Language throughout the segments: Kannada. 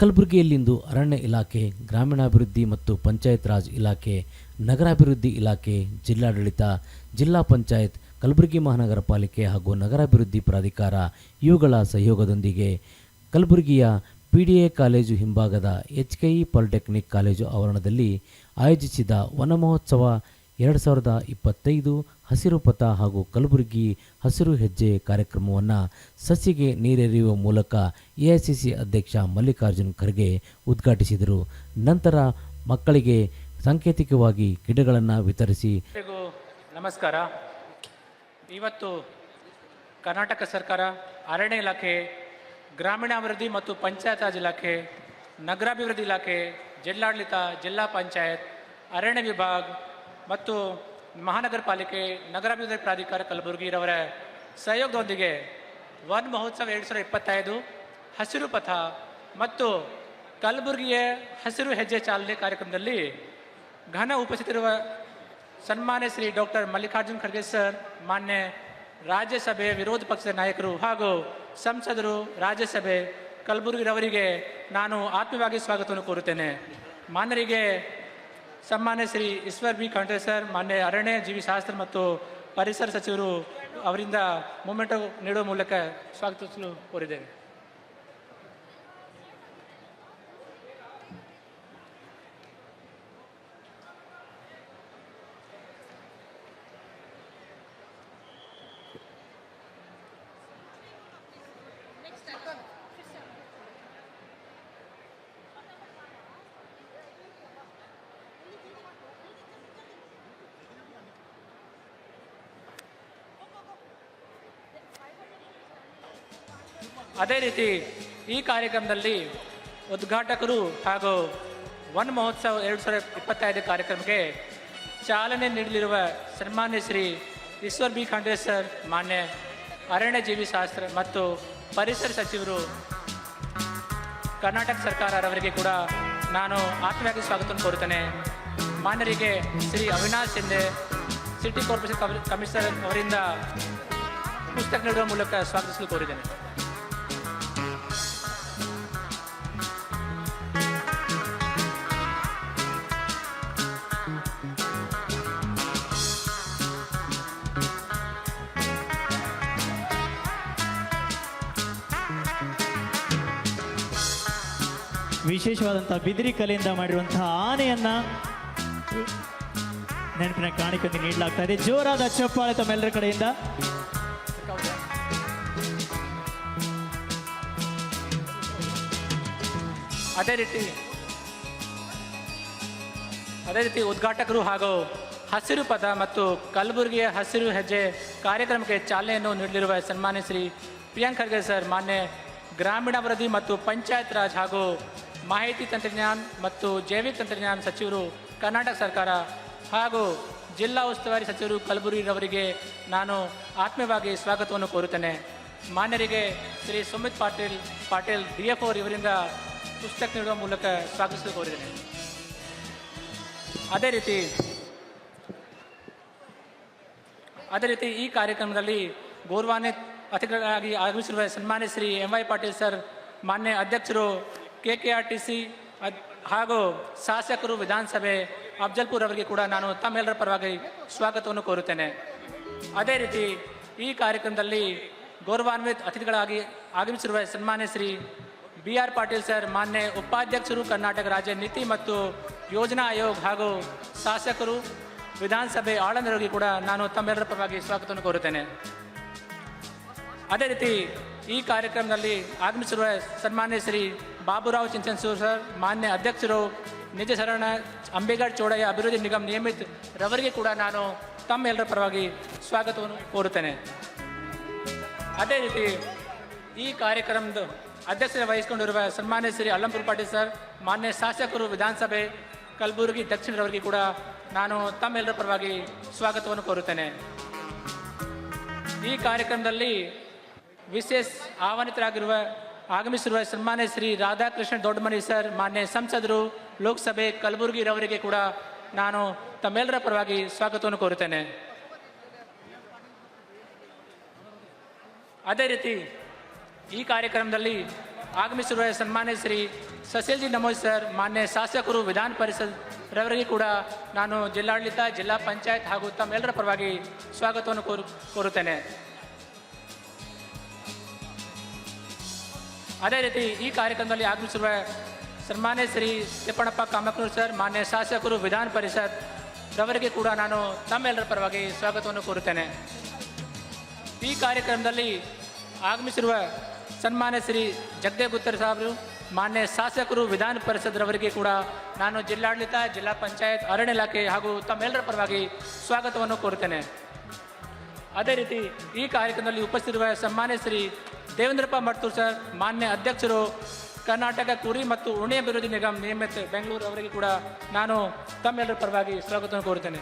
ಕಲಬುರಗಿಯಲ್ಲಿಂದು ಅರಣ್ಯ ಇಲಾಖೆ, ಗ್ರಾಮೀಣಾಭಿವೃದ್ಧಿ ಮತ್ತು ಪಂಚಾಯತ್ ರಾಜ್ ಇಲಾಖೆ, ನಗರಾಭಿವೃದ್ಧಿ ಇಲಾಖೆ, ಜಿಲ್ಲಾಡಳಿತ, ಜಿಲ್ಲಾ ಪಂಚಾಯತ್, ಕಲಬುರಗಿ ಮಹಾನಗರ ಪಾಲಿಕೆ ಹಾಗೂ ನಗರಾಭಿವೃದ್ಧಿ ಪ್ರಾಧಿಕಾರ ಇವುಗಳ ಸಹಯೋಗದೊಂದಿಗೆ ಕಲಬುರಗಿಯ PDA ಕಾಲೇಜು ಹಿಂಭಾಗದ HKE ಪಾಲಿಟೆಕ್ನಿಕ್ ಕಾಲೇಜು ಆವರಣದಲ್ಲಿ ಆಯೋಜಿಸಿದ ವನ ಮಹೋತ್ಸವ 2025 ಹಸಿರು ಪಥ ಹಾಗೂ ಕಲಬುರಗಿ ಹಸಿರು ಹೆಜ್ಜೆ ಕಾರ್ಯಕ್ರಮವನ್ನು ಸಸಿಗೆ ನೀರೆರೆಯುವ ಮೂಲಕ AICC ಅಧ್ಯಕ್ಷ ಮಲ್ಲಿಕಾರ್ಜುನ್ ಖರ್ಗೆ ಉದ್ಘಾಟಿಸಿದರು. ನಂತರ ಮಕ್ಕಳಿಗೆ ಸಾಂಕೇತಿಕವಾಗಿ ಗಿಡಗಳನ್ನು ವಿತರಿಸಿ ನಮಸ್ಕಾರ. ಇವತ್ತು ಕರ್ನಾಟಕ ಸರ್ಕಾರ, ಅರಣ್ಯ ಇಲಾಖೆ, ಗ್ರಾಮೀಣಾಭಿವೃದ್ಧಿ ಮತ್ತು ಪಂಚಾಯತ್ ರಾಜ್ ಇಲಾಖೆ, ನಗರಾಭಿವೃದ್ಧಿ ಇಲಾಖೆ, ಜಿಲ್ಲಾಡಳಿತ, ಜಿಲ್ಲಾ ಪಂಚಾಯತ್, ಅರಣ್ಯ ವಿಭಾಗ ಮತ್ತು ಮಹಾನಗರ ಪಾಲಿಕೆ, ನಗರಾಭಿವೃದ್ಧಿ ಪ್ರಾಧಿಕಾರ ಕಲಬುರಗಿರವರ ಸಹಯೋಗದೊಂದಿಗೆ ವನ್ ಮಹೋತ್ಸವ 2025 ಹಸಿರು ಪಥ ಮತ್ತು ಕಲಬುರಗಿಯ ಹಸಿರು ಹೆಜ್ಜೆ ಚಾಲನೆ ಕಾರ್ಯಕ್ರಮದಲ್ಲಿ ಘನ ಉಪಸ್ಥಿತಿರುವ ಸನ್ಮಾನ್ಯ ಶ್ರೀ ಡಾಕ್ಟರ್ ಮಲ್ಲಿಕಾರ್ಜುನ್ ಖರ್ಗೆ ಸರ್, ಮಾನ್ಯ ರಾಜ್ಯಸಭೆ ವಿರೋಧ ಪಕ್ಷದ ನಾಯಕರು ಹಾಗೂ ಸಂಸದರು, ರಾಜ್ಯಸಭೆ ಕಲಬುರಗಿರವರಿಗೆ ನಾನು ಆತ್ಮೀಯವಾಗಿ ಸ್ವಾಗತವನ್ನು ಕೋರುತ್ತೇನೆ. ಮಾನ್ಯರಿಗೆ ಸನ್ಮಾನ್ಯ ಶ್ರೀ ಈಶ್ವರ್ ಬಿ ಖಂಡ್ರೆ ಸರ್, ಮಾನ್ಯ ಅರಣ್ಯ ಜೀವಿಶಾಸ್ತ್ರ ಮತ್ತು ಪರಿಸರ ಸಚಿವರು ಅವರಿಂದ ಮೊಮೆಂಟೋ ನೀಡುವ ಮೂಲಕ ಸ್ವಾಗತಿಸಲು ಕೋರಿದ್ದೇನೆ. ಅದೇ ರೀತಿ ಈ ಕಾರ್ಯಕ್ರಮದಲ್ಲಿ ಉದ್ಘಾಟಕರು ಹಾಗೂ ವನ್ ಮಹೋತ್ಸವ 2025 ಕಾರ್ಯಕ್ರಮಕ್ಕೆ ಚಾಲನೆ ನೀಡಲಿರುವ ಸನ್ಮಾನ್ಯ ಶ್ರೀ ಈಶ್ವರ್ ಬಿ ಖಂಡ್ರೆ ಸರ್, ಮಾನ್ಯ ಅರಣ್ಯ ಜೀವಿಶಾಸ್ತ್ರ ಮತ್ತು ಪರಿಸರ ಸಚಿವರು, ಕರ್ನಾಟಕ ಸರ್ಕಾರವರಿಗೆ ಕೂಡ ನಾನು ಆತ್ಮೀಯವಾಗಿ ಸ್ವಾಗತವನ್ನು ಕೋರುತ್ತೇನೆ. ಮಾನ್ಯರಿಗೆ Shri Avinash Shinde, city corporation commissioner ಅವರಿಂದ ಪುಸ್ತಕ ನೀಡುವ ಮೂಲಕ ಸ್ವಾಗತಿಸಲು ಕೋರಿದ್ದೇನೆ. ವಿಶೇಷವಾದಂತಹ ಬಿದಿರಿ ಕಲೆಯಿಂದ ಮಾಡಿರುವಂತಹ ಆನೆಯನ್ನ ನೆನಪಿನ ಕಾಣಿಕೆಗೆ ನೀಡಲಾಗ್ತಾ ಇದೆ. ಜೋರಾದ ಚಪ್ಪಾಳೆ ತಮ್ಮೆಲ್ಲರ ಕಡೆಯಿಂದ. ಅದೇ ರೀತಿ ಉದ್ಘಾಟಕರು ಹಾಗೂ ಹಸಿರು ಪಥ ಮತ್ತು ಕಲಬುರಗಿಯ ಹಸಿರು ಹೆಜ್ಜೆ ಕಾರ್ಯಕ್ರಮಕ್ಕೆ ಚಾಲನೆಯನ್ನು ನೀಡಲಿರುವ ಸನ್ಮಾನ್ಯ ಶ್ರೀ ಪ್ರಿಯಾಂಕ್ ಖರ್ಗೆ ಸರ್, ಮಾನ್ಯ ಗ್ರಾಮೀಣಾಭಿವೃದ್ಧಿ ಮತ್ತು ಪಂಚಾಯತ್ ರಾಜ್ ಹಾಗೂ ಮಾಹಿತಿ ತಂತ್ರಜ್ಞಾನ ಮತ್ತು ಜೈವಿಕ ತಂತ್ರಜ್ಞಾನ ಸಚಿವರು, ಕರ್ನಾಟಕ ಸರ್ಕಾರ ಹಾಗೂ ಜಿಲ್ಲಾ ಉಸ್ತುವಾರಿ ಸಚಿವರು ಕಲಬುರಗಿರವರಿಗೆ ನಾನು ಆತ್ಮೀಯವಾಗಿ ಸ್ವಾಗತವನ್ನು ಕೋರುತ್ತೇನೆ. ಮಾನ್ಯರಿಗೆ ಶ್ರೀ ಸುಮಿತ್ ಪಾಟೀಲ್ DFO ಇವರಿಂದ ಪುಸ್ತಕ ನೀಡುವ ಮೂಲಕ ಸ್ವಾಗತಿಸಲು ಕೋರಿದ್ದೇನೆ. ಅದೇ ರೀತಿ ಈ ಕಾರ್ಯಕ್ರಮದಲ್ಲಿ ಗೌರವಾನ್ವಿತ ಅತಿಥಿಗಳಾಗಿ ಆಗಮಿಸಿರುವ ಸನ್ಮಾನ್ಯ ಶ್ರೀ MY ಪಾಟೀಲ್ ಸರ್, ಮಾನ್ಯ ಅಧ್ಯಕ್ಷರು KKRTC ಹಾಗೂ ಶಾಸಕರು ವಿಧಾನಸಭೆ ಅಫ್ಜಲ್ಪುರ್ ಅವರಿಗೆ ಕೂಡ ನಾನು ತಮ್ಮೆಲ್ಲರ ಪರವಾಗಿ ಸ್ವಾಗತವನ್ನು ಕೋರುತ್ತೇನೆ. ಅದೇ ರೀತಿ ಈ ಕಾರ್ಯಕ್ರಮದಲ್ಲಿ ಗೌರವಾನ್ವಿತ ಅತಿಥಿಗಳಾಗಿ ಆಗಮಿಸಿರುವ ಸನ್ಮಾನ್ಯ ಶ್ರೀ BR ಪಾಟೀಲ್ ಸರ್, ಮಾನ್ಯ ಉಪಾಧ್ಯಕ್ಷರು, ಕರ್ನಾಟಕ ರಾಜ್ಯ ನೀತಿ ಮತ್ತು ಯೋಜನಾ ಆಯೋಗ ಹಾಗೂ ಶಾಸಕರು ವಿಧಾನಸಭೆ ಆಳಂದರಿಗೆ ಕೂಡ ನಾನು ತಮ್ಮೆಲ್ಲರ ಪರವಾಗಿ ಸ್ವಾಗತವನ್ನು ಕೋರುತ್ತೇನೆ. ಅದೇ ರೀತಿ ಈ ಕಾರ್ಯಕ್ರಮದಲ್ಲಿ ಆಗಮಿಸಿರುವ ಸನ್ಮಾನ್ಯ ಶ್ರೀ ಬಾಬುರಾವ್ ಚಿಂಚನ್ಸೂರ್ ಸರ್, ಮಾನ್ಯ ಅಧ್ಯಕ್ಷರು ನಿಜ ಶರಣ ಅಂಬೇಗಡ್ ಚೋಡಯ್ಯ ಅಭಿವೃದ್ಧಿ ನಿಗಮ ನಿಯಮಿತ ರವರಿಗೆ ಕೂಡ ನಾನು ತಮ್ಮೆಲ್ಲರ ಪರವಾಗಿ ಸ್ವಾಗತವನ್ನು ಕೋರುತ್ತೇನೆ. ಅದೇ ರೀತಿ ಈ ಕಾರ್ಯಕ್ರಮದ ಅಧ್ಯಕ್ಷತೆ ವಹಿಸಿಕೊಂಡಿರುವ ಸನ್ಮಾನ್ಯ ಶ್ರೀ ಅಲ್ಲಂಪುರ್ ಪಾಟೀಲ್ ಸರ್, ಮಾನ್ಯ ಶಾಸಕರು ವಿಧಾನಸಭೆ ಕಲಬುರಗಿ ದಕ್ಷಿಣರವರಿಗೆ ಕೂಡ ನಾನು ತಮ್ಮೆಲ್ಲರ ಪರವಾಗಿ ಸ್ವಾಗತವನ್ನು ಕೋರುತ್ತೇನೆ. ಈ ಕಾರ್ಯಕ್ರಮದಲ್ಲಿ ವಿಶೇಷ ಆಗಮಿಸಿರುವ ಸನ್ಮಾನ್ಯ ಶ್ರೀ ರಾಧಾಕೃಷ್ಣ ದೊಡ್ಡಮನಿ ಸರ್, ಮಾನ್ಯ ಸಂಸದರು, ಲೋಕಸಭೆ ಕಲಬುರಗಿರವರಿಗೆ ಕೂಡ ನಾನು ತಮ್ಮೆಲ್ಲರ ಪರವಾಗಿ ಸ್ವಾಗತವನ್ನು ಕೋರುತ್ತೇನೆ. ಅದೇ ರೀತಿ ಈ ಕಾರ್ಯಕ್ರಮದಲ್ಲಿ ಆಗಮಿಸಿರುವ ಸನ್ಮಾನ್ಯ ಶ್ರೀ ಸಸಿಲ್ಜಿ ನಮೋಜ್ ಸರ್, ಮಾನ್ಯ ಶಾಸಕರು, ವಿಧಾನ ಪರಿಷತ್ ರವರಿಗೆ ಕೂಡ ನಾನು ಜಿಲ್ಲಾಡಳಿತ, ಜಿಲ್ಲಾ ಪಂಚಾಯತ್ ಹಾಗೂ ತಮ್ಮೆಲ್ಲರ ಪರವಾಗಿ ಸ್ವಾಗತವನ್ನು ಕೋರುತ್ತೇನೆ. ಅದೇ ರೀತಿ ಈ ಕಾರ್ಯಕ್ರಮದಲ್ಲಿ ಆಗಮಿಸಿರುವ ಸನ್ಮಾನ್ಯ ಶ್ರೀ ತಿಪ್ಪಣ್ಣಪ್ಪ ಕಾಮಕ್ನೂರ್ ಸರ್, ಮಾನ್ಯ ಶಾಸಕರು, ವಿಧಾನ ಪರಿಷತ್ ರವರಿಗೆ ಕೂಡ ನಾನು ತಮ್ಮೆಲ್ಲರ ಪರವಾಗಿ ಸ್ವಾಗತವನ್ನು ಕೋರುತ್ತೇನೆ. ಈ ಕಾರ್ಯಕ್ರಮದಲ್ಲಿ ಆಗಮಿಸಿರುವ ಸನ್ಮಾನ್ಯ ಶ್ರೀ ಜಗದೇವ್ ಗುತ್ತರ್ ಸಾಹೇಬರು, ಮಾನ್ಯ ಶಾಸಕರು, ವಿಧಾನ ಪರಿಷತ್ ರವರಿಗೆ ಕೂಡ ನಾನು ಜಿಲ್ಲಾಡಳಿತ, ಜಿಲ್ಲಾ ಪಂಚಾಯತ್, ಅರಣ್ಯ ಇಲಾಖೆ ಹಾಗೂ ತಮ್ಮೆಲ್ಲರ ಪರವಾಗಿ ಸ್ವಾಗತವನ್ನು ಕೋರುತ್ತೇನೆ. ಅದೇ ರೀತಿ ಈ ಕಾರ್ಯಕ್ರಮದಲ್ಲಿ ಉಪಸ್ಥಿತಿರುವ ಸನ್ಮಾನ್ಯ ಶ್ರೀ ದೇವೇಂದ್ರಪ್ಪ ಮರ್ತೂರ್ ಸರ್, ಮಾನ್ಯ ಅಧ್ಯಕ್ಷರು, ಕರ್ನಾಟಕ ಕುರಿ ಮತ್ತು ಉಣ್ಣೆ ಅಭಿವೃದ್ಧಿ ನಿಗಮ ನಿಯಮಿತ ಬೆಂಗಳೂರು ಅವರಿಗೆ ಕೂಡ ನಾನು ತಮ್ಮೆಲ್ಲರ ಪರವಾಗಿ ಸ್ವಾಗತವನ್ನು ಕೋರುತ್ತೇನೆ.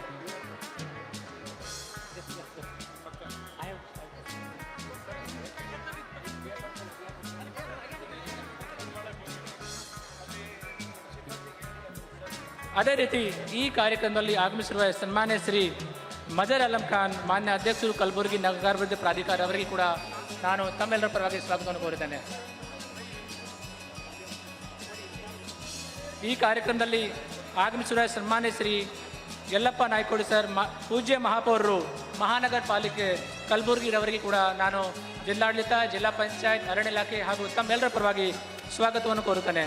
ಅದೇ ರೀತಿ ಈ ಕಾರ್ಯಕ್ರಮದಲ್ಲಿ ಆಗಮಿಸಿರುವ ಸನ್ಮಾನ್ಯ ಶ್ರೀ ಮಜರ್ ಅಲಂ ಖಾನ್, ಮಾನ್ಯ ಅಧ್ಯಕ್ಷರು, ಕಲಬುರಗಿ ನಗರಾಭಿವೃದ್ಧಿ ಪ್ರಾಧಿಕಾರ ಅವರಿಗೆ ಕೂಡ ನಾನು ತಮ್ಮೆಲ್ಲರ ಪರವಾಗಿ ಸ್ವಾಗತವನ್ನು ಕೋರುತ್ತೇನೆ. ಈ ಕಾರ್ಯಕ್ರಮದಲ್ಲಿ ಆಗಮಿಸಿರುವ ಸನ್ಮಾನ್ಯ ಶ್ರೀ ಯಲ್ಲಪ್ಪ ನಾಯ್ಕೋಡಿ ಸರ್, ಪೂಜ್ಯ ಮಹಾಪೌರರು, ಮಹಾನಗರ ಪಾಲಿಕೆ ಕಲಬುರಗಿ ರವರಿಗೆ ಕೂಡ ನಾನು ಜಿಲ್ಲಾಡಳಿತ, ಜಿಲ್ಲಾ ಪಂಚಾಯತ್, ಅರಣ್ಯ ಇಲಾಖೆ ಹಾಗೂ ತಮ್ಮೆಲ್ಲರ ಪರವಾಗಿ ಸ್ವಾಗತವನ್ನು ಕೋರುತ್ತೇನೆ.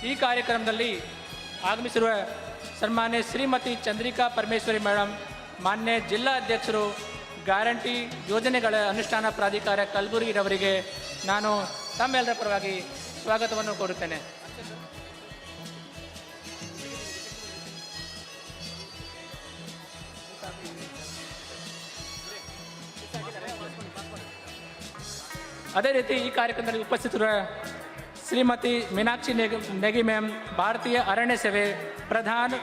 ಈ ಕಾರ್ಯಕ್ರಮದಲ್ಲಿ ಆಗಮಿಸಿರುವ ಸನ್ಮಾನ್ಯ ಶ್ರೀಮತಿ ಚಂದ್ರಿಕಾ ಪರಮೇಶ್ವರಿ ಮೇಡಮ್, ಮಾನ್ಯ ಜಿಲ್ಲಾ ಅಧ್ಯಕ್ಷರು, ಗ್ಯಾರಂಟಿ ಯೋಜನೆಗಳ ಅನುಷ್ಠಾನ ಪ್ರಾಧಿಕಾರ ಕಲಬುರಗಿ ರವರಿಗೆ ನಾನು ತಮ್ಮೆಲ್ಲರ ಪರವಾಗಿ ಸ್ವಾಗತವನ್ನು ಕೋರುತ್ತೇನೆ. ಅದೇ ರೀತಿ ಈ ಕಾರ್ಯಕ್ರಮದಲ್ಲಿ ಉಪಸ್ಥಿತರಿರುವ ಶ್ರೀಮತಿ ಮೀನಾಕ್ಷಿ ನೆಗಿ ಮ್ಯಾಮ್, ಭಾರತೀಯ ಅರಣ್ಯ ಸೇವೆ ಪ್ರಧಾನ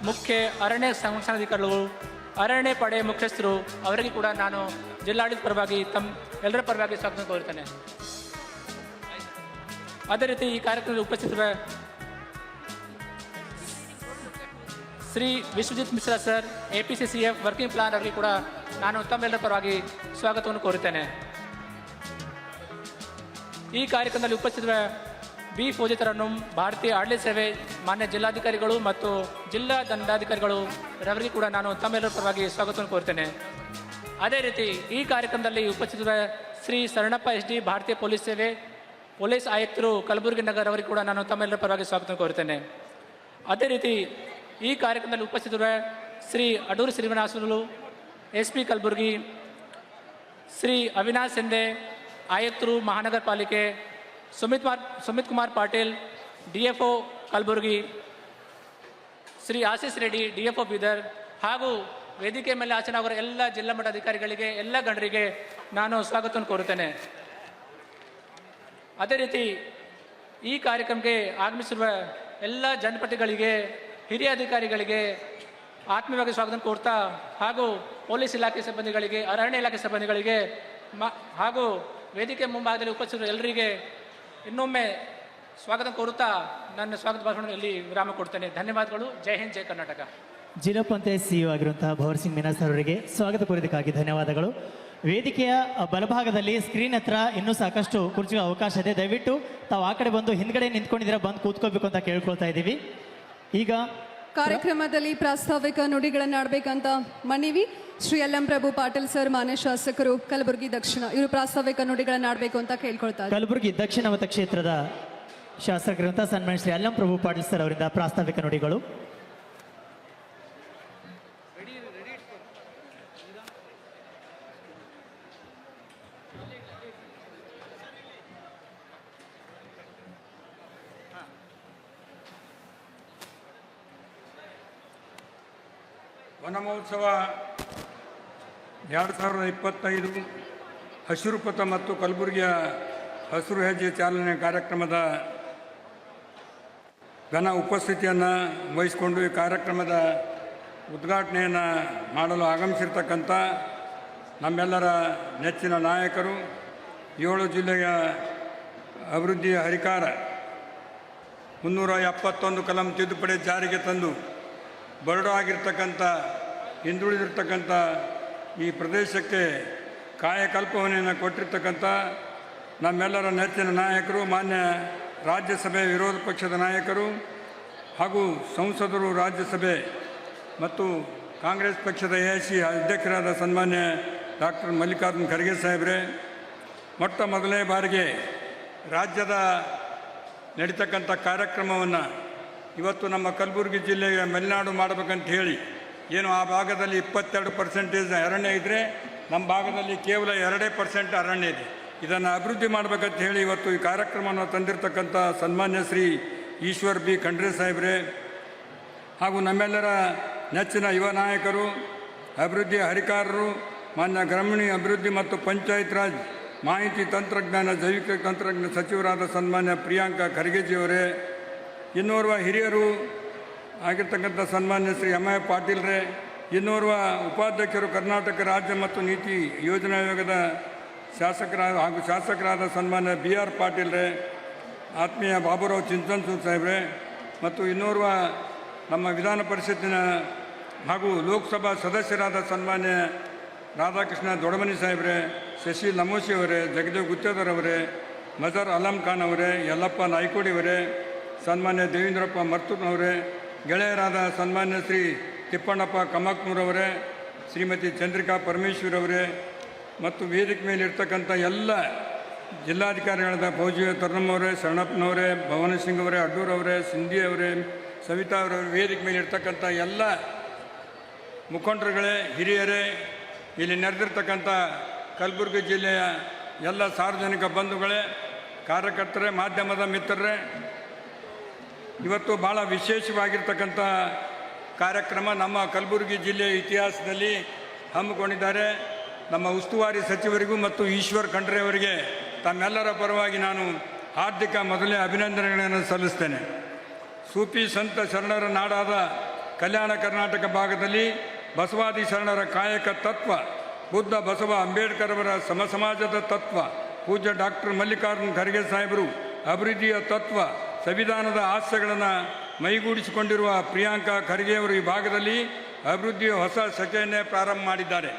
ಮುಖ್ಯ ಅರಣ್ಯ ಸಂರಕ್ಷಣಾಧಿಕಾರಿಗಳು, ಅರಣ್ಯ ಪಡೆ ಮುಖ್ಯಸ್ಥರು ಅವರಿಗೆ ಕೂಡ ನಾನು ಜಿಲ್ಲಾಡಳಿತ ಪರವಾಗಿ ಎಲ್ಲರ ಪರವಾಗಿ ಸ್ವಾಗತ ಕೋರುತ್ತೇನೆ. ಅದೇ ರೀತಿ ಈ ಕಾರ್ಯಕ್ರಮದಲ್ಲಿ ಉಪಸ್ಥಿತರಿರುವ Shri Vishwajit Mishra sir, APCCF working plan ಅವರಿಗೆ ಕೂಡ ನಾನು ತಮ್ಮೆಲ್ಲರ ಪರವಾಗಿ ಸ್ವಾಗತವನ್ನು ಕೋರುತ್ತೇನೆ. ಈ ಕಾರ್ಯಕ್ರಮದಲ್ಲಿ ಉಪಸ್ಥಿತರಿರುವ ಬಿ ಫೋಜಿತರನ್ನು, ಭಾರತೀಯ ಆಡಳಿತ ಸೇವೆ ಮಾನ್ಯ ಜಿಲ್ಲಾಧಿಕಾರಿಗಳು ಮತ್ತು ಜಿಲ್ಲಾ ದಂಡಾಧಿಕಾರಿಗಳು ರವರಿಗೆ ಕೂಡ ನಾನು ತಮ್ಮೆಲ್ಲರ ಪರವಾಗಿ ಸ್ವಾಗತವನ್ನು ಕೋರುತ್ತೇನೆ. ಅದೇ ರೀತಿ ಈ ಕಾರ್ಯಕ್ರಮದಲ್ಲಿ ಉಪಸ್ಥಿತರಿರುವ ಶ್ರೀ ಶರಣಪ್ಪ SD, ಭಾರತೀಯ ಪೊಲೀಸ್ ಸೇವೆ ಪೊಲೀಸ್ ಆಯುಕ್ತರು, ಕಲಬುರಗಿ ನಗರ ಅವರಿಗೆ ಕೂಡ ನಾನು ತಮ್ಮೆಲ್ಲರ ಪರವಾಗಿ ಸ್ವಾಗತ ಕೋರುತ್ತೇನೆ. ಅದೇ ರೀತಿ ಈ ಕಾರ್ಯಕ್ರಮದಲ್ಲಿ ಉಪಸ್ಥಿತರಿರುವ ಶ್ರೀ ಅಡೂರು ಶ್ರೀನಿವಾಸುಲು, SP ಕಲಬುರಗಿ, ಶ್ರೀ ಅವಿನಾಶ್ ಸಿಂಧೆ, ಆಯುಕ್ತರು, ಮಹಾನಗರ ಪಾಲಿಕೆ, ಸುಮಿತ್ ಕುಮಾರ್ ಪಾಟೀಲ್, DFO ಕಲಬುರಗಿ, ಶ್ರೀ ಆಶೀಶ್ ರೆಡ್ಡಿ, DFO ಬೀದರ್ ಹಾಗೂ ವೇದಿಕೆ ಮೇಲೆ ಆಚರಣೆ ಎಲ್ಲ ಜಿಲ್ಲಾ ಮಟ್ಟ ಅಧಿಕಾರಿಗಳಿಗೆ, ಎಲ್ಲ ಗಣ್ಯರಿಗೆ ನಾನು ಸ್ವಾಗತವನ್ನು ಕೋರುತ್ತೇನೆ. ಅದೇ ರೀತಿ ಈ ಕಾರ್ಯಕ್ರಮಕ್ಕೆ ಆಗಮಿಸಿರುವ ಎಲ್ಲ ಜನಪ್ರತಿನಿಧಿಗಳಿಗೆ, ಹಿರಿಯ ಅಧಿಕಾರಿಗಳಿಗೆ ಆತ್ಮೀಯವಾಗಿ ಸ್ವಾಗತ ಕೋರ್ತಾ ಹಾಗೂ ಪೊಲೀಸ್ ಇಲಾಖೆ ಸಿಬ್ಬಂದಿಗಳಿಗೆ, ಅರಣ್ಯ ಇಲಾಖೆ ಸಿಬ್ಬಂದಿಗಳಿಗೆ ಹಾಗೂ ವೇದಿಕೆ ಮುಂಭಾಗದಲ್ಲಿ ಉಪಸ್ಥಿತರು ಎಲ್ಲರಿಗೆ ಇನ್ನೊಮ್ಮೆ ಸ್ವಾಗತ ಕೋರುತ್ತಾ ನನ್ನ ಸ್ವಾಗತ ಭಾಷಣದಲ್ಲಿ ವಿರಾಮ ಕೊಡ್ತೇನೆ. ಧನ್ಯವಾದಗಳು. ಜೈ ಹಿಂದ್, ಜೈ ಕರ್ನಾಟಕ. ಜಿಲ್ಲಾ ಪಂಚಾಯತ್ CEO ಆಗಿರುವಂತಹ ಭವರ್ ಸಿಂಗ್ ಮೀನಾ ಸರ್ ಅವರಿಗೆ ಸ್ವಾಗತ ಕೋರಿದ್ದಕ್ಕಾಗಿ ಧನ್ಯವಾದಗಳು. ವೇದಿಕೆಯ ಬಲಭಾಗದಲ್ಲಿ ಸ್ಕ್ರೀನ್ ಹತ್ರ ಇನ್ನೂ ಸಾಕಷ್ಟು ಕುರ್ಚಿಗಳ ಅವಕಾಶ ಇದೆ. ದಯವಿಟ್ಟು ತಾವು ಆ ಕಡೆ ಬಂದು ಹಿಂದ್ಗಡೆ ನಿಂತ್ಕೊಂಡಿದ್ದೀರಾ, ಬಂದು ಕೂತ್ಕೋಬೇಕು ಅಂತ ಕೇಳ್ಕೊಳ್ತಾ ಇದ್ದೀವಿ. ಈಗ ಕಾರ್ಯಕ್ರಮದಲ್ಲಿ ಪ್ರಾಸ್ತಾವಿಕ ನುಡಿಗಳನ್ನು ಆಡಬೇಕಂತ ಮನವಿ. ಶ್ರೀ LM ಪ್ರಭು ಪಾಟೀಲ್ ಸರ್, ಮಾನ್ಯ ಶಾಸಕರು, ಕಲಬುರಗಿ ದಕ್ಷಿಣ, ಇವರು ಪ್ರಾಸ್ತಾವಿಕ ನುಡಿಗಳನ್ನು ಆಡಬೇಕು ಅಂತ ಕೇಳ್ಕೊಳ್ತಾ ಇದ್ದಾರೆ. ಕಲಬುರಗಿ ದಕ್ಷಿಣ ಮತಕ್ಷೇತ್ರದ ಶಾಸಕರಂತ ಸನ್ಮಾನ್ಯ ಶ್ರೀ LM ಪ್ರಭು ಪಾಟೀಲ್ ಸರ್ ಅವರಿಂದ ಪ್ರಾಸ್ತಾವಿಕ ನುಡಿಗಳು. ವನ ಮಹೋತ್ಸವ 2025 ಹಸಿರು ಪಥ ಮತ್ತು ಕಲಬುರಗಿಯ ಹಸಿರು ಹೆಜ್ಜೆ ಚಾಲನೆ ಕಾರ್ಯಕ್ರಮದ ಘನ ಉಪಸ್ಥಿತಿಯನ್ನು ವಹಿಸಿಕೊಂಡು ಈ ಕಾರ್ಯಕ್ರಮದ ಉದ್ಘಾಟನೆಯನ್ನು ಮಾಡಲು ಆಗಮಿಸಿರ್ತಕ್ಕಂಥ ನಮ್ಮೆಲ್ಲರ ನೆಚ್ಚಿನ ನಾಯಕರು, 7 ಜಿಲ್ಲೆಯ ಅಭಿವೃದ್ಧಿಯ ಹರಿಕಾರ, 371 ಕಲಂ ತಿದ್ದುಪಡಿ ಜಾರಿಗೆ ತಂದು ಬರಡು ಆಗಿರ್ತಕ್ಕಂಥ, ಹಿಂದುಳಿದಿರ್ತಕ್ಕಂಥ ಈ ಪ್ರದೇಶಕ್ಕೆ ಕಾಯಕಲ್ಪವನ್ನು ಕೊಟ್ಟಿರ್ತಕ್ಕಂಥ ನಮ್ಮೆಲ್ಲರ ನೆಚ್ಚಿನ ನಾಯಕರು, ಮಾನ್ಯ ರಾಜ್ಯಸಭೆ ವಿರೋಧ ಪಕ್ಷದ ನಾಯಕರು ಹಾಗೂ ಸಂಸದರು, ರಾಜ್ಯಸಭೆ ಮತ್ತು ಕಾಂಗ್ರೆಸ್ ಪಕ್ಷದ AIC ಅಧ್ಯಕ್ಷರಾದ ಸನ್ಮಾನ್ಯ ಡಾಕ್ಟರ್ ಮಲ್ಲಿಕಾರ್ಜುನ್ ಖರ್ಗೆ ಸಾಹೇಬ್ರೆ, ಮೊಟ್ಟ ಮೊದಲನೇ ಬಾರಿಗೆ ರಾಜ್ಯದ ನಡೀತಕ್ಕಂಥ ಕಾರ್ಯಕ್ರಮವನ್ನು ಇವತ್ತು ನಮ್ಮ ಕಲಬುರಗಿ ಜಿಲ್ಲೆಗೆ ಮಲೆನಾಡು ಮಾಡಬೇಕಂತ ಹೇಳಿ ಏನು ಆ ಭಾಗದಲ್ಲಿ 22% ಅರಣ್ಯ ಇದ್ದರೆ ನಮ್ಮ ಭಾಗದಲ್ಲಿ ಕೇವಲ 2% ಅರಣ್ಯ ಇದೆ. ಇದನ್ನು ಅಭಿವೃದ್ಧಿ ಮಾಡಬೇಕಂತ ಹೇಳಿ ಇವತ್ತು ಈ ಕಾರ್ಯಕ್ರಮವನ್ನು ತಂದಿರತಕ್ಕಂಥ ಸನ್ಮಾನ್ಯ ಶ್ರೀ ಈಶ್ವರ್ ಬಿ ಖಂಡ್ರೆ ಸಾಹೇಬ್ರೆ ಹಾಗೂ ನಮ್ಮೆಲ್ಲರ ನೆಚ್ಚಿನ ಯುವ ನಾಯಕರು, ಅಭಿವೃದ್ಧಿ ಹರಿಕಾರರು, ಮಾನ್ಯ ಗ್ರಾಮೀಣ ಅಭಿವೃದ್ಧಿ ಮತ್ತು ಪಂಚಾಯತ್ ರಾಜ್ ಮಾಹಿತಿ ತಂತ್ರಜ್ಞಾನ ಜೈವಿಕ ತಂತ್ರಜ್ಞಾನ ಸಚಿವರಾದ ಸನ್ಮಾನ್ಯ ಪ್ರಿಯಾಂಕಾ ಖರ್ಗೆಜಿಯವರೇ, ಇನ್ನೋರ್ವ ಹಿರಿಯರು ಆಗಿರ್ತಕ್ಕಂಥ ಸನ್ಮಾನ್ಯ ಶ್ರೀ MI ಪಾಟೀಲ್ರೇ, ಇನ್ನೋರ್ವ ಉಪಾಧ್ಯಕ್ಷರು ಕರ್ನಾಟಕ ರಾಜ್ಯ ಮತ್ತು ನೀತಿ ಯೋಜನಾ ಆಯೋಗದ ಶಾಸಕರಾದ ಸನ್ಮಾನ್ಯ BR ಪಾಟೀಲ್ರೇ, ಆತ್ಮೀಯ ಬಾಬುರಾವ್ ಚಿಂಚನ್ಸೂರ್ ಸಾಹೇಬ್ರೆ ಮತ್ತು ಇನ್ನೋರ್ವ ನಮ್ಮ ವಿಧಾನ ಪರಿಷತ್ತಿನ ಹಾಗೂ ಲೋಕಸಭಾ ಸದಸ್ಯರಾದ ಸನ್ಮಾನ್ಯ ರಾಧಾಕೃಷ್ಣ ದೊಡಮನಿ ಸಾಹೇಬ್ರೆ, ಶಶಿ ನಮೋಶಿ ಅವರೇ, ಜಗದೇವ್ ಗುತ್ತೇದಾರ್ ಅವರೇ, ಮಜರ್ ಅಲಂ ಖಾನ್ ಅವರೇ, ಯಲ್ಲಪ್ಪ ನಾಯ್ಕೋಡಿ ಅವರೇ, ಸನ್ಮಾನ್ಯ ದೇವೇಂದ್ರಪ್ಪ ಮರ್ತೂರ್ನವರೇ, ಗೆಳೆಯರಾದ ಸನ್ಮಾನ್ಯ ಶ್ರೀ ತಿಪ್ಪಣ್ಣಪ್ಪ ಕಮಕ್ನೂರವರೇ, ಶ್ರೀಮತಿ ಚಂದ್ರಿಕಾ ಪರಮೇಶ್ವರ್ ಅವರೇ ಮತ್ತು ವೇದಿಕೆ ಮೇಲೆ ಇರ್ತಕ್ಕಂಥ ಎಲ್ಲ ಜಿಲ್ಲಾಧಿಕಾರಿಗಳಾದ ಫೌಜಿ ತರ್ನಮ್ಮವರೇ, ಶರಣಪ್ಪನವರೇ, ಭವನ ಸಿಂಗ್ ಅವರೇ, ಅಡ್ಡೂರವರೇ, ಸಿಂಧಿ ಅವರೇ, ಸವಿತಾ ಅವರವರೇ, ವೇದಿಕೆ ಮೇಲೆ ಇರ್ತಕ್ಕಂಥ ಎಲ್ಲ ಮುಖಂಡರುಗಳೇ, ಹಿರಿಯರೇ, ಇಲ್ಲಿ ನೆರೆದಿರ್ತಕ್ಕಂಥ ಕಲಬುರಗಿ ಜಿಲ್ಲೆಯ ಎಲ್ಲ ಸಾರ್ವಜನಿಕ ಬಂಧುಗಳೇ, ಕಾರ್ಯಕರ್ತರೇ, ಮಾಧ್ಯಮದ ಮಿತ್ರರೇ, ಇವತ್ತು ಭಾಳ ವಿಶೇಷವಾಗಿರ್ತಕ್ಕಂಥ ಕಾರ್ಯಕ್ರಮ ನಮ್ಮ ಕಲಬುರಗಿ ಜಿಲ್ಲೆಯ ಇತಿಹಾಸದಲ್ಲಿ ಹಮ್ಮಿಕೊಂಡಿದ್ದಾರೆ. ನಮ್ಮ ಉಸ್ತುವಾರಿ ಸಚಿವರಿಗೂ ಮತ್ತು ಈಶ್ವರ್ ಖಂಡ್ರೆ ಅವರಿಗೆ ತಮ್ಮೆಲ್ಲರ ಪರವಾಗಿ ನಾನು ಹಾರ್ದಿಕ ಮೊದಲೇ ಅಭಿನಂದನೆಗಳನ್ನು ಸಲ್ಲಿಸ್ತೇನೆ. ಸೂಫಿ ಸಂತ ಶರಣರ ನಾಡಾದ ಕಲ್ಯಾಣ ಕರ್ನಾಟಕ ಭಾಗದಲ್ಲಿ ಬಸವಾದಿ ಶರಣರ ಕಾಯಕ ತತ್ವ, ಬುದ್ಧ ಬಸವ ಅಂಬೇಡ್ಕರ್ ಅವರ ಸಮಾಜದ ತತ್ವ, ಪೂಜ್ಯ ಡಾಕ್ಟರ್ ಮಲ್ಲಿಕಾರ್ಜುನ್ ಖರ್ಗೆ ಸಾಹೇಬರು ಅಭಿವೃದ್ಧಿಯ ತತ್ವ, ಸಂವಿಧಾನದ ಆಶಯಗಳನ್ನು ಮೈಗೂಡಿಸಿಕೊಂಡಿರುವ ಪ್ರಿಯಾಂಕಾ ಖರ್ಗೆಯವರು ಈ ಭಾಗದಲ್ಲಿ ಅಭಿವೃದ್ಧಿಯ ಹೊಸ ಶಕೆಯನ್ನೇ ಪ್ರಾರಂಭ ಮಾಡಿದ್ದಾರೆ.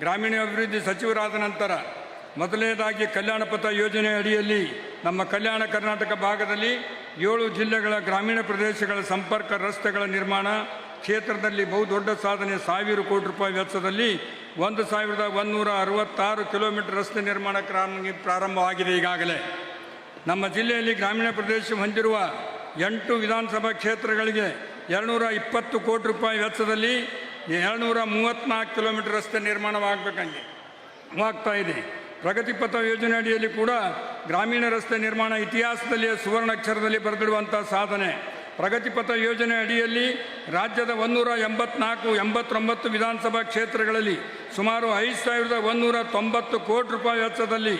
ಗ್ರಾಮೀಣ ಅಭಿವೃದ್ಧಿ ಸಚಿವರಾದ ನಂತರ ಮೊದಲನೇದಾಗಿ ಕಲ್ಯಾಣ ಪಥ ಯೋಜನೆ ಅಡಿಯಲ್ಲಿ ನಮ್ಮ ಕಲ್ಯಾಣ ಕರ್ನಾಟಕ ಭಾಗದಲ್ಲಿ 7 ಜಿಲ್ಲೆಗಳ ಗ್ರಾಮೀಣ ಪ್ರದೇಶಗಳ ಸಂಪರ್ಕ ರಸ್ತೆಗಳ ನಿರ್ಮಾಣ ಕ್ಷೇತ್ರದಲ್ಲಿ ಬಹುದೊಡ್ಡ ಸಾಧನೆ. 1,000 ಕೋಟಿ ರೂಪಾಯಿ ವೆಚ್ಚದಲ್ಲಿ 1,166 ಕಿಲೋಮೀಟರ್ ರಸ್ತೆ ನಿರ್ಮಾಣ ಪ್ರಾರಂಭವಾಗಿದೆ. ಈಗಾಗಲೇ ನಮ್ಮ ಜಿಲ್ಲೆಯಲ್ಲಿ ಗ್ರಾಮೀಣ ಪ್ರದೇಶ ಹೊಂದಿರುವ 8 ವಿಧಾನಸಭಾ ಕ್ಷೇತ್ರಗಳಿಗೆ 220 ಕೋಟಿ ರೂಪಾಯಿ ವೆಚ್ಚದಲ್ಲಿ 234 ಕಿಲೋಮೀಟರ್ ರಸ್ತೆ ನಿರ್ಮಾಣವಾಗ್ತಾ ಇದೆ. ಪ್ರಗತಿಪಥ ಯೋಜನೆ ಅಡಿಯಲ್ಲಿ ಕೂಡ ಗ್ರಾಮೀಣ ರಸ್ತೆ ನಿರ್ಮಾಣ ಇತಿಹಾಸದಲ್ಲಿ ಸುವರ್ಣಾಕ್ಷರದಲ್ಲಿ ಬರೆದಿಡುವಂಥ ಸಾಧನೆ. ಪ್ರಗತಿಪಥ ಯೋಜನೆ ಅಡಿಯಲ್ಲಿ ರಾಜ್ಯದ 189 ವಿಧಾನಸಭಾ ಕ್ಷೇತ್ರಗಳಲ್ಲಿ ಸುಮಾರು 5,190 ಕೋಟಿ ರೂಪಾಯಿ ವೆಚ್ಚದಲ್ಲಿ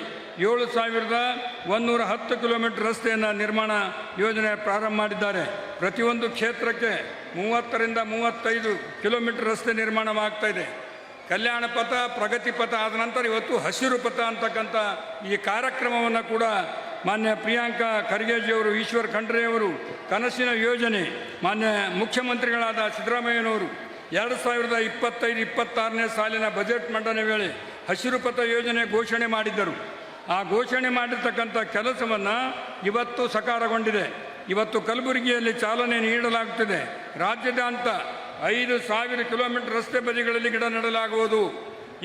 7,110 ಕಿಲೋಮೀಟರ್ ರಸ್ತೆಯನ್ನು ನಿರ್ಮಾಣ ಯೋಜನೆ ಪ್ರಾರಂಭ ಮಾಡಿದ್ದಾರೆ. ಪ್ರತಿಯೊಂದು ಕ್ಷೇತ್ರಕ್ಕೆ 30ರಿಂದ 35 ಕಿಲೋಮೀಟರ್ ರಸ್ತೆ ನಿರ್ಮಾಣವಾಗ್ತಾ ಇದೆ. ಕಲ್ಯಾಣ ಪಥ, ಪ್ರಗತಿ ಪಥ ಆದ ನಂತರ ಇವತ್ತು ಹಸಿರು ಪಥ ಅಂತಕ್ಕಂಥ ಈ ಕಾರ್ಯಕ್ರಮವನ್ನು ಕೂಡ ಮಾನ್ಯ ಪ್ರಿಯಾಂಕಾ ಖರ್ಗೆಜಿಯವರು, ಈಶ್ವರ್ ಖಂಡ್ರೆಯವರು ಕನಸಿನ ಯೋಜನೆ ಮಾನ್ಯ ಮುಖ್ಯಮಂತ್ರಿಗಳಾದ ಸಿದ್ದರಾಮಯ್ಯನವರು 2025-26ನೇ ಸಾಲಿನ ಬಜೆಟ್ ಮಂಡನೆ ವೇಳೆ ಹಸಿರು ಪಥ ಯೋಜನೆ ಘೋಷಣೆ ಮಾಡಿದ್ದರು. ಆ ಘೋಷಣೆ ಮಾಡಿರ್ತಕ್ಕಂಥ ಕೆಲಸವನ್ನು ಇವತ್ತು ಸಕಾರಗೊಂಡಿದೆ. ಇವತ್ತು ಕಲಬುರಗಿಯಲ್ಲಿ ಚಾಲನೆ ನೀಡಲಾಗುತ್ತಿದೆ. ರಾಜ್ಯಾದ್ಯಂತ 5,000 ಕಿಲೋಮೀಟರ್ ರಸ್ತೆ ಬದಿಗಳಲ್ಲಿ ಗಿಡ ನೆಡಲಾಗುವುದು.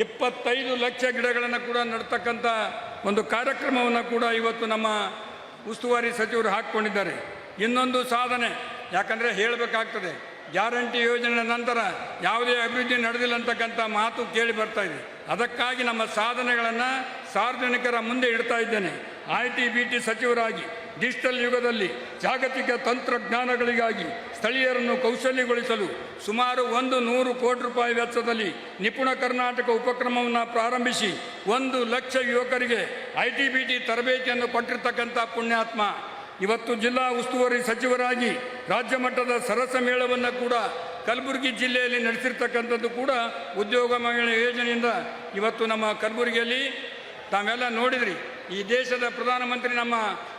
25 ಲಕ್ಷ ಗಿಡಗಳನ್ನು ಕೂಡ ನೆಡ್ತಕ್ಕಂಥ ಒಂದು ಕಾರ್ಯಕ್ರಮವನ್ನು ಕೂಡ ಇವತ್ತು ನಮ್ಮ ಉಸ್ತುವಾರಿ ಸಚಿವರು ಹಾಕಿಕೊಂಡಿದ್ದಾರೆ. ಇನ್ನೊಂದು ಸಾಧನೆ, ಯಾಕಂದರೆ ಹೇಳಬೇಕಾಗ್ತದೆ, ಗ್ಯಾರಂಟಿ ಯೋಜನೆ ನಂತರ ಯಾವುದೇ ಅಭಿವೃದ್ಧಿ ನಡೆದಿಲ್ಲ ಅಂತಕ್ಕಂಥ ಮಾತು ಕೇಳಿ ಬರ್ತಾ ಇದೆ. ಅದಕ್ಕಾಗಿ ನಮ್ಮ ಸಾಧನೆಗಳನ್ನು ಸಾರ್ವಜನಿಕರ ಮುಂದೆ ಇಡ್ತಾ ಇದ್ದೇನೆ. IT-BT ಸಚಿವರಾಗಿ ಡಿಜಿಟಲ್ ಯುಗದಲ್ಲಿ ಜಾಗತಿಕ ತಂತ್ರಜ್ಞಾನಗಳಿಗಾಗಿ ಸ್ಥಳೀಯರನ್ನು ಕೌಶಲ್ಯಗೊಳಿಸಲು ಸುಮಾರು 100 ಕೋಟಿ ರೂಪಾಯಿ ವೆಚ್ಚದಲ್ಲಿ ನಿಪುಣ ಕರ್ನಾಟಕ ಉಪಕ್ರಮವನ್ನು ಪ್ರಾರಂಭಿಸಿ 1 ಲಕ್ಷ ಯುವಕರಿಗೆ IT-BT ತರಬೇತಿಯನ್ನು ಕೊಟ್ಟಿರ್ತಕ್ಕಂಥ ಪುಣ್ಯಾತ್ಮ. ಇವತ್ತು ಜಿಲ್ಲಾ ಉಸ್ತುವಾರಿ ಸಚಿವರಾಗಿ ರಾಜ್ಯ ಮಟ್ಟದ ಸರಸ ಮೇಳವನ್ನು ಕೂಡ ಕಲಬುರಗಿ ಜಿಲ್ಲೆಯಲ್ಲಿ ನಡೆಸಿರ್ತಕ್ಕಂಥದ್ದು ಕೂಡ ಉದ್ಯೋಗ ಮಹಿಳೆ ಯೋಜನೆಯಿಂದ ಇವತ್ತು ನಮ್ಮ ಕಲಬುರಗಿಯಲ್ಲಿ ತಾವೆಲ್ಲ ನೋಡಿದ್ರಿ. ಈ ದೇಶದ ಪ್ರಧಾನಮಂತ್ರಿ ನಮ್ಮ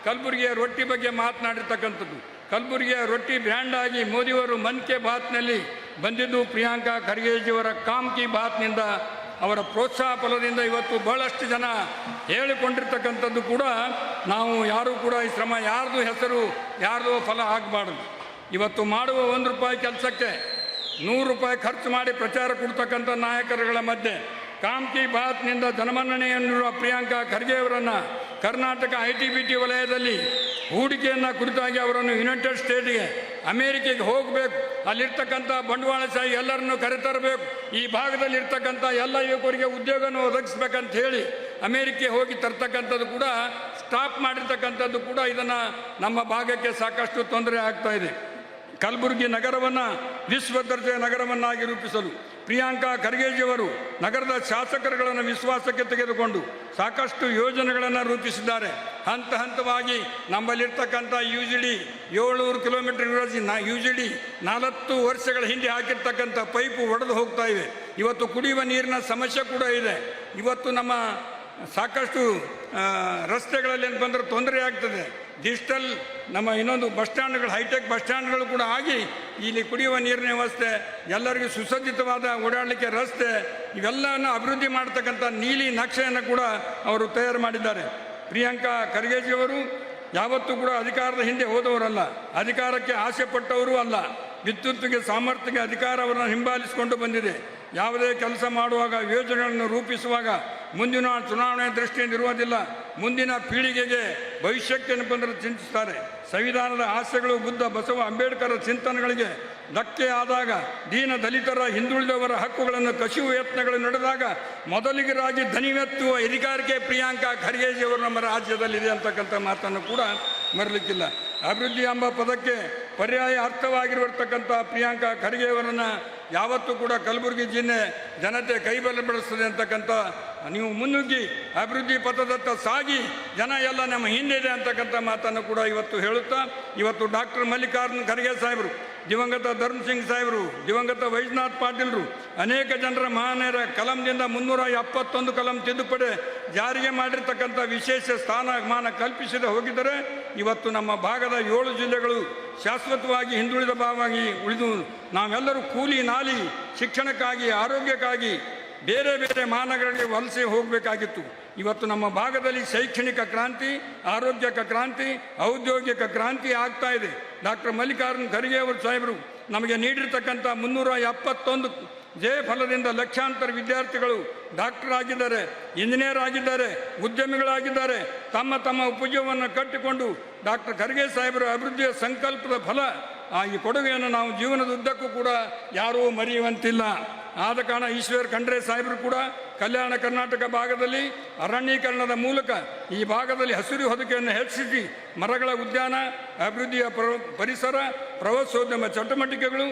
ಕಲಬುರಗಿಯ ರೊಟ್ಟಿ ಬಗ್ಗೆ ಮಾತನಾಡಿರ್ತಕ್ಕಂಥದ್ದು. ಕಲಬುರಗಿಯ ರೊಟ್ಟಿ ಬ್ರ್ಯಾಂಡ್ ಆಗಿ ಮೋದಿಯವರು ಮನ್ ಕಿ ಬಾತ್ನಲ್ಲಿ ಬಂದಿದ್ದು ಪ್ರಿಯಾಂಕಾ ಖರ್ಗೆಜಿಯವರ ಕಾಮ್ ಕಿ ಬಾತ್ನಿಂದ ಅವರ ಪ್ರೋತ್ಸಾಹ ಫಲದಿಂದ ಇವತ್ತು ಬಹಳಷ್ಟು ಜನ ಹೇಳಿಕೊಂಡಿರ್ತಕ್ಕಂಥದ್ದು ಕೂಡ ನಾವು ಯಾರೂ ಕೂಡ ಈ ಶ್ರಮ ಯಾರ್ದು ಹೆಸರು ಯಾರ್ದು ಫಲ ಆಗಬಾರ್ದು. ಇವತ್ತು ಮಾಡುವ 1 ರೂಪಾಯಿ ಕೆಲಸಕ್ಕೆ 100 ರೂಪಾಯಿ ಖರ್ಚು ಮಾಡಿ ಪ್ರಚಾರ ಕೊಡ್ತಕ್ಕಂಥ ನಾಯಕರುಗಳ ಮಧ್ಯೆ ಕಾಮ್ ಕಿ ಬಾತ್ನಿಂದ ಜನಮನ್ನಣೆಯನ್ನಿರುವ ಪ್ರಿಯಾಂಕಾ ಖರ್ಗೆ ಅವರನ್ನು ಕರ್ನಾಟಕ ITBT ವಲಯದಲ್ಲಿ ಹೂಡಿಕೆಯನ್ನು ಕುರಿತಾಗಿ ಅವರನ್ನು ಯುನೈಟೆಡ್ ಸ್ಟೇಟ್ಗೆ ಅಮೇರಿಕೆಗೆ ಹೋಗಬೇಕು, ಅಲ್ಲಿರ್ತಕ್ಕಂಥ ಬಂಡವಾಳಶಾಹಿ ಎಲ್ಲರನ್ನು ಕರೆತರಬೇಕು, ಈ ಭಾಗದಲ್ಲಿ ಇರ್ತಕ್ಕಂಥ ಎಲ್ಲ ಯುವಕರಿಗೆ ಉದ್ಯೋಗವನ್ನು ಒದಗಿಸ್ಬೇಕಂತ ಹೇಳಿ ಅಮೇರಿಕೆ ಹೋಗಿ ತರ್ತಕ್ಕಂಥದ್ದು ಕೂಡ ಸ್ಟಾಪ್ ಮಾಡಿರ್ತಕ್ಕಂಥದ್ದು ಕೂಡ ಇದನ್ನು ನಮ್ಮ ಭಾಗಕ್ಕೆ ಸಾಕಷ್ಟು ತೊಂದರೆ ಆಗ್ತಾ ಇದೆ. ಕಲಬುರಗಿ ನಗರವನ್ನು ವಿಶ್ವ ದರ್ಜೆಯ ನಗರವನ್ನಾಗಿ ರೂಪಿಸಲು ಪ್ರಿಯಾಂಕಾ ಖರ್ಗೆಜಿಯವರು ನಗರದ ಶಾಸಕರುಗಳನ್ನು ವಿಶ್ವಾಸಕ್ಕೆ ತೆಗೆದುಕೊಂಡು ಸಾಕಷ್ಟು ಯೋಜನೆಗಳನ್ನು ರೂಪಿಸಿದ್ದಾರೆ. ಹಂತ ಹಂತವಾಗಿ ನಮ್ಮಲ್ಲಿರ್ತಕ್ಕಂಥ UGD 700 ಕಿಲೋಮೀಟರ್ UGD 4 ವರ್ಷಗಳ ಹಿಂದೆ ಹಾಕಿರ್ತಕ್ಕಂಥ ಪೈಪು ಒಡೆದು ಹೋಗ್ತಾ ಇವೆ. ಇವತ್ತು ಕುಡಿಯುವ ನೀರಿನ ಸಮಸ್ಯೆ ಕೂಡ ಇದೆ. ಇವತ್ತು ನಮ್ಮ ಸಾಕಷ್ಟು ರಸ್ತೆಗಳಲ್ಲಿ ಏನು ಬಂದರೆ ತೊಂದರೆ ಆಗ್ತದೆ. ಡಿಜಿಟಲ್ ನಮ್ಮ ಇನ್ನೊಂದು ಬಸ್ ಸ್ಟ್ಯಾಂಡ್ಗಳು, ಹೈಟೆಕ್ ಬಸ್ ಸ್ಟ್ಯಾಂಡ್ಗಳು ಕೂಡ ಆಗಿ ಇಲ್ಲಿ ಕುಡಿಯುವ ನೀರಿನ ವ್ಯವಸ್ಥೆ, ಎಲ್ಲರಿಗೂ ಸುಸಜ್ಜಿತವಾದ ಓಡಾಡಲಿಕ್ಕೆ ರಸ್ತೆ, ಇವೆಲ್ಲವನ್ನು ಅಭಿವೃದ್ಧಿ ಮಾಡ್ತಕ್ಕಂಥ ನೀಲಿ ನಕ್ಷೆಯನ್ನು ಕೂಡ ಅವರು ತಯಾರು ಮಾಡಿದ್ದಾರೆ. ಪ್ರಿಯಾಂಕಾ ಖರ್ಗೆಜಿಯವರು ಯಾವತ್ತೂ ಕೂಡ ಅಧಿಕಾರದ ಹಿಂದೆ ಹೋದವರಲ್ಲ, ಅಧಿಕಾರಕ್ಕೆ ಆಸೆ ಪಟ್ಟವರು ಅಲ್ಲ. ವಿದ್ಯುತ್ತಿಗೆ ಸಾಮರ್ಥ್ಯಕ್ಕೆ ಅಧಿಕಾರ ಅವರನ್ನು ಹಿಂಬಾಲಿಸಿಕೊಂಡು ಬಂದಿದೆ. ಯಾವುದೇ ಕೆಲಸ ಮಾಡುವಾಗ ಯೋಜನೆಗಳನ್ನು ರೂಪಿಸುವಾಗ ಮುಂದಿನ ಚುನಾವಣೆ ದೃಷ್ಟಿಯಿಂದ ಇರುವುದಿಲ್ಲ, ಮುಂದಿನ ಪೀಳಿಗೆಗೆ ಭವಿಷ್ಯಕ್ಕೆ ಬಂದರೆ ಚಿಂತಿಸ್ತಾರೆ. ಸಂವಿಧಾನದ ಆಸೆಗಳು ಬುದ್ಧ ಬಸವ ಅಂಬೇಡ್ಕರ್ ಚಿಂತನೆಗಳಿಗೆ ಧಕ್ಕೆ ಆದಾಗ, ದೀನ ದಲಿತರ ಹಿಂದುಳಿದವರ ಹಕ್ಕುಗಳನ್ನು ಕಸಿಯುವ ಯತ್ನಗಳು ನಡೆದಾಗ ಮೊದಲಿಗರಾಗಿ ಧ್ವನಿವೆತ್ತುವ ಅಧಿಕಾರಕ್ಕೆ ಪ್ರಿಯಾಂಕಾ ಖರ್ಗೆಜಿಯವರು ನಮ್ಮ ರಾಜ್ಯದಲ್ಲಿದೆ ಅಂತಕ್ಕಂಥ ಮಾತನ್ನು ಕೂಡ ಮರಲಿಕ್ಕಿಲ್ಲ. ಅಭಿವೃದ್ಧಿ ಎಂಬ ಪದಕ್ಕೆ ಪರ್ಯಾಯ ಅರ್ಥವಾಗಿರತಕ್ಕಂಥ ಪ್ರಿಯಾಂಕಾ ಖರ್ಗೆಯವರನ್ನು ಯಾವತ್ತೂ ಕೂಡ ಕಲಬುರಗಿ ಜಿಲ್ಲೆ ಜನತೆ ಕೈಬಲ ಬೆಳೆಸ್ತದೆ ಅಂತಕ್ಕಂಥ, ನೀವು ಮುನ್ನುಗ್ಗಿ ಅಭಿವೃದ್ಧಿ ಪಥದತ್ತ ಸಾಗಿ, ಜನ ಎಲ್ಲ ನಮ್ಮ ಹಿಂದೆ ಇದೆ ಅಂತಕ್ಕಂಥ ಮಾತನ್ನು ಕೂಡ ಇವತ್ತು ಹೇಳುತ್ತಾ, ಇವತ್ತು ಡಾಕ್ಟರ್ ಮಲ್ಲಿಕಾರ್ಜುನ್ ಖರ್ಗೆ ಸಾಹೇಬರು, ದಿವಂಗತ ಧರ್ಮಸಿಂಗ್ ಸಾಹೇಬರು, ದಿವಂಗತ ವೈಜನಾಥ್ ಪಾಟೀಲ್ರು, ಅನೇಕ ಜನರ ಮಹಾನೀಯರ ಕಲಂದಿಂದ 371 ಕಲಂ ತಿದ್ದುಪಡಿ ಜಾರಿಗೆ ಮಾಡಿರ್ತಕ್ಕಂಥ ವಿಶೇಷ ಸ್ಥಾನಮಾನ ಕಲ್ಪಿಸದೆ ಹೋಗಿದ್ದರೆ ಇವತ್ತು ನಮ್ಮ ಭಾಗದ 7 ಜಿಲ್ಲೆಗಳು ಶಾಶ್ವತವಾಗಿ ಹಿಂದುಳಿದ ಭಾಗವಾಗಿ ಉಳಿದು ನಾವೆಲ್ಲರೂ ಕೂಲಿ ನಾಲಿ ಶಿಕ್ಷಣಕ್ಕಾಗಿ, ಆರೋಗ್ಯಕ್ಕಾಗಿ ಬೇರೆ ಬೇರೆ ಮಹಾನಗರಗಳಿಗೆ ವಲಸೆ ಹೋಗಬೇಕಾಗಿತ್ತು. ಇವತ್ತು ನಮ್ಮ ಭಾಗದಲ್ಲಿ ಶೈಕ್ಷಣಿಕ ಕ್ರಾಂತಿ, ಆರೋಗ್ಯಕ ಕ್ರಾಂತಿ, ಔದ್ಯೋಗಿಕ ಕ್ರಾಂತಿ ಆಗ್ತಾ ಇದೆ. ಡಾಕ್ಟರ್ ಮಲ್ಲಿಕಾರ್ಜುನ್ ಖರ್ಗೆ ಅವರು ಸಾಹೇಬರು ನಮಗೆ ನೀಡಿರ್ತಕ್ಕಂಥ 371 ಜಯ ಫಲದಿಂದ ಲಕ್ಷಾಂತರ ವಿದ್ಯಾರ್ಥಿಗಳು ಡಾಕ್ಟರ್ ಆಗಿದ್ದಾರೆ, ಇಂಜಿನಿಯರ್ ಆಗಿದ್ದಾರೆ, ಉದ್ಯಮಿಗಳಾಗಿದ್ದಾರೆ. ತಮ್ಮ ತಮ್ಮ ಉಪಜೀವನವನ್ನು ಕಟ್ಟಿಕೊಂಡು ಡಾಕ್ಟರ್ ಖರ್ಗೆ ಸಾಹೇಬರ ಅಭಿವೃದ್ಧಿಯ ಸಂಕಲ್ಪದ ಫಲ ಈ ಕೊಡುಗೆಯನ್ನು ನಾವು ಜೀವನದ ಉದ್ದಕ್ಕೂ ಕೂಡ ಯಾರೂ ಮರೆಯುವಂತಿಲ್ಲ. ಆದ ಕಾರಣ ಈಶ್ವರ್ ಖಂಡ್ರೆ ಸಾಹೇಬರು ಕೂಡ ಕಲ್ಯಾಣ ಕರ್ನಾಟಕ ಭಾಗದಲ್ಲಿ ಅರಣ್ಯೀಕರಣದ ಮೂಲಕ ಈ ಭಾಗದಲ್ಲಿ ಹಸಿರು ಹೊದಿಕೆಯನ್ನು ಹೆಚ್ಚಿಸಿ ಮರಗಳ ಉದ್ಯಾನ, ಅಭಿವೃದ್ಧಿಯ ಪರಿಸರ, ಪ್ರವಾಸೋದ್ಯಮ ಚಟುವಟಿಕೆಗಳು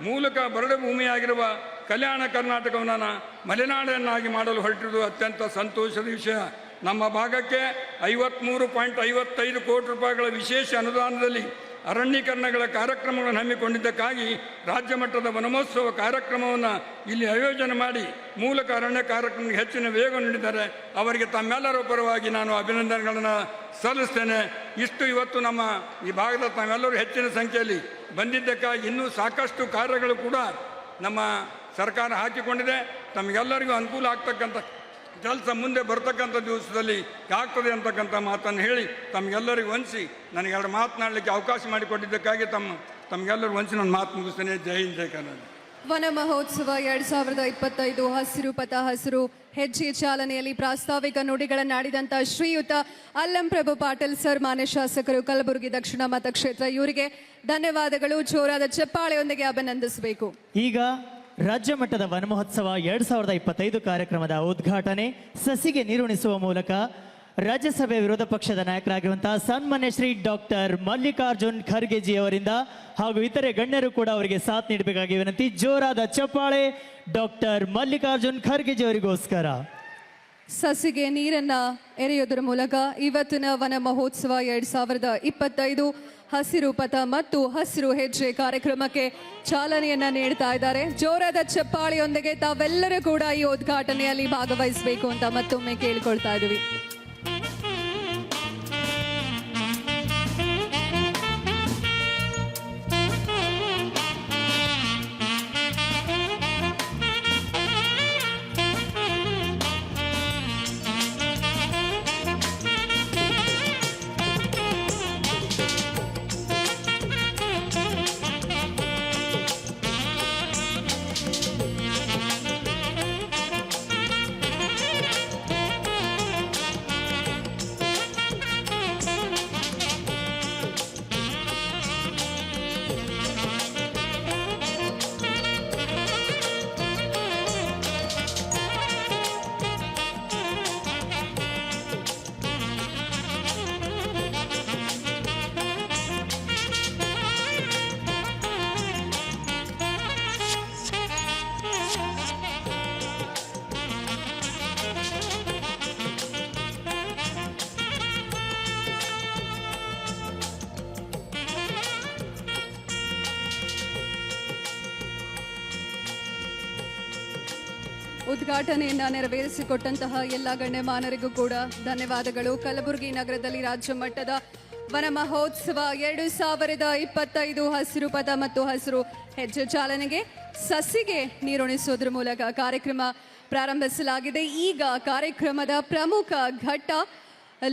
ಮೂಲಕ ಬರಡು ಭೂಮಿಯಾಗಿರುವ ಕಲ್ಯಾಣ ಕರ್ನಾಟಕವನ್ನು ಮಲೆನಾಡನ್ನಾಗಿ ಮಾಡಲು ಹೊರಟಿರುವುದು ಅತ್ಯಂತ ಸಂತೋಷದ ವಿಷಯ. ನಮ್ಮ ಭಾಗಕ್ಕೆ 53.55 ಕೋಟಿ ರೂಪಾಯಿಗಳ ವಿಶೇಷ ಅನುದಾನದಲ್ಲಿ ಅರಣ್ಯೀಕರಣಗಳ ಕಾರ್ಯಕ್ರಮಗಳನ್ನು ಹಮ್ಮಿಕೊಂಡಿದ್ದಕ್ಕಾಗಿ ರಾಜ್ಯ ಮಟ್ಟದ ವನಮಹೋತ್ಸವ ಕಾರ್ಯಕ್ರಮವನ್ನು ಇಲ್ಲಿ ಆಯೋಜನೆ ಮಾಡಿ ಮೂಲಕ ಅರಣ್ಯ ಕಾರ್ಯಕ್ರಮಕ್ಕೆ ಹೆಚ್ಚಿನ ವೇಗ ನೀಡಿದ್ದಾರೆ. ಅವರಿಗೆ ತಮ್ಮೆಲ್ಲರ ಪರವಾಗಿ ನಾನು ಅಭಿನಂದನೆಗಳನ್ನು ಸಲ್ಲಿಸ್ತೇನೆ. ಇಷ್ಟು ಇವತ್ತು ನಮ್ಮ ಈ ಭಾಗದ ತಾವೆಲ್ಲರೂ ಹೆಚ್ಚಿನ ಸಂಖ್ಯೆಯಲ್ಲಿ ಬಂದಿದ್ದಕ್ಕಾಗಿ ಇನ್ನೂ ಸಾಕಷ್ಟು ಕಾರ್ಯಗಳು ಕೂಡ ನಮ್ಮ ಸರ್ಕಾರ ಹಾಕಿಕೊಂಡಿದೆ. ತಮಗೆಲ್ಲರಿಗೂ ಅನುಕೂಲ ಆಗ್ತಕ್ಕಂಥ ಕೆಲಸ ಮುಂದೆ ಬರ್ತಕ್ಕಂಥ ದಿವಸದಲ್ಲಿ ಆಗ್ತದೆ ಅಂತಕ್ಕಂಥ ಮಾತನ್ನು ಹೇಳಿ ತಮಗೆಲ್ಲರಿಗೂ ವಂಚಿಸಿ ನನಗೆ 2 ಮಾತನಾಡಲಿಕ್ಕೆ ಅವಕಾಶ ಮಾಡಿಕೊಟ್ಟಿದ್ದಕ್ಕಾಗಿ ತಮಗೆಲ್ಲರೂ ವಂಚಿ ನನ್ನ ಮಾತು ಮುಗಿಸ್ತೇನೆ. ಜೈ ಹಿಂದ್, ಜೈ ಕರ್ನಾಟಕ. ವನ ಮಹೋತ್ಸವ 2025 ಹಸಿರು ಪಥ ಹಸಿರು ಹೆಜ್ಜೆ ಚಾಲನೆಯಲ್ಲಿ ಪ್ರಾಸ್ತಾವಿಕ ನುಡಿಗಳನ್ನಾಡಿದಂಥ ಶ್ರೀಯುತ ಅಲ್ಲಂ ಪ್ರಭು ಪಾಟೀಲ್ ಸರ್, ಮಾನ್ಯ ಶಾಸಕರು, ಕಲಬುರಗಿ ದಕ್ಷಿಣ ಮತಕ್ಷೇತ್ರ, ಇವರಿಗೆ ಧನ್ಯವಾದಗಳು. ಜೋರಾದ ಚಪ್ಪಾಳೆಯೊಂದಿಗೆ ಅಭಿನಂದಿಸಬೇಕು. ಈಗ ರಾಜ್ಯ ಮಟ್ಟದ ವನ ಮಹೋತ್ಸವ 2025 ಕಾರ್ಯಕ್ರಮದ ಉದ್ಘಾಟನೆ ಸಸಿಗೆ ನೀರುಣಿಸುವ ಮೂಲಕ ರಾಜ್ಯಸಭೆ ವಿರೋಧ ಪಕ್ಷದ ನಾಯಕರಾಗಿರುವಂತಹ ಸನ್ಮಾನ್ಯ ಶ್ರೀ ಡಾಕ್ಟರ್ ಮಲ್ಲಿಕಾರ್ಜುನ್ ಖರ್ಗೆಜಿ ಅವರಿಂದ ಹಾಗೂ ಇತರೆ ಗಣ್ಯರು ಕೂಡ ಅವರಿಗೆ ಸಾಥ್ ನೀಡಬೇಕಾಗಿ ವಿನಂತಿ. ಜೋರಾದ ಚಪ್ಪಾಳೆ ಡಾಕ್ಟರ್ ಮಲ್ಲಿಕಾರ್ಜುನ್ ಖರ್ಗೆಜಿ ಅವರಿಗೋಸ್ಕರ. ಸಸಿಗೆ ನೀರನ್ನ ಎರೆಯುವುದರ ಮೂಲಕ ಇವತ್ತಿನ ವನ ಮಹೋತ್ಸವ 2025 ಹಸಿರು ಪಥ ಮತ್ತು ಹಸಿರು ಹೆಜ್ಜೆ ಕಾರ್ಯಕ್ರಮಕ್ಕೆ ಚಾಲನೆಯನ್ನ ನೀಡ್ತಾ ಇದ್ದಾರೆ. ಜೋರಾದ ಚಪ್ಪಾಳೆಯೊಂದಿಗೆ ತಾವೆಲ್ಲರೂ ಕೂಡ ಈ ಉದ್ಘಾಟನೆಯಲ್ಲಿ ಭಾಗವಹಿಸಬೇಕು ಅಂತ ಮತ್ತೊಮ್ಮೆ ಕೇಳ್ಕೊಳ್ತಾ ಇದ್ದೀವಿ. ಉದ್ಘಾಟನೆಯನ್ನ ನೆರವೇರಿಸಿಕೊಟ್ಟಂತಹ ಎಲ್ಲ ಗಣ್ಯಮಾನರಿಗೂ ಕೂಡ ಧನ್ಯವಾದಗಳು. ಕಲಬುರಗಿ ನಗರದಲ್ಲಿ ರಾಜ್ಯ ಮಟ್ಟದ ವನ ಮಹೋತ್ಸವ 2025 ಹಸಿರು ಪಥ ಮತ್ತು ಹಸಿರು ಹೆಜ್ಜೆ ಚಾಲನೆಗೆ ಸಸಿಗೆ ನೀರುಣಿಸೋದ್ರ ಮೂಲಕ ಕಾರ್ಯಕ್ರಮ ಪ್ರಾರಂಭಿಸಲಾಗಿದೆ. ಈಗ ಕಾರ್ಯಕ್ರಮದ ಪ್ರಮುಖ ಘಟ್ಟ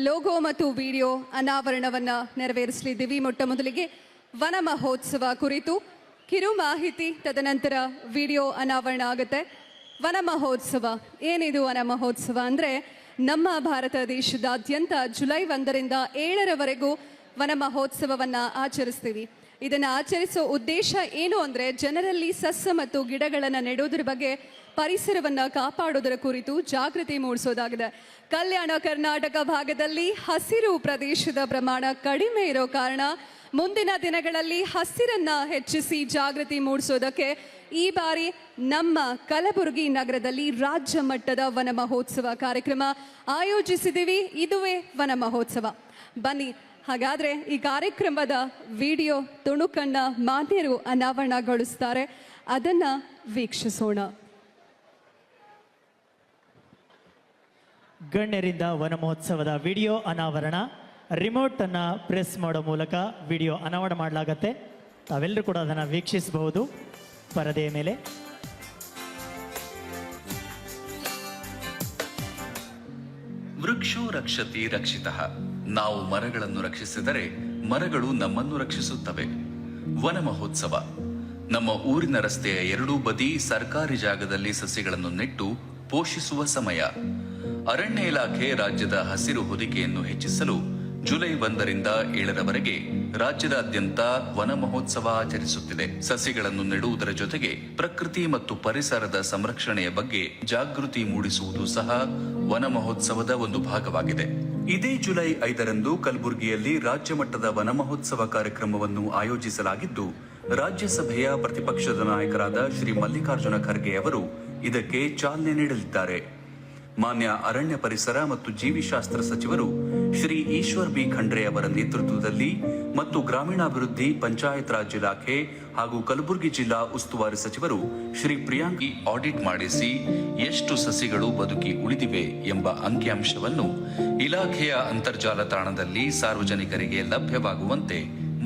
ಲೋಗೋ ಮತ್ತು ವಿಡಿಯೋ ಅನಾವರಣವನ್ನ ನೆರವೇರಿಸಲಿದ್ದೀವಿ. ಮೊಟ್ಟ ಮೊದಲಿಗೆ ವನ ಮಹೋತ್ಸವ ಕುರಿತು ಕಿರು ಮಾಹಿತಿ, ತದನಂತರ ವಿಡಿಯೋ ಅನಾವರಣ ಆಗುತ್ತೆ. ವನ ಮಹೋತ್ಸವ ಏನಿದು? ವನ ಮಹೋತ್ಸವ ಅಂದರೆ ನಮ್ಮ ಭಾರತ ದೇಶದಾದ್ಯಂತ ಜುಲೈ 1ರಿಂದ 7ರವರೆಗೂ ವನ ಮಹೋತ್ಸವವನ್ನು ಆಚರಿಸ್ತೀವಿ. ಇದನ್ನು ಆಚರಿಸೋ ಉದ್ದೇಶ ಏನು ಅಂದರೆ ಜನರಲ್ಲಿ ಸಸ್ಯ ಮತ್ತು ಗಿಡಗಳನ್ನು ನೆಡೋದ್ರ ಬಗ್ಗೆ, ಪರಿಸರವನ್ನು ಕಾಪಾಡೋದರ ಕುರಿತು ಜಾಗೃತಿ ಮೂಡಿಸೋದಾಗಿದೆ. ಕಲ್ಯಾಣ ಕರ್ನಾಟಕ ಭಾಗದಲ್ಲಿ ಹಸಿರು ಪ್ರದೇಶದ ಪ್ರಮಾಣ ಕಡಿಮೆ ಇರೋ ಕಾರಣ ಮುಂದಿನ ದಿನಗಳಲ್ಲಿ ಹಸಿರನ್ನ ಹೆಚ್ಚಿಸಿ ಜಾಗೃತಿ ಮೂಡಿಸೋದಕ್ಕೆ ಈ ಬಾರಿ ನಮ್ಮ ಕಲಬುರಗಿ ನಗರದಲ್ಲಿ ರಾಜ್ಯ ಮಟ್ಟದ ವನ ಮಹೋತ್ಸವ ಕಾರ್ಯಕ್ರಮ ಆಯೋಜಿಸಿದ್ದೀವಿ. ಇದುವೇ ವನ ಮಹೋತ್ಸವ. ಬನ್ನಿ ಹಾಗಾದ್ರೆ ಈ ಕಾರ್ಯಕ್ರಮದ ವಿಡಿಯೋ ತುಣುಕನ್ನ ಮಾನ್ಯರು ಅನಾವರಣಗೊಳಿಸ್ತಾರೆ, ಅದನ್ನ ವೀಕ್ಷಿಸೋಣ. ಗಣ್ಯರಿಂದ ವನ ಮಹೋತ್ಸವದ ವಿಡಿಯೋ ಅನಾವರಣ. ರಿಮೋಟ್ ಅನ್ನ ಪ್ರೆಸ್ ಮಾಡೋ ಮೂಲಕ ವಿಡಿಯೋ ಅನಾವರಣ ಮಾಡಲಾಗತ್ತೆ. ತಾವೆಲ್ಲರೂ ಕೂಡ ಅದನ್ನು ವೀಕ್ಷಿಸಬಹುದು ಪರದೆಯ ಮೇಲೆ. ವೃಕ್ಷೋ ರಕ್ಷತಿ ರಕ್ಷಿತಃ. ನಾವು ಮರಗಳನ್ನು ರಕ್ಷಿಸಿದರೆ ಮರಗಳು ನಮ್ಮನ್ನು ರಕ್ಷಿಸುತ್ತವೆ. ವನ ಮಹೋತ್ಸವ ನಮ್ಮ ಊರಿನ ರಸ್ತೆಯ ಎರಡೂ ಬದಿ ಸರ್ಕಾರಿ ಜಾಗದಲ್ಲಿ ಸಸಿಗಳನ್ನು ನೆಟ್ಟು ಪೋಷಿಸುವ ಸಮಯ. ಅರಣ್ಯ ಇಲಾಖೆ ರಾಜ್ಯದ ಹಸಿರು ಹೊದಿಕೆಯನ್ನು ಹೆಚ್ಚಿಸಲು ಜುಲೈ 1ರಿಂದ 7ರವರೆಗೆ ರಾಜ್ಯದಾದ್ಯಂತ ವನ ಮಹೋತ್ಸವ ಆಚರಿಸುತ್ತಿದೆ. ಸಸಿಗಳನ್ನು ನೆಡುವುದರ ಜೊತೆಗೆ ಪ್ರಕೃತಿ ಮತ್ತು ಪರಿಸರದ ಸಂರಕ್ಷಣೆಯ ಬಗ್ಗೆ ಜಾಗೃತಿ ಮೂಡಿಸುವುದು ಸಹ ವನ ಮಹೋತ್ಸವದ ಒಂದು ಭಾಗವಾಗಿದೆ. ಇದೇ ಜುಲೈ 5ರಂದು ಕಲಬುರಗಿಯಲ್ಲಿ ರಾಜ್ಯ ಮಟ್ಟದ ವನ ಮಹೋತ್ಸವ ಕಾರ್ಯಕ್ರಮವನ್ನು ಆಯೋಜಿಸಲಾಗಿದ್ದು, ರಾಜ್ಯಸಭೆಯ ಪ್ರತಿಪಕ್ಷದ ನಾಯಕರಾದ ಶ್ರೀ ಮಲ್ಲಿಕಾರ್ಜುನ ಖರ್ಗೆ ಅವರು ಇದಕ್ಕೆ ಚಾಲನೆ ನೀಡಲಿದ್ದಾರೆ. ಮಾನ್ಯ ಅರಣ್ಯ ಪರಿಸರ ಮತ್ತು ಜೀವಿಶಾಸ್ತ್ರ ಸಚಿವರು ಶ್ರೀ ಈಶ್ವರ್ ಬಿ ಖಂಡ್ರೆ ಅವರ ನೇತೃತ್ವದಲ್ಲಿ ಮತ್ತು ಗ್ರಾಮೀಣಾಭಿವೃದ್ಧಿ ಪಂಚಾಯತ್ ರಾಜ್ ಇಲಾಖೆ ಹಾಗೂ ಕಲಬುರಗಿ ಜಿಲ್ಲಾ ಉಸ್ತುವಾರಿ ಸಚಿವರು ಶ್ರೀ ಪ್ರಿಯಾಂಕಿ ಆಡಿಟ್ ಮಾಡಿಸಿ ಎಷ್ಟು ಸಸಿಗಳು ಬದುಕಿ ಉಳಿದಿವೆ ಎಂಬ ಅಂಕಿಅಂಶವನ್ನು ಇಲಾಖೆಯ ಅಂತರ್ಜಾಲ ತಾಣದಲ್ಲಿ ಸಾರ್ವಜನಿಕರಿಗೆ ಲಭ್ಯವಾಗುವಂತೆ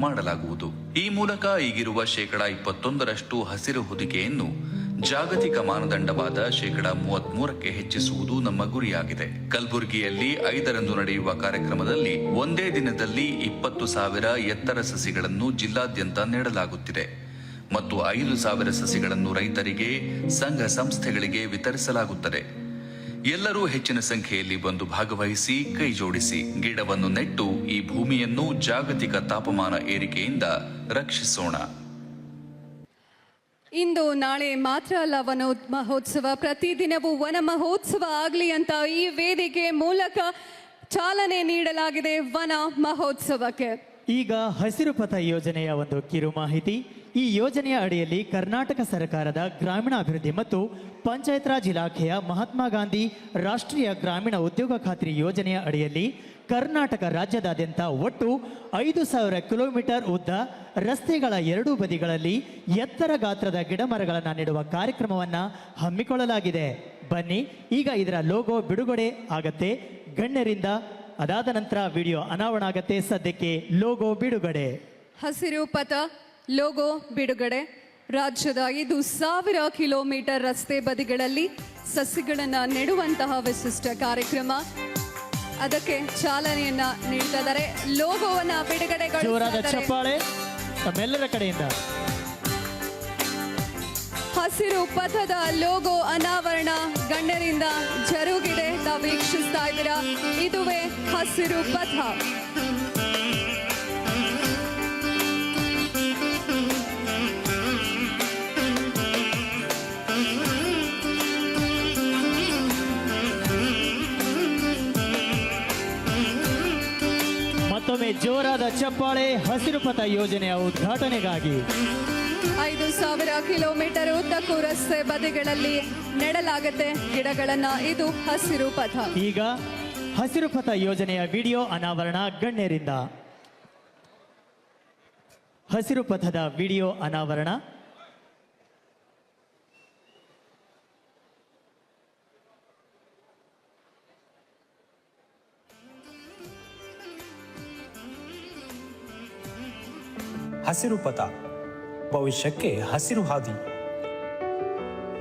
ಮಾಡಲಾಗುವುದು. ಈ ಮೂಲಕ ಈಗಿರುವ 21% ಹಸಿರು ಹೊದಿಕೆಯನ್ನು ಜಾಗತಿಕ ಮಾನದಂಡವಾದ 33% ಹೆಚ್ಚಿಸುವುದು ನಮ್ಮ ಗುರಿಯಾಗಿದೆ. ಕಲಬುರಗಿಯಲ್ಲಿ 5ರಂದು ನಡೆಯುವ ಕಾರ್ಯಕ್ರಮದಲ್ಲಿ ಒಂದೇ ದಿನದಲ್ಲಿ 20,000 ಎತ್ತರ ಸಸಿಗಳನ್ನು ಜಿಲ್ಲಾದ್ಯಂತ ನೆಡಲಾಗುತ್ತಿದೆ ಮತ್ತು 5,000 ಸಸಿಗಳನ್ನು ರೈತರಿಗೆ, ಸಂಘ ಸಂಸ್ಥೆಗಳಿಗೆ ವಿತರಿಸಲಾಗುತ್ತದೆ. ಎಲ್ಲರೂ ಹೆಚ್ಚಿನ ಸಂಖ್ಯೆಯಲ್ಲಿ ಬಂದು ಭಾಗವಹಿಸಿ ಕೈ ಜೋಡಿಸಿ ಗಿಡವನ್ನು ನೆಟ್ಟು ಈ ಭೂಮಿಯನ್ನು ಜಾಗತಿಕ ತಾಪಮಾನ ಏರಿಕೆಯಿಂದ ರಕ್ಷಿಸೋಣ. ಇಂದು ನಾಳೆ ಮಾತ್ರ ಅಲ್ಲ ವನ ಮಹೋತ್ಸವ, ಪ್ರತಿದಿನವೂ ವನ ಮಹೋತ್ಸವ ಆಗಲಿ ಅಂತ ಈ ವೇದಿಕೆ ಮೂಲಕ ಚಾಲನೆ ನೀಡಲಾಗಿದೆ ವನ ಮಹೋತ್ಸವಕ್ಕೆ. ಈಗ ಹಸಿರು ಪಥ ಯೋಜನೆಯ ಒಂದು ಕಿರು ಮಾಹಿತಿ. ಈ ಯೋಜನೆಯ ಅಡಿಯಲ್ಲಿ ಕರ್ನಾಟಕ ಸರ್ಕಾರದ ಗ್ರಾಮೀಣಾಭಿವೃದ್ಧಿ ಮತ್ತು ಪಂಚಾಯತ್ ರಾಜ್ ಇಲಾಖೆಯ ಮಹಾತ್ಮ ಗಾಂಧಿ ರಾಷ್ಟ್ರೀಯ ಗ್ರಾಮೀಣ ಉದ್ಯೋಗ ಖಾತ್ರಿ ಯೋಜನೆಯ ಅಡಿಯಲ್ಲಿ ಕರ್ನಾಟಕ ರಾಜ್ಯದಾದ್ಯಂತ ಒಟ್ಟು 5,000 ಕಿಲೋಮೀಟರ್ ಉದ್ದ ರಸ್ತೆಗಳ ಎರಡೂ ಬದಿಗಳಲ್ಲಿ ಎತ್ತರ ಗಾತ್ರದ ಗಿಡಮರಗಳನ್ನು ನೆಡುವ ಕಾರ್ಯಕ್ರಮವನ್ನು ಹಮ್ಮಿಕೊಳ್ಳಲಾಗಿದೆ. ಬನ್ನಿ ಈಗ ಇದರ ಲೋಗೋ ಬಿಡುಗಡೆ ಆಗತ್ತೆ ಗಣ್ಯರಿಂದ. ಅದಾದ ನಂತರ ವಿಡಿಯೋ ಅನಾವರಣ ಆಗತ್ತೆ. ಸದ್ಯಕ್ಕೆ ಲೋಗೋ ಬಿಡುಗಡೆ. ಹಸಿರು ಪಥ ಲೋಗೋ ಬಿಡುಗಡೆ. ರಾಜ್ಯದ 5,000 ಕಿಲೋಮೀಟರ್ ರಸ್ತೆ ಬದಿಗಳಲ್ಲಿ ಸಸಿಗಳನ್ನು ನೆಡುವಂತಹ ವಿಶಿಷ್ಟ ಕಾರ್ಯಕ್ರಮ, ಅದಕ್ಕೆ ಚಾಲನೆಯನ್ನ ನೀಡ್ತಾ ಇದ್ದಾರೆ. ಲೋಗೋವನ್ನ ಜೋರಾದ ಬಿಡುಗಡೆ ಚಪ್ಪಾಳೆ ತಮ್ಮೆಲ್ಲರ ಕಡೆಯಿಂದ. ಹಸಿರು ಪಥದ ಲೋಗೋ ಅನಾವರಣ ಗಣ್ಯರಿಂದ ಜರುಗಿದೆ. ತಾವು ವೀಕ್ಷಿಸ್ತಾ ಇದ್ದೀರಾ, ಇದುವೇ ಹಸಿರು ಪಥ. ಮತ್ತೊಮ್ಮೆ ಜೋರಾದ ಚಪ್ಪಾಳೆ ಹಸಿರು ಪಥ ಯೋಜನೆಯ ಉದ್ಘಾಟನೆಗಾಗಿ. 5,000 ಕಿಲೋಮೀಟರ್ ಉದ್ದಕ್ಕೂ ರಸ್ತೆ ಬದಿಗಳಲ್ಲಿ ನೆಡಲಾಗುತ್ತೆ ಗಿಡಗಳನ್ನ. ಇದು ಹಸಿರು ಪಥ. ಈಗ ಹಸಿರು ಪಥ ಯೋಜನೆಯ ವಿಡಿಯೋ ಅನಾವರಣ ಗಣ್ಯರಿಂದ. ಹಸಿರು ಪಥದ ವಿಡಿಯೋ ಅನಾವರಣ. ಹಸಿರು ಪಥ, ಭವಿಷ್ಯಕ್ಕೆ ಹಸಿರು ಹಾದಿ.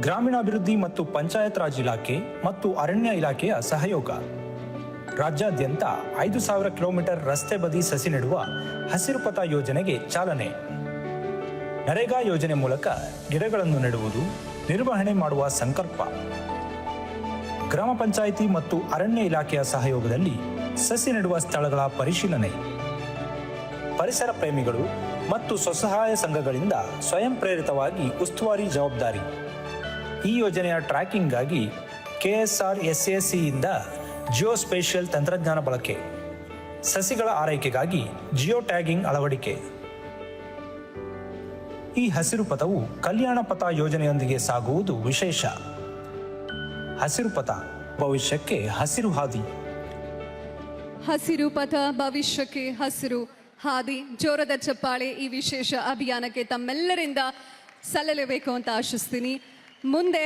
ಗ್ರಾಮೀಣಾಭಿವೃದ್ಧಿ ಮತ್ತು ಪಂಚಾಯತ್ ರಾಜ್ ಇಲಾಖೆ ಮತ್ತು ಅರಣ್ಯ ಇಲಾಖೆಯ ಸಹಯೋಗ. ರಾಜ್ಯಾದ್ಯಂತ 5,000 ಕಿಲೋಮೀಟರ್ ರಸ್ತೆ ಬದಿ ಸಸಿ ನೆಡುವ ಹಸಿರು ಪಥ ಯೋಜನೆಗೆ ಚಾಲನೆ. ನರೇಗಾ ಯೋಜನೆ ಮೂಲಕ ಗಿಡಗಳನ್ನು ನೆಡುವುದು, ನಿರ್ವಹಣೆ ಮಾಡುವ ಸಂಕಲ್ಪ. ಗ್ರಾಮ ಪಂಚಾಯಿತಿ ಮತ್ತು ಅರಣ್ಯ ಇಲಾಖೆಯ ಸಹಯೋಗದಲ್ಲಿ ಸಸಿ ನೆಡುವ ಸ್ಥಳಗಳ ಪರಿಶೀಲನೆ. ಪರಿಸರ ಪ್ರೇಮಿಗಳು ಮತ್ತು ಸ್ವಸಹಾಯ ಸಂಘಗಳಿಂದ ಸ್ವಯಂ ಪ್ರೇರಿತವಾಗಿ ಉಸ್ತುವಾರಿ ಜವಾಬ್ದಾರಿ. ಈ ಯೋಜನೆಯ ಟ್ರ್ಯಾಕಿಂಗ್ಗಾಗಿ KSRSACಯಿಂದ ಜಿಯೋಸ್ಪೇಷಿಯಲ್ ತಂತ್ರಜ್ಞಾನ ಬಳಕೆ. ಸಸಿಗಳ ಆರೈಕೆಗಾಗಿ ಜಿಯೋ ಟ್ಯಾಗಿಂಗ್ ಅಳವಡಿಕೆ. ಈ ಹಸಿರು ಪಥವು ಕಲ್ಯಾಣ ಪಥ ಯೋಜನೆಯೊಂದಿಗೆ ಸಾಗುವುದು ವಿಶೇಷ. ಹಸಿರು ಪಥ, ಭವಿಷ್ಯಕ್ಕೆ ಹಸಿರು ಹಾದಿ. ಹಸಿರು ಪಥ, ಭವಿಷ್ಯಕ್ಕೆ ಹಸಿರು ಹಾದಿ. ಜೋರದ ಚಪ್ಪಾಳೆ ಈ ವಿಶೇಷ ಅಭಿಯಾನಕ್ಕೆ ತಮ್ಮೆಲ್ಲರಿಂದ ಸಲ್ಲಲೇಬೇಕು ಅಂತ ಆಶಿಸ್ತೀನಿ. ಮುಂದೆ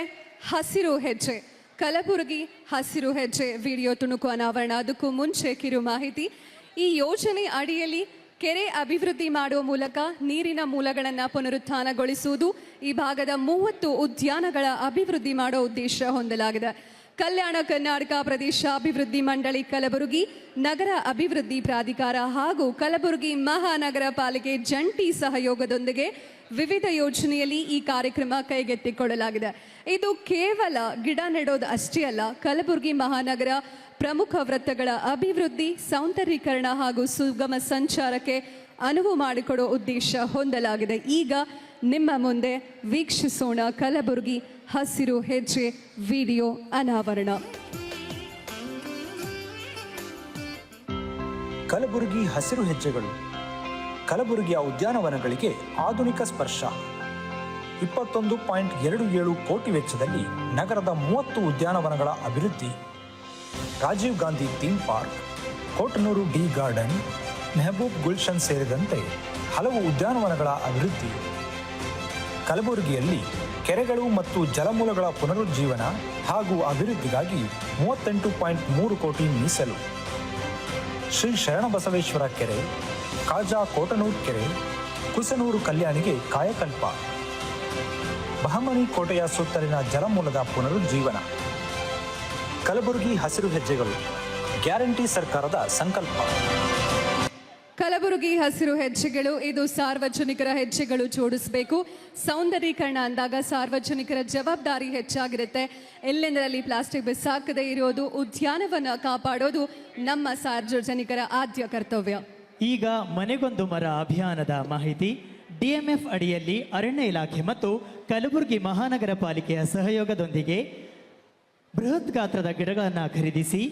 ಹಸಿರು ಹೆಜ್ಜೆ, ಕಲಬುರಗಿ ಹಸಿರು ಹೆಜ್ಜೆ ವಿಡಿಯೋ ತುಣುಕು ಅನಾವರಣ. ಅದಕ್ಕೂ ಮುಂಚೆ ಕಿರು ಮಾಹಿತಿ. ಈ ಯೋಜನೆ ಅಡಿಯಲ್ಲಿ ಕೆರೆ ಅಭಿವೃದ್ಧಿ ಮಾಡುವ ಮೂಲಕ ನೀರಿನ ಮೂಲಗಳನ್ನು ಪುನರುತ್ಥಾನಗೊಳಿಸುವುದು, ಈ ಭಾಗದ 30 ಉದ್ಯಾನಗಳ ಅಭಿವೃದ್ಧಿ ಮಾಡೋ ಉದ್ದೇಶ ಹೊಂದಲಾಗಿದೆ. ಕಲ್ಯಾಣ ಕರ್ನಾಟಕ ಪ್ರದೇಶ ಅಭಿವೃದ್ಧಿ ಮಂಡಳಿ ಕಲಬುರಗಿ, ನಗರ ಅಭಿವೃದ್ಧಿ ಪ್ರಾಧಿಕಾರ ಹಾಗೂ ಕಲಬುರಗಿ ಮಹಾನಗರ ಪಾಲಿಕೆ ಜಂಟಿ ಸಹಯೋಗದೊಂದಿಗೆ ವಿವಿಧ ಯೋಜನೆಯಲ್ಲಿ ಈ ಕಾರ್ಯಕ್ರಮ ಕೈಗೆತ್ತಿಕೊಳ್ಳಲಾಗಿದೆ. ಇದು ಕೇವಲ ಗಿಡ ನೆಡೋದು ಅಷ್ಟೇ ಅಲ್ಲ, ಕಲಬುರಗಿ ಮಹಾನಗರ ಪ್ರಮುಖ ವೃತ್ತಗಳ ಅಭಿವೃದ್ಧಿ, ಸೌಂದರ್ಯೀಕರಣ ಹಾಗೂ ಸುಗಮ ಸಂಚಾರಕ್ಕೆ ಅನುವು ಮಾಡಿಕೊಡೋ ಉದ್ದೇಶ ಹೊಂದಲಾಗಿದೆ. ಈಗ ನಿಮ್ಮ ಮುಂದೆ ವೀಕ್ಷಿಸೋಣ ಕಲಬುರಗಿ ಹಸಿರು ಹೆಜ್ಜೆ ವಿಡಿಯೋ ಅನಾವರಣ. ಕಲಬುರಗಿ ಹಸಿರು ಹೆಜ್ಜೆಗಳು. ಕಲಬುರಗಿಯ ಉದ್ಯಾನವನಗಳಿಗೆ ಆಧುನಿಕ ಸ್ಪರ್ಶ. 21.27 ಕೋಟಿ ವೆಚ್ಚದಲ್ಲಿ ನಗರದ 30 ಉದ್ಯಾನವನಗಳ ಅಭಿವೃದ್ಧಿ. Rajiv Gandhi theme park, Kotanur D garden, Mehboob Gulshan ಸೇರಿದಂತೆ ಹಲವು ಉದ್ಯಾನವನಗಳ ಅಭಿವೃದ್ಧಿ. ಕಲಬುರಗಿಯಲ್ಲಿ ಕೆರೆಗಳು ಮತ್ತು ಜಲಮೂಲಗಳ ಪುನರುಜ್ಜೀವನ ಹಾಗೂ ಅಭಿವೃದ್ಧಿಗಾಗಿ 38.3 ಕೋಟಿ ಮೀಸಲು. ಶ್ರೀ ಶರಣಬಸವೇಶ್ವರ ಕೆರೆ, ಕಾಜಾ ಕೋಟನೂರು ಕೆರೆ, ಕುಸನೂರು ಕಲ್ಯಾಣಿಗೆ ಕಾಯಕಲ್ಪ. ಬಹಮನಿ ಕೋಟೆಯ ಸುತ್ತಲಿನ ಜಲಮೂಲದ ಪುನರುಜ್ಜೀವನ. ಕಲಬುರಗಿ ಹಸಿರು ಹೆಜ್ಜೆಗಳು, ಗ್ಯಾರಂಟಿ ಸರ್ಕಾರದ ಸಂಕಲ್ಪ. ಕಲಬುರಗಿ ಹಸಿರು ಹೆಜ್ಜೆಗಳು, ಇದು ಸಾರ್ವಜನಿಕರ ಹೆಜ್ಜೆಗಳು ಜೋಡಿಸಬೇಕು. ಸೌಂದರ್ಯೀಕರಣ ಅಂದಾಗ ಸಾರ್ವಜನಿಕರ ಜವಾಬ್ದಾರಿ ಹೆಚ್ಚಾಗಿರುತ್ತೆ. ಎಲ್ಲೆಂದರಲ್ಲಿ ಪ್ಲಾಸ್ಟಿಕ್ ಬಿಸಾಕದೇ ಇರೋದು, ಉದ್ಯಾನವನ ಕಾಪಾಡೋದು ನಮ್ಮ ಸಾರ್ವಜನಿಕರ ಆದ್ಯ ಕರ್ತವ್ಯ. ಈಗ ಮನೆಗೊಂದು ಮರ ಅಭಿಯಾನದ ಮಾಹಿತಿ. DMF ಅಡಿಯಲ್ಲಿ ಅರಣ್ಯ ಇಲಾಖೆ ಮತ್ತು ಕಲಬುರಗಿ ಮಹಾನಗರ ಪಾಲಿಕೆಯ ಸಹಯೋಗದೊಂದಿಗೆ ಬೃಹತ್ ಗಾತ್ರದ ಗಿಡಗಳನ್ನು ಖರೀದಿಸಿ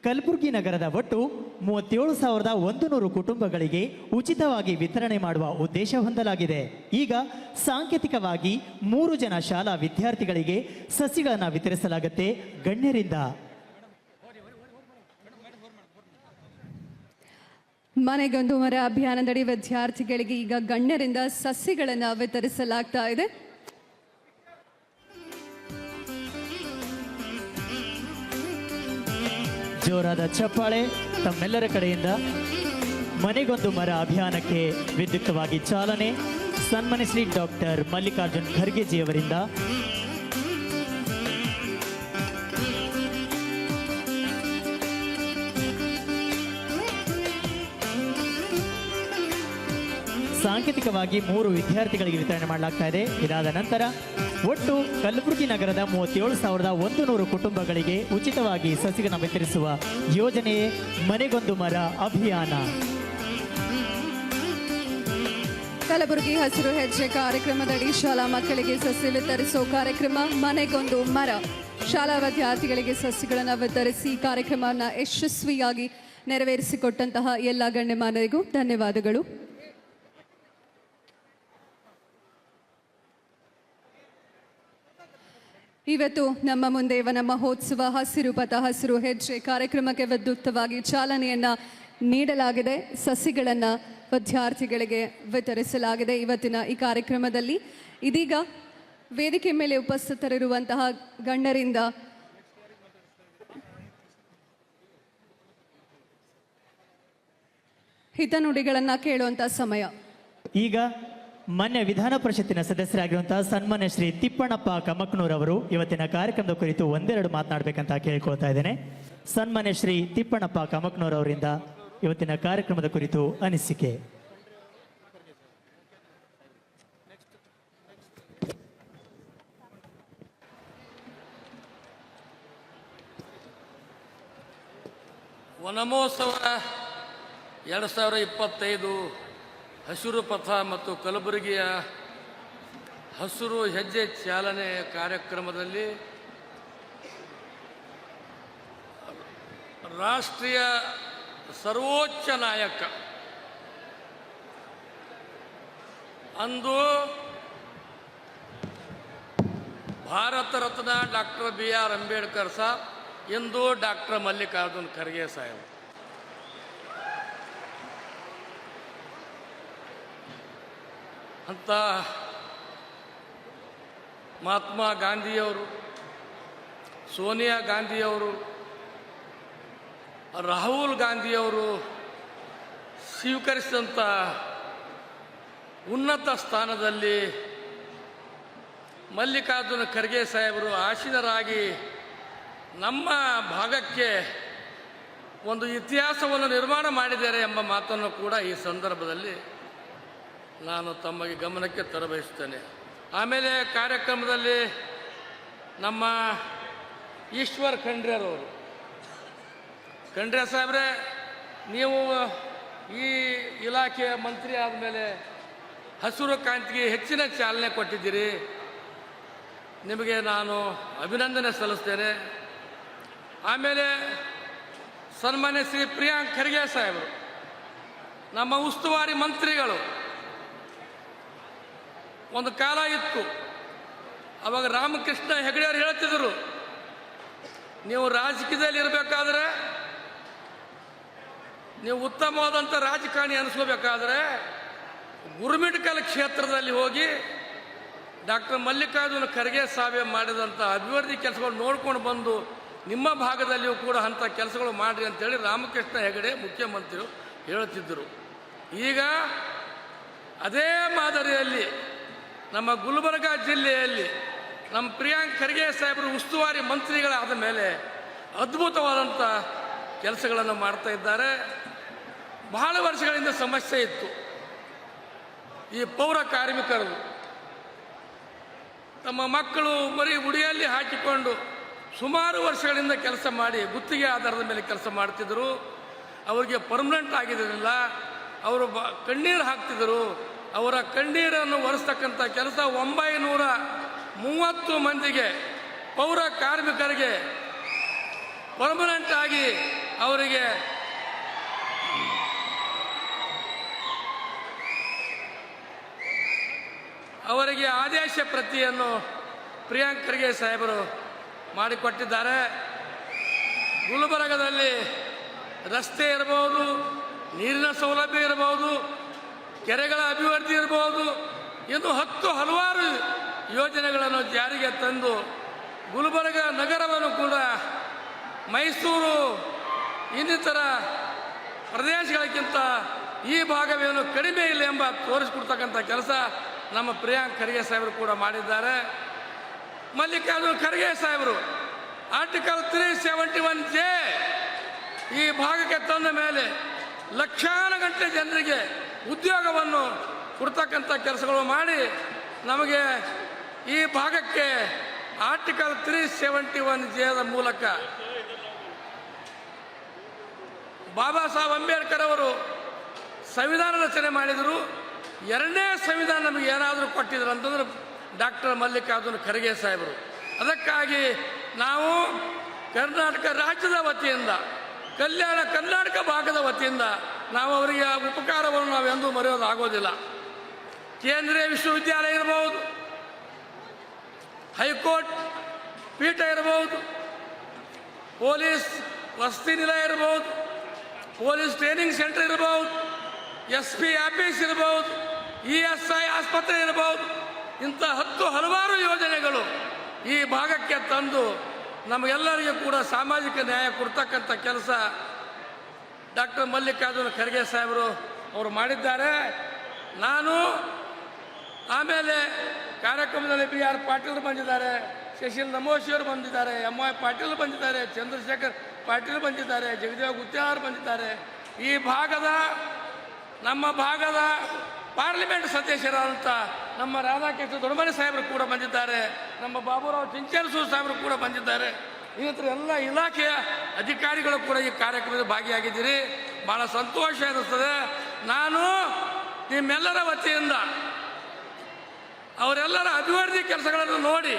ಕಲಬುರಗಿ ನಗರದ ಒಟ್ಟು 37,100 ಕುಟುಂಬಗಳಿಗೆ ಉಚಿತವಾಗಿ ವಿತರಣೆ ಮಾಡುವ ಉದ್ದೇಶ ಹೊಂದಲಾಗಿದೆ. ಈಗ ಸಾಂಕೇತಿಕವಾಗಿ 3 ಜನ ಶಾಲಾ ವಿದ್ಯಾರ್ಥಿಗಳಿಗೆ ಸಸಿಗಳನ್ನು ವಿತರಿಸಲಾಗುತ್ತೆ ಗಣ್ಯರಿಂದ. ಮನೆಗೊಂದು ಮರ ಅಭಿಯಾನದಡಿ ವಿದ್ಯಾರ್ಥಿಗಳಿಗೆ ಈಗ ಗಣ್ಯರಿಂದ ಸಸಿಗಳನ್ನು ವಿತರಿಸಲಾಗ್ತಾ ಇದೆ. ಜೋರಾದ ಚಪ್ಪಾಳೆ ತಮ್ಮೆಲ್ಲರ ಕಡೆಯಿಂದ. ಮನೆಗೊಂದು ಮರ ಅಭಿಯಾನಕ್ಕೆ ವಿದ್ಯುಕ್ತವಾಗಿ ಚಾಲನೆ ಸನ್ಮಾನ್ಯ ಡಾಕ್ಟರ್ ಮಲ್ಲಿಕಾರ್ಜುನ್ ಖರ್ಗೆಜಿಯವರಿಂದ. ಸಾಂಕೇತಿಕವಾಗಿ 3 ವಿದ್ಯಾರ್ಥಿಗಳಿಗೆ ವಿತರಣೆ ಮಾಡಲಾಗ್ತಾ ಇದೆ. ಇದಾದ ನಂತರ ಒಟ್ಟು ಕಲಬುರಗಿ ನಗರದ 37,100 ಕುಟುಂಬಗಳಿಗೆ ಉಚಿತವಾಗಿ ಸಸಿಗಳನ್ನು ವಿತರಿಸುವ ಯೋಜನೆಯೇ ಮನೆಗೊಂದು ಮರ ಅಭಿಯಾನ. ಕಲಬುರಗಿ ಹಸಿರು ಹೆಜ್ಜೆ ಕಾರ್ಯಕ್ರಮದಡಿ ಶಾಲಾ ಮಕ್ಕಳಿಗೆ ಸಸಿ ವಿತರಿಸುವ ಕಾರ್ಯಕ್ರಮ ಮನೆಗೊಂದು ಮರ. ಶಾಲಾ ವಿದ್ಯಾರ್ಥಿಗಳಿಗೆ ಸಸಿಗಳನ್ನು ವಿತರಿಸಿ ಕಾರ್ಯಕ್ರಮವನ್ನು ಯಶಸ್ವಿಯಾಗಿ ನೆರವೇರಿಸಿಕೊಟ್ಟಂತಹ ಎಲ್ಲ ಗಣ್ಯಮಾನರಿಗೂ ಧನ್ಯವಾದಗಳು. ಇವತ್ತು ನಮ್ಮ ಮುಂದೆ ವನ ಮಹೋತ್ಸವ ಹಸಿರು ಪಥ ಹಸಿರು ಹೆಜ್ಜೆ ಕಾರ್ಯಕ್ರಮಕ್ಕೆ ವಿದ್ಯುಕ್ತವಾಗಿ ಚಾಲನೆಯನ್ನ ನೀಡಲಾಗಿದೆ. ಸಸಿಗಳನ್ನು ವಿದ್ಯಾರ್ಥಿಗಳಿಗೆ ವಿತರಿಸಲಾಗಿದೆ. ಇವತ್ತಿನ ಈ ಕಾರ್ಯಕ್ರಮದಲ್ಲಿ ಇದೀಗ ವೇದಿಕೆ ಮೇಲೆ ಉಪಸ್ಥಿತರಿರುವಂತಹ ಗಣ್ಯರಿಂದ ಹಿತನುಡಿಗಳನ್ನು ಕೇಳುವಂಥ ಸಮಯ. ಈಗ ಮಾನ್ಯ ವಿಧಾನ ಪರಿಷತ್ತಿನ ಸದಸ್ಯರಾಗಿರುವಂತಹ ಸನ್ಮಾನ್ಯ ಶ್ರೀ ತಿಪ್ಪಣ್ಣಪ್ಪ ಕಮಕ್ನೂರ್ ಅವರು ಇವತ್ತಿನ ಕಾರ್ಯಕ್ರಮದ ಕುರಿತು ಒಂದೆರಡು ಮಾತನಾಡಬೇಕಂತ ಕೇಳ್ಕೊಳ್ತಾ ಇದ್ದೇನೆ. ಸನ್ಮಾನ್ಯ ಶ್ರೀ ತಿಪ್ಪಣ್ಣಪ್ಪ ಕಮಕ್ನೂರ್ ಅವರಿಂದ ಇವತ್ತಿನ ಕಾರ್ಯಕ್ರಮದ ಕುರಿತು ಅನಿಸಿಕೆ. ವನಮಹೋತ್ಸವ 2025 ಹಸಿರು ಪಥ ಮತ್ತು ಕಲಬುರಗಿಯ ಹಸಿರು ಹೆಜ್ಜೆ ಚಾಲನೆ ಕಾರ್ಯಕ್ರಮದಲ್ಲಿ ರಾಷ್ಟ್ರೀಯ ಸರ್ವೋಚ್ಚ ನಾಯಕ ಅಂದು ಭಾರತ ರತ್ನ ಡಾಕ್ಟರ್ BR ಅಂಬೇಡ್ಕರ್ ಸಾಬ್, ಇಂದು ಡಾಕ್ಟರ್ ಮಲ್ಲಿಕಾರ್ಜುನ್ ಖರ್ಗೆ ಸಾಹೇಬ್. ಅಂತ ಮಹಾತ್ಮ ಗಾಂಧಿಯವರು, ಸೋನಿಯಾ ಗಾಂಧಿಯವರು, ರಾಹುಲ್ ಗಾಂಧಿಯವರು ಸ್ವೀಕರಿಸಿದಂಥ ಉನ್ನತ ಸ್ಥಾನದಲ್ಲಿ ಮಲ್ಲಿಕಾರ್ಜುನ ಖರ್ಗೆ ಸಾಹೇಬರು ಆಸೀನರಾಗಿ ನಮ್ಮ ಭಾಗಕ್ಕೆ ಒಂದು ಇತಿಹಾಸವನ್ನು ನಿರ್ಮಾಣ ಮಾಡಿದ್ದಾರೆ ಎಂಬ ಮಾತನ್ನು ಕೂಡ ಈ ಸಂದರ್ಭದಲ್ಲಿ ನಾನು ತಮಗೆ ಗಮನಕ್ಕೆ ತರಬಯಸುತ್ತೇನೆ. ಆಮೇಲೆ ಕಾರ್ಯಕ್ರಮದಲ್ಲಿ ನಮ್ಮ ಈಶ್ವರ್ ಖಂಡ್ರೆರವರು, ಖಂಡ್ರೆ ಸಾಹೇಬ್ರೆ, ನೀವು ಈ ಇಲಾಖೆಯ ಮಂತ್ರಿ ಆದಮೇಲೆ ಹಸಿರು ಕ್ರಾಂತಿಗೆ ಹೆಚ್ಚಿನ ಚಾಲನೆ ಕೊಟ್ಟಿದ್ದೀರಿ, ನಿಮಗೆ ನಾನು ಅಭಿನಂದನೆ ಸಲ್ಲಿಸ್ತೇನೆ. ಆಮೇಲೆ ಸನ್ಮಾನ್ಯ ಶ್ರೀ ಪ್ರಿಯಾಂಕ್ ಖರ್ಗೆ ಸಾಹೇಬರು, ನಮ್ಮ ಉಸ್ತುವಾರಿ ಮಂತ್ರಿಗಳು. ಒಂದು ಕಾಲ ಇತ್ತು, ಅವಾಗ ರಾಮಕೃಷ್ಣ ಹೆಗಡೆಯವರು ಹೇಳ್ತಿದ್ರು, ನೀವು ರಾಜಕೀಯದಲ್ಲಿ ಇರಬೇಕಾದ್ರೆ, ನೀವು ಉತ್ತಮವಾದಂಥ ರಾಜಕಾರಣಿ ಅನಿಸ್ಕೋಬೇಕಾದ್ರೆ ಗುರುಮಿಟ್ಕಲ್ ಕ್ಷೇತ್ರದಲ್ಲಿ ಹೋಗಿ ಡಾಕ್ಟರ್ ಮಲ್ಲಿಕಾರ್ಜುನ ಖರ್ಗೆ ಸಾಹೇಬ್ ಮಾಡಿದಂಥ ಅಭಿವೃದ್ಧಿ ಕೆಲಸಗಳು ನೋಡ್ಕೊಂಡು ಬಂದು ನಿಮ್ಮ ಭಾಗದಲ್ಲಿಯೂ ಕೂಡ ಅಂಥ ಕೆಲಸಗಳು ಮಾಡಿರಿ ಅಂತೇಳಿ ರಾಮಕೃಷ್ಣ ಹೆಗಡೆ ಮುಖ್ಯಮಂತ್ರಿಗಳು ಹೇಳುತ್ತಿದ್ದರು. ಈಗ ಅದೇ ಮಾದರಿಯಲ್ಲಿ ನಮ್ಮ ಗುಲ್ಬರ್ಗ ಜಿಲ್ಲೆಯಲ್ಲಿ ನಮ್ಮ ಪ್ರಿಯಾಂಕ್ ಖರ್ಗೆ ಸಾಹೇಬರು ಉಸ್ತುವಾರಿ ಮಂತ್ರಿಗಳಾದ ಮೇಲೆ ಅದ್ಭುತವಾದಂಥ ಕೆಲಸಗಳನ್ನು ಮಾಡ್ತಾ ಇದ್ದಾರೆ. ಬಹಳ ವರ್ಷಗಳಿಂದ ಸಮಸ್ಯೆ ಇತ್ತು ಈ ಪೌರ ಕಾರ್ಮಿಕರದು. ತಮ್ಮ ಮಕ್ಕಳು ಮರಿ ಉಡಿಯಲ್ಲಿ ಹಾಕಿಕೊಂಡು ಸುಮಾರು ವರ್ಷಗಳಿಂದ ಕೆಲಸ ಮಾಡಿ ಗುತ್ತಿಗೆ ಆಧಾರದ ಮೇಲೆ ಕೆಲಸ ಮಾಡ್ತಿದ್ದರು. ಅವರಿಗೆ ಪರ್ಮನೆಂಟ್ ಆಗಿರಲಿಲ್ಲ, ಅವರು ಕಣ್ಣೀರು ಹಾಕ್ತಿದ್ದರು. ಅವರ ಕಣ್ಣೀರನ್ನು ಒರೆಸ್ತಕ್ಕಂಥ ಕೆಲಸ 930 ಮಂದಿಗೆ ಪೌರ ಕಾರ್ಮಿಕರಿಗೆ ಪರ್ಮನೆಂಟ್ ಆಗಿ ಅವರಿಗೆ ಆದೇಶ ಪ್ರತಿಯನ್ನು ಪ್ರಿಯಾಂಕ್ ಖರ್ಗೆ ಸಾಹೇಬರು ಮಾಡಿಕೊಟ್ಟಿದ್ದಾರೆ. ಗುಲ್ಬರ್ಗದಲ್ಲಿ ರಸ್ತೆ ಇರಬಹುದು, ನೀರಿನ ಸೌಲಭ್ಯ ಇರಬಹುದು, ಕೆರೆಗಳ ಅಭಿವೃದ್ಧಿ ಇರಬಹುದು, ಇನ್ನು ಹಲವಾರು ಯೋಜನೆಗಳನ್ನು ಜಾರಿಗೆ ತಂದು ಗುಲ್ಬರ್ಗ ನಗರವನ್ನು ಕೂಡ ಮೈಸೂರು ಇನ್ನಿತರ ಪ್ರದೇಶಗಳಿಗಿಂತ ಈ ಭಾಗವೇನು ಕಡಿಮೆ ಇಲ್ಲ ಎಂಬ ತೋರಿಸ್ಕೊಡ್ತಕ್ಕಂಥ ಕೆಲಸ ನಮ್ಮ ಪ್ರಿಯಾಂಕ್ ಖರ್ಗೆ ಸಾಹೇಬರು ಕೂಡ ಮಾಡಿದ್ದಾರೆ. ಮಲ್ಲಿಕಾರ್ಜುನ ಖರ್ಗೆ ಸಾಹೇಬರು ಆರ್ಟಿಕಲ್ 371J ಈ ಭಾಗಕ್ಕೆ ತಂದ ಮೇಲೆ ಲಕ್ಷಾನುಗಟ್ಟಲೆ ಜನರಿಗೆ ಉದ್ಯೋಗವನ್ನು ಕೊಡ್ತಕ್ಕಂಥ ಕೆಲಸಗಳು ಮಾಡಿ ನಮಗೆ ಈ ಭಾಗಕ್ಕೆ ಆರ್ಟಿಕಲ್ 371J ಮೂಲಕ ಬಾಬಾ ಸಾಹೇಬ್ ಅಂಬೇಡ್ಕರ್ ಅವರು ಸಂವಿಧಾನ ರಚನೆ ಮಾಡಿದರು. ಎರಡನೇ ಸಂವಿಧಾನ ನಮಗೆ ಏನಾದರೂ ಕೊಟ್ಟಿದ್ರು ಅಂತಂದ್ರೆ ಡಾಕ್ಟರ್ ಮಲ್ಲಿಕಾರ್ಜುನ ಖರ್ಗೆ ಸಾಹೇಬರು. ಅದಕ್ಕಾಗಿ ನಾವು ಕರ್ನಾಟಕ ರಾಜ್ಯದ ವತಿಯಿಂದ, ಕಲ್ಯಾಣ ಕರ್ನಾಟಕ ಭಾಗದ ವತಿಯಿಂದ ನಾವು ಅವರಿಗೆ ಆ ಉಪಕಾರವನ್ನು ನಾವೆಂದೂ ಮರೆಯೋದಾಗೋದಿಲ್ಲ. ಕೇಂದ್ರೀಯ ವಿಶ್ವವಿದ್ಯಾಲಯ ಇರಬಹುದು, ಹೈಕೋರ್ಟ್ ಪೀಠ ಇರಬಹುದು, ಪೊಲೀಸ್ ವಸತಿ ನಿಲಯ ಇರಬಹುದು, ಪೊಲೀಸ್ ಟ್ರೈನಿಂಗ್ ಸೆಂಟರ್ ಇರಬಹುದು, SP ಆಫೀಸ್ ಇರಬಹುದು, ESI ಆಸ್ಪತ್ರೆ ಇರಬಹುದು. ಇಂಥ ಹಲವಾರು ಯೋಜನೆಗಳು ಈ ಭಾಗಕ್ಕೆ ತಂದು ನಮಗೆಲ್ಲರಿಗೂ ಕೂಡ ಸಾಮಾಜಿಕ ನ್ಯಾಯ ಕೊಡ್ತಕ್ಕಂಥ ಕೆಲಸ ಡಾಕ್ಟರ್ ಮಲ್ಲಿಕಾರ್ಜುನ ಖರ್ಗೆ ಸಾಹೇಬರು ಅವರು ಮಾಡಿದ್ದಾರೆ. ನಾನು ಆಮೇಲೆ ಕಾರ್ಯಕ್ರಮದಲ್ಲಿ BR ಪಾಟೀಲ್ ಬಂದಿದ್ದಾರೆ, ಶಶಿಲ್ ನಮೋಶಿಯವರು ಬಂದಿದ್ದಾರೆ, MY ಪಾಟೀಲ್ ಬಂದಿದ್ದಾರೆ, ಚಂದ್ರಶೇಖರ್ ಪಾಟೀಲ್ ಬಂದಿದ್ದಾರೆ, ಜಗದೇವ್ ಗುತ್ತೇದಾರ್ ಬಂದಿದ್ದಾರೆ. ಈ ಭಾಗದ ನಮ್ಮ ಭಾಗದ ಪಾರ್ಲಿಮೆಂಟ್ ಸದಸ್ಯರಾದಂಥ ನಮ್ಮ ರಾಧಾಕೃಷ್ಣ ದೊಡ್ಡಮನೆ ಸಾಹೇಬರು ಕೂಡ ಬಂದಿದ್ದಾರೆ, ನಮ್ಮ ಬಾಬುರಾವ್ ಚಿಂಚನಸೂರು ಸಾಹೇಬರು ಕೂಡ ಬಂದಿದ್ದಾರೆ. ಇವತ್ತು ಎಲ್ಲ ಇಲಾಖೆಯ ಅಧಿಕಾರಿಗಳು ಕೂಡ ಈ ಕಾರ್ಯಕ್ರಮದಲ್ಲಿ ಭಾಗಿಯಾಗಿದ್ದೀರಿ. ಭಾಳ ಸಂತೋಷ ಅನ್ನಿಸ್ತದೆ. ನಾನು ನಿಮ್ಮೆಲ್ಲರ ವತಿಯಿಂದ ಅವರೆಲ್ಲರ ಅಭಿವೃದ್ಧಿ ಕೆಲಸಗಳನ್ನು ನೋಡಿ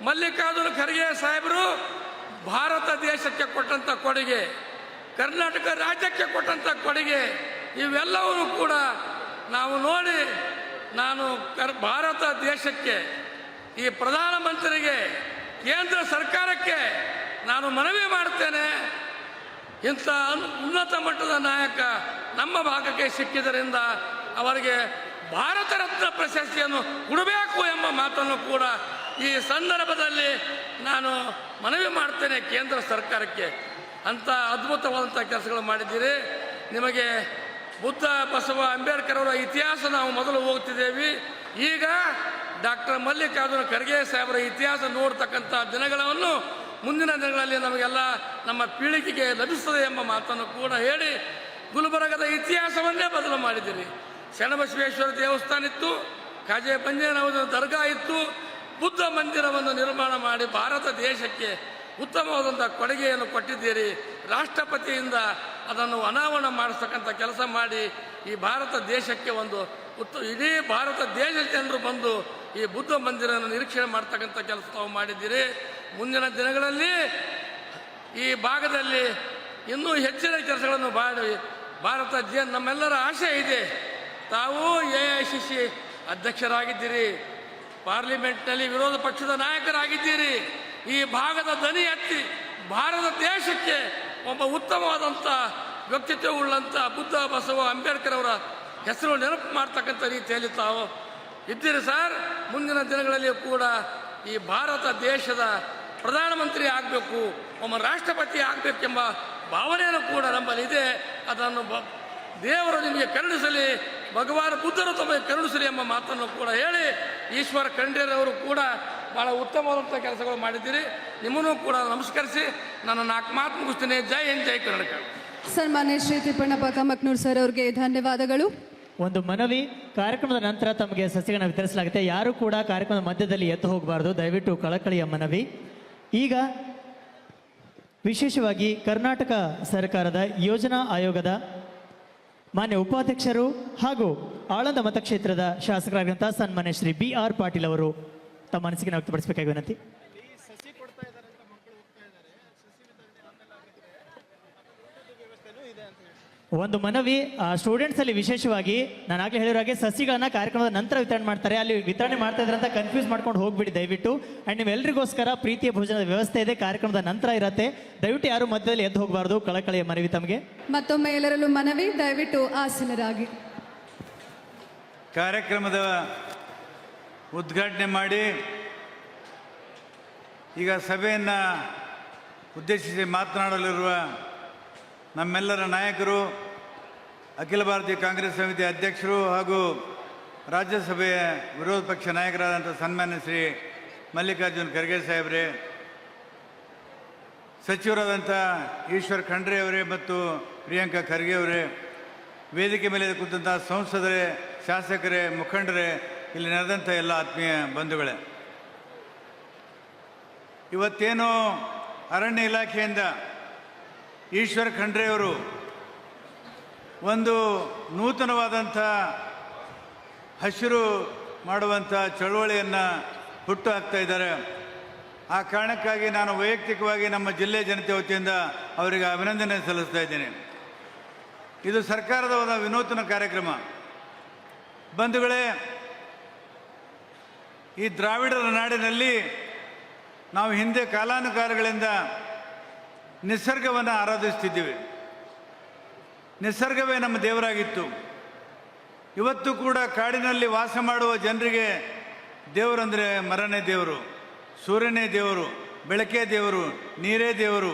ಮಲ್ಲಿಕಾರ್ಜುನ ಖರ್ಗೆ ಸಾಹೇಬರು ಭಾರತ ದೇಶಕ್ಕೆ ಕೊಟ್ಟಂಥ ಕೊಡುಗೆ, ಕರ್ನಾಟಕ ರಾಜ್ಯಕ್ಕೆ ಕೊಟ್ಟಂಥ ಕೊಡುಗೆ ಇವೆಲ್ಲವೂ ಕೂಡ ನಾವು ನೋಡಿ ನಾನು ಭಾರತ ದೇಶಕ್ಕೆ, ಈ ಪ್ರಧಾನಮಂತ್ರಿಗೆ, ಕೇಂದ್ರ ಸರ್ಕಾರಕ್ಕೆ ನಾನು ಮನವಿ ಮಾಡ್ತೇನೆ. ಇಂಥ ಉನ್ನತ ಮಟ್ಟದ ನಾಯಕ ನಮ್ಮ ಭಾಗಕ್ಕೆ ಸಿಕ್ಕಿದ್ದರಿಂದ ಅವರಿಗೆ ಭಾರತ ರತ್ನ ಪ್ರಶಸ್ತಿಯನ್ನು ಕೊಡಬೇಕು ಎಂಬ ಮಾತನ್ನು ಕೂಡ ಈ ಸಂದರ್ಭದಲ್ಲಿ ನಾನು ಮನವಿ ಮಾಡ್ತೇನೆ ಕೇಂದ್ರ ಸರ್ಕಾರಕ್ಕೆ. ಅಂಥ ಅದ್ಭುತವಾದಂಥ ಕೆಲಸಗಳು ಮಾಡಿದ್ದೀರಿ. ನಿಮಗೆ ಬುದ್ಧ ಬಸವ ಅಂಬೇಡ್ಕರ್ ಅವರ ಇತಿಹಾಸ ನಾವು ಮೊದಲು ಹೋಗ್ತಿದ್ದೇವೆ. ಈಗ ಡಾಕ್ಟರ್ ಮಲ್ಲಿಕಾರ್ಜುನ ಖರ್ಗೆ ಸಾಹೇಬರ ಇತಿಹಾಸ ನೋಡ್ತಕ್ಕಂಥ ದಿನಗಳನ್ನು ಮುಂದಿನ ದಿನಗಳಲ್ಲಿ ನಮಗೆಲ್ಲ ನಮ್ಮ ಪೀಳಿಗೆಗೆ ಲಭಿಸ್ತದೆ ಎಂಬ ಮಾತನ್ನು ಕೂಡ ಹೇಳಿ ಗುಲ್ಬರ್ಗದ ಇತಿಹಾಸವನ್ನೇ ಬದಲು ಮಾಡಿದ್ದೀರಿ. ಶರಣಬಸವೇಶ್ವರ ದೇವಸ್ಥಾನ ಇತ್ತು, ಖಾಜೆ ಬಂಜೇನವರ ದರ್ಗಾ ಇತ್ತು, ಬುದ್ಧ ಮಂದಿರವನ್ನು ನಿರ್ಮಾಣ ಮಾಡಿ ಭಾರತ ದೇಶಕ್ಕೆ ಉತ್ತಮವಾದಂಥ ಕೊಡುಗೆಯನ್ನು ಕೊಟ್ಟಿದ್ದೀರಿ. ರಾಷ್ಟ್ರಪತಿಯಿಂದ ಅದನ್ನು ಅನಾವರಣ ಮಾಡಿಸ್ತಕ್ಕಂಥ ಕೆಲಸ ಮಾಡಿ ಈ ಭಾರತ ದೇಶಕ್ಕೆ ಒಂದು ಇಡೀ ಭಾರತ ದೇಶದ ಜನರು ಬಂದು ಈ ಬುದ್ಧ ಮಂದಿರವನ್ನು ನಿರೀಕ್ಷಣೆ ಮಾಡ್ತಕ್ಕಂಥ ಕೆಲಸ ತಾವು ಮಾಡಿದ್ದೀರಿ. ಮುಂದಿನ ದಿನಗಳಲ್ಲಿ ಈ ಭಾಗದಲ್ಲಿ ಇನ್ನೂ ಹೆಚ್ಚಿನ ಕೆಲಸಗಳನ್ನು ಮಾಡಿ ನಮ್ಮೆಲ್ಲರ ಆಶೆ ಇದೆ. ತಾವು AICC ಅಧ್ಯಕ್ಷರಾಗಿದ್ದೀರಿ, ಪಾರ್ಲಿಮೆಂಟ್ನಲ್ಲಿ ವಿರೋಧ ಪಕ್ಷದ ನಾಯಕರಾಗಿದ್ದೀರಿ. ಈ ಭಾಗದ ಧ್ವನಿ ಎತ್ತಿ ಭಾರತ ದೇಶಕ್ಕೆ ಒಬ್ಬ ಉತ್ತಮವಾದಂಥ ವ್ಯಕ್ತಿತ್ವವುಳ್ಳಂಥ ಬುದ್ಧ ಬಸವ ಅಂಬೇಡ್ಕರ್ ಅವರ ಹೆಸರು ನೆನಪು ಮಾಡ್ತಕ್ಕಂಥ ರೀತಿಯಲ್ಲಿ ತಾವು ಇದ್ದೀರಿ ಸರ್. ಮುಂದಿನ ದಿನಗಳಲ್ಲಿ ಕೂಡ ಈ ಭಾರತ ದೇಶದ ಪ್ರಧಾನಮಂತ್ರಿ ಆಗಬೇಕು, ಒಬ್ಬ ರಾಷ್ಟ್ರಪತಿ ಆಗಬೇಕೆಂಬ ಭಾವನೆಯನ್ನು ಕೂಡ ನಮ್ಮಲ್ಲಿದೆ. ಅದನ್ನು ದೇವರು ನಿಮಗೆ ಕರುಣಿಸಲಿ, ಭಗವಾನ್ ಬುದ್ಧರು ತಮಗೆ ಕರುಣಿಸಲಿ ಎಂಬ ಮಾತನ್ನು ಕೂಡ ಹೇಳಿ ಈಶ್ವರ ಖಂಡ್ರೆಯವರು ಕೂಡ ಭಾಳ ಉತ್ತಮವಾದಂಥ ಕೆಲಸಗಳು ಮಾಡಿದ್ದೀರಿ. ನಿಮ್ಮನ್ನು ಕೂಡ ನಮಸ್ಕರಿಸಿ ನಾನು 4 ಮಾತು ಮುಗಿಸ್ತೀನಿ. ಜೈ ಹಿಂದ್, ಜೈ ಕರ್ನಾಟಕ. ಸನ್ಮಾನ್ಯ ಶ್ರೀ ತಿಪ್ಪಣ್ಣಪ್ಪ ಕಮ್ಮಕ್ನೂರ್ ಸರ್ ಅವರಿಗೆ ಧನ್ಯವಾದಗಳು. ಒಂದು ಮನವಿ, ಕಾರ್ಯಕ್ರಮದ ನಂತರ ತಮಗೆ ಸಸಿಗಳನ್ನು ವಿತರಿಸಲಾಗುತ್ತೆ. ಯಾರು ಕೂಡ ಕಾರ್ಯಕ್ರಮದ ಮಧ್ಯದಲ್ಲಿ ಎದ್ದು ಹೋಗಬಾರ್ದು, ದಯವಿಟ್ಟು ಕಳಕಳಿಯ ಮನವಿ. ಈಗ ವಿಶೇಷವಾಗಿ ಕರ್ನಾಟಕ ಸರ್ಕಾರದ ಯೋಜನಾ ಆಯೋಗದ ಮಾನ್ಯ ಉಪಾಧ್ಯಕ್ಷರು ಹಾಗೂ ಆಳಂದ ಮತಕ್ಷೇತ್ರದ ಶಾಸಕರಾಗಿರುವಂತಹ ಸನ್ಮಾನ್ಯ ಶ್ರೀ BR ಪಾಟೀಲ್ ಅವರು ತಮ್ಮ ಅನಿಸಿಕೆ ವ್ಯಕ್ತಪಡಿಸಬೇಕಾಗಿ ವಿನಂತಿ. ಒಂದು ಮನವಿ, ಸ್ಟೂಡೆಂಟ್ಸ್ ಅಲ್ಲಿ ವಿಶೇಷವಾಗಿ ನಾನು ಆಗಲೇ ಹೇಳಿರೋ ಹಾಗೆ ಸಸಿಗಳನ್ನ ಕಾರ್ಯಕ್ರಮದ ನಂತರ ವಿತರಣೆ ಮಾಡ್ತಾರೆ. ಅಲ್ಲಿ ವಿತರಣೆ ಮಾಡ್ತಾ ಇದ್ರೆ ಅಂತ ಕನ್ಫ್ಯೂಸ್ ಮಾಡ್ಕೊಂಡು ಹೋಗ್ಬಿಡಿ ದಯವಿಟ್ಟು. ಅಂಡ್ ನಿಮ್ಮೆಲ್ಲರಿಗೋಸ್ಕರ ಪ್ರೀತಿಯ ಭೋಜನದ ವ್ಯವಸ್ಥೆ ಇದೆ, ಕಾರ್ಯಕ್ರಮದ ನಂತರ ಇರುತ್ತೆ. ದಯವಿಟ್ಟು ಯಾರು ಮಧ್ಯದಲ್ಲಿ ಎದ್ದು ಹೋಗಬಾರ್ದು, ಕಳಕಳಿಯ ಮನವಿ ತಮಗೆ. ಮತ್ತೊಮ್ಮೆ ಎಲ್ಲರಲ್ಲೂ ಮನವಿ, ದಯವಿಟ್ಟು ಆಸೀನರಾಗಿ. ಕಾರ್ಯಕ್ರಮದ ಉದ್ಘಾಟನೆ ಮಾಡಿ ಈಗ ಸಭೆಯನ್ನು ಉದ್ದೇಶಿಸಿ ಮಾತನಾಡಲಿರುವ ನಮ್ಮೆಲ್ಲರ ನಾಯಕರು, ಅಖಿಲ ಭಾರತೀಯ ಕಾಂಗ್ರೆಸ್ ಸಮಿತಿ ಅಧ್ಯಕ್ಷರು ಹಾಗೂ ರಾಜ್ಯಸಭೆಯ ವಿರೋಧ ಪಕ್ಷ ನಾಯಕರಾದಂಥ ಸನ್ಮಾನ್ಯ ಶ್ರೀ ಮಲ್ಲಿಕಾರ್ಜುನ ಖರ್ಗೆ ಸಾಹೇಬ್ರೆ, ಸಚಿವರಾದಂಥ ಈಶ್ವರ್ ಖಂಡ್ರೆ ಅವರೇ ಮತ್ತು ಪ್ರಿಯಾಂಕಾ ಖರ್ಗೆ ಅವರೇ, ವೇದಿಕೆ ಮೇಲೆ ಕೂತಂಥ ಸಂಸದರೇ, ಶಾಸಕರೇ, ಮುಖಂಡರೇ, ಇಲ್ಲಿ ನಡೆದಂಥ ಎಲ್ಲ ಆತ್ಮೀಯ ಬಂಧುಗಳೇ, ಇವತ್ತೇನು ಅರಣ್ಯ ಇಲಾಖೆಯಿಂದ ಈಶ್ವರ್ ಖಂಡ್ರೆಯವರು ಒಂದು ನೂತನವಾದಂಥ ಹಸಿರು ಮಾಡುವಂಥ ಚಳವಳಿಯನ್ನು ಹುಟ್ಟು ಹಾಕ್ತಾ ಇದ್ದಾರೆ. ಆ ಕಾರಣಕ್ಕಾಗಿ ನಾನು ವೈಯಕ್ತಿಕವಾಗಿ ನಮ್ಮ ಜಿಲ್ಲೆ ಜನತೆ ವತಿಯಿಂದ ಅವರಿಗೆ ಅಭಿನಂದನೆ ಸಲ್ಲಿಸ್ತಾ ಇದ್ದೇನೆ. ಇದು ಸರ್ಕಾರದ ಒಂದು ವಿನೂತನ ಕಾರ್ಯಕ್ರಮ. ಬಂಧುಗಳೇ, ಈ ದ್ರಾವಿಡರ ನಾಡಿನಲ್ಲಿ ನಾವು ಹಿಂದೆ ಕಾಲಾನುಕಾಲಗಳಿಂದ ನಿಸರ್ಗವನ್ನು ಆರಾಧಿಸ್ತಿದ್ದೀವಿ. ನಿಸರ್ಗವೇ ನಮ್ಮ ದೇವರಾಗಿತ್ತು. ಇವತ್ತು ಕೂಡ ಕಾಡಿನಲ್ಲಿ ವಾಸ ಮಾಡುವ ಜನರಿಗೆ ದೇವರಂದರೆ ಮರನೇ ದೇವರು, ಸೂರ್ಯನೇ ದೇವರು, ಬೆಳಕೇ ದೇವರು, ನೀರೇ ದೇವರು.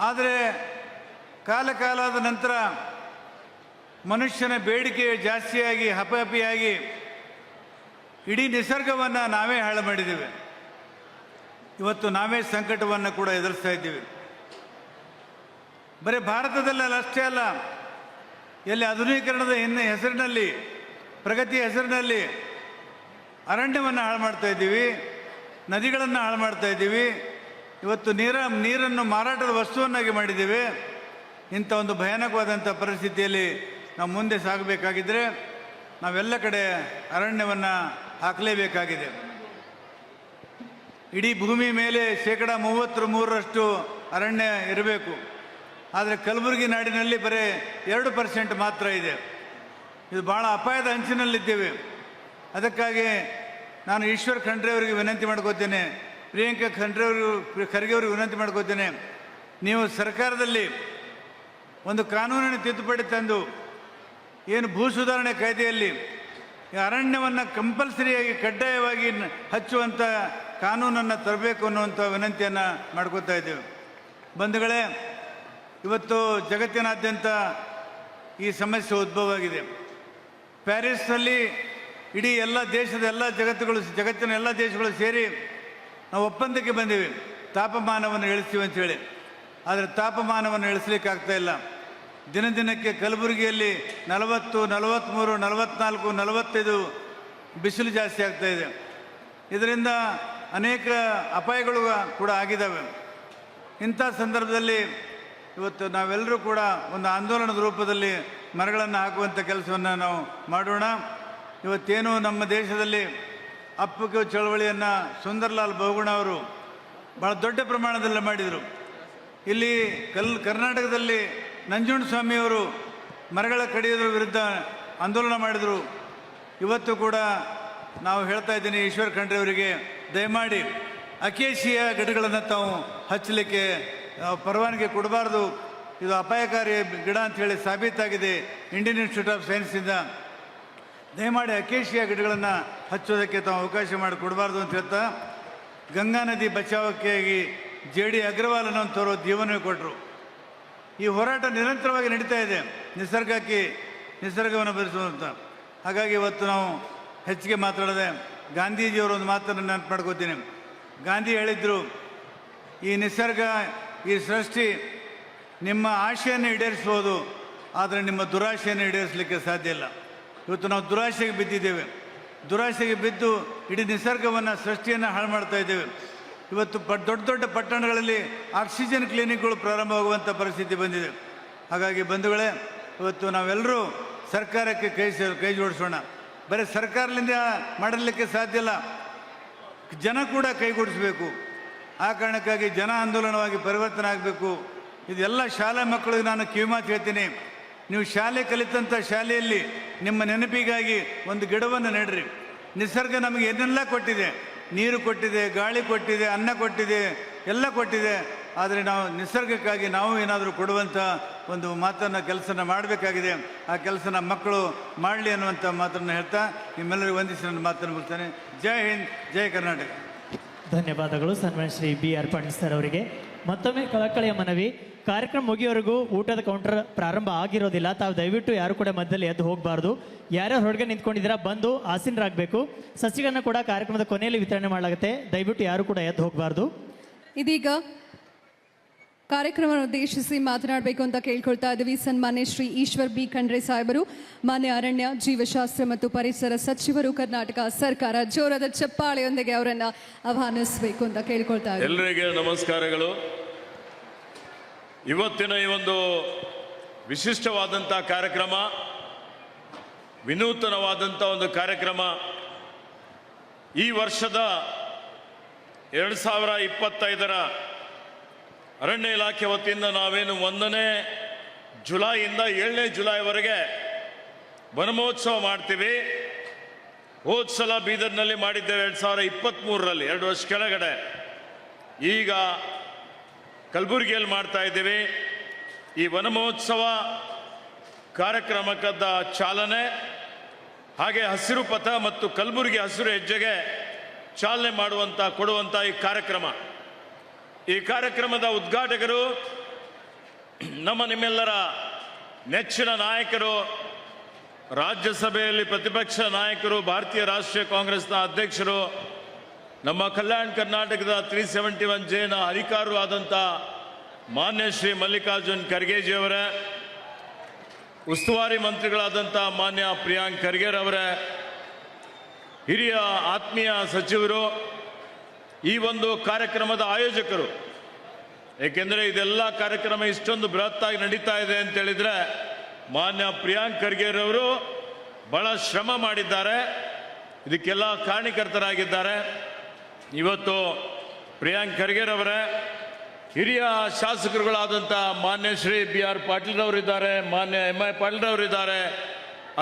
ಆದರೆ ಕಾಲದ ನಂತರ ಮನುಷ್ಯನ ಬೇಡಿಕೆ ಜಾಸ್ತಿಯಾಗಿ ಹಪಹಪಿಯಾಗಿ ಇಡೀ ನಿಸರ್ಗವನ್ನು ನಾವೇ ಹಾಳು ಮಾಡಿದ್ದೇವೆ. ಇವತ್ತು ನಾವೇ ಸಂಕಟವನ್ನು ಕೂಡ ಎದುರಿಸ್ತಾ ಇದ್ದೀವಿ. ಬರೀ ಭಾರತದಲ್ಲಿ ಅಷ್ಟೇ ಅಲ್ಲ, ಎಲ್ಲಿ ಆಧುನೀಕರಣದ ಹೆಸರಿನಲ್ಲಿ, ಪ್ರಗತಿಯ ಹೆಸರಿನಲ್ಲಿ ಅರಣ್ಯವನ್ನು ಹಾಳು ಮಾಡ್ತಾ ಇದ್ದೀವಿ, ನದಿಗಳನ್ನು ಹಾಳು ಮಾಡ್ತಾ ಇದ್ದೀವಿ. ಇವತ್ತು ನೀರನ್ನು ಮಾರಾಟದ ವಸ್ತುವನ್ನಾಗಿ ಮಾಡಿದ್ದೇವೆ. ಇಂಥ ಒಂದು ಭಯಾನಕವಾದಂಥ ಪರಿಸ್ಥಿತಿಯಲ್ಲಿ ನಾವು ಮುಂದೆ ಸಾಗಬೇಕಾಗಿದ್ದರೆ ನಾವೆಲ್ಲ ಕಡೆ ಅರಣ್ಯವನ್ನು ಹಾಕಲೇಬೇಕಾಗಿದೆ. ಇಡೀ ಭೂಮಿ ಮೇಲೆ 33% ಅರಣ್ಯ ಇರಬೇಕು. ಆದರೆ ಕಲಬುರಗಿ ನಾಡಿನಲ್ಲಿ ಬರೀ 2% ಮಾತ್ರ ಇದೆ. ಇದು ಭಾಳ ಅಪಾಯದ ಅಂಚಿನಲ್ಲಿದ್ದೇವೆ. ಅದಕ್ಕಾಗಿ ನಾನು ಈಶ್ವರ್ ಖಂಡ್ರೆ ಅವರಿಗೆ ವಿನಂತಿ ಮಾಡ್ಕೋತೇನೆ, ಪ್ರಿಯಾಂಕಾ ಖರ್ಗೆ ಅವರಿಗೆ ವಿನಂತಿ ಮಾಡ್ಕೋತೇನೆ, ನೀವು ಸರ್ಕಾರದಲ್ಲಿ ಒಂದು ಕಾನೂನಿನ ತಿದ್ದುಪಡಿ ತಂದು ಏನು ಭೂ ಸುಧಾರಣೆ ಕಾಯ್ದೆಯಲ್ಲಿ ಅರಣ್ಯವನ್ನು ಕಂಪಲ್ಸರಿಯಾಗಿ ಕಡ್ಡಾಯವಾಗಿ ಹಚ್ಚುವಂಥ ಕಾನೂನನ್ನು ತರಬೇಕು ಅನ್ನುವಂಥ ವಿನಂತಿಯನ್ನು ಮಾಡ್ಕೋತಾ ಇದ್ದೇವೆ. ಬಂಧುಗಳೇ, ಇವತ್ತು ಜಗತ್ತಿನಾದ್ಯಂತ ಈ ಸಮಸ್ಯೆ ಉದ್ಭವ ಆಗಿದೆ. ಪ್ಯಾರಿಸ್ನಲ್ಲಿ ಇಡೀ ಎಲ್ಲ ದೇಶದ ಜಗತ್ತಿನ ಎಲ್ಲ ದೇಶಗಳು ಸೇರಿ ನಾವು ಒಪ್ಪಂದಕ್ಕೆ ಬಂದೀವಿ, ತಾಪಮಾನವನ್ನು ಇಳಿಸ್ತೀವಿ ಅಂಥೇಳಿ. ಆದರೆ ತಾಪಮಾನವನ್ನು ಇಳಿಸ್ಲಿಕ್ಕೆ ಆಗ್ತಾ ಇಲ್ಲ. ದಿನದಿನಕ್ಕೆ ಕಲಬುರಗಿಯಲ್ಲಿ 40, 43, 44, 45 ಬಿಸಿಲು ಜಾಸ್ತಿ ಆಗ್ತಾ ಇದೆ. ಇದರಿಂದ ಅನೇಕ ಅಪಾಯಗಳು ಕೂಡ ಆಗಿದ್ದಾವೆ. ಇಂಥ ಸಂದರ್ಭದಲ್ಲಿ ಇವತ್ತು ನಾವೆಲ್ಲರೂ ಕೂಡ ಒಂದು ಆಂದೋಲನದ ರೂಪದಲ್ಲಿ ಮರಗಳನ್ನು ಹಾಕುವಂಥ ಕೆಲಸವನ್ನು ನಾವು ಮಾಡೋಣ. ಇವತ್ತೇನು ನಮ್ಮ ದೇಶದಲ್ಲಿ ಅಪ್ಪು ಚಳವಳಿಯನ್ನು ಸುಂದರ್ಲಾಲ್ ಬಹುಗುಣ ಅವರು ಭಾಳ ದೊಡ್ಡ ಪ್ರಮಾಣದಲ್ಲಿ ಮಾಡಿದರು. ಇಲ್ಲಿ ಕರ್ನಾಟಕದಲ್ಲಿ ನಂಜುಂಡಸ್ವಾಮಿಯವರು ಮರಗಳ ಕಡಿಯೋದ್ರ ವಿರುದ್ಧ ಆಂದೋಲನ ಮಾಡಿದರು. ಇವತ್ತು ಕೂಡ ನಾವು ಹೇಳ್ತಾ ಇದ್ದೀನಿ ಈಶ್ವರ್ ಖಂಡ್ರೆ ಅವರಿಗೆ, ದಯಮಾಡಿ ಅಕೇಶಿಯ ಗಿಡಗಳನ್ನು ತಾವು ಹಚ್ಚಲಿಕ್ಕೆ ಪರವಾನಗಿ ಕೊಡಬಾರ್ದು. ಇದು ಅಪಾಯಕಾರಿ ಗಿಡ ಅಂಥೇಳಿ ಸಾಬೀತಾಗಿದೆ ಇಂಡಿಯನ್ ಇನ್ಸ್ಟಿಟ್ಯೂಟ್ ಆಫ್ ಸೈನ್ಸಿಂದ. ದಯಮಾಡಿ ಅಕೇಶಿಯ ಗಿಡಗಳನ್ನು ಹಚ್ಚೋದಕ್ಕೆ ತಾವು ಅವಕಾಶ ಮಾಡಿ ಕೊಡಬಾರ್ದು ಅಂತ ಹೇಳ್ತಾ, ಗಂಗಾ ನದಿ ಬಚಾವಕ್ಕಾಗಿ JD ಅಗ್ರವಾಲ್ ಅನ್ನೋಂಥವ್ರು ಜೀವನವೇ ಕೊಟ್ಟರು. ಈ ಹೋರಾಟ ನಿರಂತರವಾಗಿ ನಡೀತಾ ಇದೆ, ನಿಸರ್ಗವನ್ನು ಬರೆಸುವಂಥ. ಹಾಗಾಗಿ ಇವತ್ತು ನಾವು ಹೆಚ್ಚಿಗೆ ಮಾತಾಡದೆ ಗಾಂಧೀಜಿಯವರು ಒಂದು ಮಾತನ್ನು ನೆನಪು ಮಾಡ್ಕೋತೀನಿ. ಗಾಂಧಿ ಹೇಳಿದರು, ಈ ನಿಸರ್ಗ, ಈ ಸೃಷ್ಟಿ ನಿಮ್ಮ ಆಶೆಯನ್ನು ಈಡೇರಿಸ್ಬೋದು, ಆದರೆ ನಿಮ್ಮ ದುರಾಶೆಯನ್ನು ಈಡೇರಿಸಲಿಕ್ಕೆ ಸಾಧ್ಯ ಇಲ್ಲ. ಇವತ್ತು ನಾವು ದುರಾಶೆಗೆ ಬಿದ್ದಿದ್ದೇವೆ. ದುರಾಶೆಗೆ ಬಿದ್ದು ಇಡೀ ನಿಸರ್ಗವನ್ನು, ಸೃಷ್ಟಿಯನ್ನು ಹಾಳು ಮಾಡ್ತಾ ಇದ್ದೇವೆ. ಇವತ್ತು ದೊಡ್ಡ ದೊಡ್ಡ ಪಟ್ಟಣಗಳಲ್ಲಿ ಆಕ್ಸಿಜನ್ ಕ್ಲಿನಿಕ್ಗಳು ಪ್ರಾರಂಭವಾಗುವಂಥ ಪರಿಸ್ಥಿತಿ ಬಂದಿದೆ. ಹಾಗಾಗಿ ಬಂಧುಗಳೇ, ಇವತ್ತು ನಾವೆಲ್ಲರೂ ಸರ್ಕಾರಕ್ಕೆ ಕೈ ಜೋಡಿಸೋಣ. ಬರೀ ಸರ್ಕಾರದಿಂದ ಮಾಡಲಿಕ್ಕೆ ಸಾಧ್ಯ ಇಲ್ಲ, ಜನ ಕೂಡ ಕೈಗೂಡಿಸಬೇಕು. ಆ ಕಾರಣಕ್ಕಾಗಿ ಜನ ಆಂದೋಲನವಾಗಿ ಪರಿವರ್ತನೆ ಆಗಬೇಕು. ಇದೆಲ್ಲ ಶಾಲಾ ಮಕ್ಕಳಿಗೆ ನಾನು ಕಿವಿಮಾತು ಹೇಳ್ತೀನಿ, ನೀವು ಶಾಲೆ ಕಲಿತಂಥ ಶಾಲೆಯಲ್ಲಿ ನಿಮ್ಮ ನೆನಪಿಗಾಗಿ ಒಂದು ಗಿಡವನ್ನು ನೆಡ್ರಿ. ನಿಸರ್ಗ ನಮಗೆ ಏನೆಲ್ಲ ಕೊಟ್ಟಿದೆ, ನೀರು ಕೊಟ್ಟಿದೆ, ಗಾಳಿ ಕೊಟ್ಟಿದೆ, ಅನ್ನ ಕೊಟ್ಟಿದೆ, ಎಲ್ಲ ಕೊಟ್ಟಿದೆ. ಆದರೆ ನಾವು ನಿಸರ್ಗಕ್ಕಾಗಿ ನಾವು ಏನಾದರೂ ಕೊಡುವಂಥ ಒಂದು ಕೆಲಸನ ಮಾಡಬೇಕಾಗಿದೆ. ಆ ಕೆಲಸನ ಮಕ್ಕಳು ಮಾಡಲಿ ಅನ್ನುವಂಥ ಮಾತನ್ನು ಹೇಳ್ತಾ ನಿಮ್ಮೆಲ್ಲರಿಗೂ ವಂದಿಸಿ ನನ್ನ ಮಾತನ್ನು ಮುಗಿಸ್ತೇನೆ. ಜೈ ಹಿಂದ್, ಜೈ ಕರ್ನಾಟಕ. ಧನ್ಯವಾದಗಳು ಸನ್ಮಾನ್ಯ ಶ್ರೀ BR ಪಾಟೀಲ್ ಸರ್ ಅವರಿಗೆ. ಮತ್ತೊಮ್ಮೆ ಕಳಕಳಿಯ ಮನವಿ, ಕಾರ್ಯಕ್ರಮ ಮುಗಿಯವರೆಗೂ ಊಟದ ಕೌಂಟರ್ ಪ್ರಾರಂಭ ಆಗಿರೋದಿಲ್ಲ. ತಾವು ದಯವಿಟ್ಟು ಯಾರು ಕೂಡ ಮಧ್ಯದಲ್ಲಿ ಎದ್ದು ಹೋಗಬಾರ್ದು. ಯಾರ್ಯಾರು ಹೊರಗೆ ನಿಂತ್ಕೊಂಡಿದ್ದೀರಾ ಬಂದು ಆಸೀನರಾಗಬೇಕು. ಸಸಿಗಳನ್ನು ಕೂಡ ಕಾರ್ಯಕ್ರಮದ ಕೊನೆಯಲ್ಲಿ ವಿತರಣೆ ಮಾಡಲಾಗುತ್ತೆ. ದಯವಿಟ್ಟು ಯಾರು ಕೂಡ ಎದ್ದು ಹೋಗಬಾರ್ದು. ಇದೀಗ ಕಾರ್ಯಕ್ರಮವನ್ನು ಉದ್ದೇಶಿಸಿ ಮಾತನಾಡಬೇಕು ಅಂತ ಕೇಳ್ಕೊಳ್ತಾ ಇದ್ದೀವಿ ಸನ್ಮಾನ್ಯ ಶ್ರೀ ಈಶ್ವರ್ B ಖಂಡ್ರೆ ಸಾಹೇಬರು, ಮಾನ್ಯ ಅರಣ್ಯ, ಜೀವಶಾಸ್ತ್ರ ಮತ್ತು ಪರಿಸರ ಸಚಿವರು, ಕರ್ನಾಟಕ ಸರ್ಕಾರ. ಜೋರದ ಚಪ್ಪಾಳೆಯೊಂದಿಗೆ ಅವರನ್ನ ಆಹ್ವಾನಿಸಬೇಕು ಅಂತ ಕೇಳ್ಕೊಳ್ತಾ ಇದ್ದೀವಿ. ಎಲ್ಲರಿಗೆ ನಮಸ್ಕಾರಗಳು. ಇವತ್ತಿನ ಈ ಒಂದು ವಿಶಿಷ್ಟವಾದಂಥ ಕಾರ್ಯಕ್ರಮ, ವಿನೂತನವಾದಂಥ ಒಂದು ಕಾರ್ಯಕ್ರಮ, ಈ ವರ್ಷದ 2025ರ ಅರಣ್ಯ ಇಲಾಖೆ ವತಿಯಿಂದ ನಾವೇನು 1ನೇ ಜುಲೈಯಿಂದ 7ನೇ ಜುಲೈವರೆಗೆ ವನಮಹೋತ್ಸವ ಮಾಡ್ತೀವಿ. ಹೋದ ಸಲ ಬೀದರ್ನಲ್ಲಿ ಮಾಡಿದ್ದೇವೆ 2023ರಲ್ಲಿ, 2 ವರ್ಷ ಕೆಳಗಡೆ. ಈಗ ಕಲಬುರಗಿಯಲ್ಲಿ ಮಾಡ್ತಾ ಇದ್ದೀವಿ. ಈ ವನಮಹೋತ್ಸವ ಕಾರ್ಯಕ್ರಮಕ್ಕದ ಚಾಲನೆ, ಹಾಗೆ ಹಸಿರು ಪಥ ಮತ್ತು ಕಲಬುರಗಿ ಹಸಿರು ಹೆಜ್ಜೆಗೆ ಚಾಲನೆ ಕೊಡುವಂಥ ಈ ಕಾರ್ಯಕ್ರಮ. ಈ ಕಾರ್ಯಕ್ರಮದ ಉದ್ಘಾಟಕರು ನಿಮ್ಮೆಲ್ಲರ ನೆಚ್ಚಿನ ನಾಯಕರು ರಾಜ್ಯಸಭೆಯಲ್ಲಿ ಪ್ರತಿಪಕ್ಷ ನಾಯಕರು, ಭಾರತೀಯ ರಾಷ್ಟ್ರೀಯ ಕಾಂಗ್ರೆಸ್ನ ಅಧ್ಯಕ್ಷರು, ನಮ್ಮ ಕಲ್ಯಾಣ ಕರ್ನಾಟಕದ 371Jನ ಅಧಿಕಾರರು ಆದಂಥ ಮಾನ್ಯ ಶ್ರೀ ಮಲ್ಲಿಕಾರ್ಜುನ್ ಖರ್ಗೆಜಿಯವರೇ, ಉಸ್ತುವಾರಿ ಮಂತ್ರಿಗಳಾದಂಥ ಮಾನ್ಯ ಪ್ರಿಯಾಂಕ್ ಖರ್ಗೆರವರೇ, ಹಿರಿಯ ಆತ್ಮೀಯ ಸಚಿವರು, ಈ ಒಂದು ಕಾರ್ಯಕ್ರಮದ ಆಯೋಜಕರು, ಏಕೆಂದರೆ ಇದೆಲ್ಲ ಕಾರ್ಯಕ್ರಮ ಇಷ್ಟೊಂದು ಬೃಹತ್ತಾಗಿ ನಡೀತಾ ಇದೆ ಅಂತ ಹೇಳಿದ್ರೆ ಮಾನ್ಯ ಪ್ರಿಯಾಂಕ್ ಖರ್ಗೆರವರು ಬಹಳ ಶ್ರಮ ಮಾಡಿದ್ದಾರೆ, ಇದಕ್ಕೆಲ್ಲ ಕಾರಣೀಕರ್ತರಾಗಿದ್ದಾರೆ. ಇವತ್ತು ಪ್ರಿಯಾಂಕ್ ಖರ್ಗೆರವರೇ, ಹಿರಿಯ ಶಾಸಕರುಗಳಾದಂಥ ಮಾನ್ಯ ಶ್ರೀ BR ಪಾಟೀಲ್ರವರಿದ್ದಾರೆ, ಮಾನ್ಯ MI ಪಾಟೀಲ್ರವರಿದ್ದಾರೆ,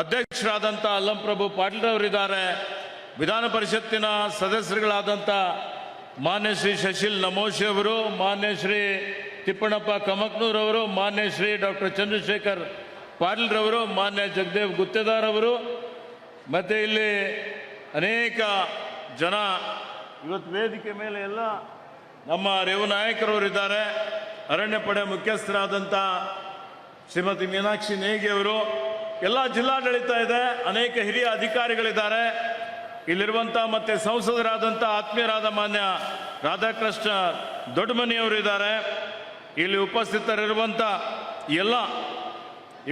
ಅಧ್ಯಕ್ಷರಾದಂಥ ಅಲ್ಲಂಪ್ರಭು ಪಾಟೀಲ್ರವರಿದ್ದಾರೆ, ವಿಧಾನ ಪರಿಷತ್ತಿನ ಸದಸ್ಯರುಗಳಾದಂಥ ಮಾನ್ಯ ಶ್ರೀ ಶಶಿಲ್ ನಮೋಶಿ ಅವರು, ಮಾನ್ಯ ಶ್ರೀ ತಿಪ್ಪಣ್ಣಪ್ಪ ಕಮಕ್ನೂರವರು, ಮಾನ್ಯ ಶ್ರೀ ಡಾಕ್ಟರ್ ಚಂದ್ರಶೇಖರ್ ಪಾಟೀಲ್ರವರು, ಮಾನ್ಯ ಜಗದೇವ್ ಗುತ್ತೇದಾರ್ ಅವರು, ಮತ್ತು ಇಲ್ಲಿ ಅನೇಕ ಜನ ಇವತ್ತು ವೇದಿಕೆ ಮೇಲೆ ಎಲ್ಲ ನಮ್ಮ ರೇವು ನಾಯಕರವರಿದ್ದಾರೆ, ಅರಣ್ಯ ಪಡೆ ಮುಖ್ಯಸ್ಥರಾದಂಥ ಶ್ರೀಮತಿ ಮೀನಾಕ್ಷಿ ನೇಗಿ ಅವರು, ಎಲ್ಲ ಜಿಲ್ಲಾಡಳಿತ ಇದೆ, ಅನೇಕ ಹಿರಿಯ ಅಧಿಕಾರಿಗಳಿದ್ದಾರೆ ಇಲ್ಲಿರುವಂಥ, ಮತ್ತು ಸಂಸದರಾದಂಥ ಆತ್ಮೀಯರಾದ ಮಾನ್ಯ ರಾಧಾಕೃಷ್ಣ ದೊಡ್ಡಮನಿಯವರು ಇದ್ದಾರೆ. ಇಲ್ಲಿ ಉಪಸ್ಥಿತರಿರುವಂಥ ಎಲ್ಲ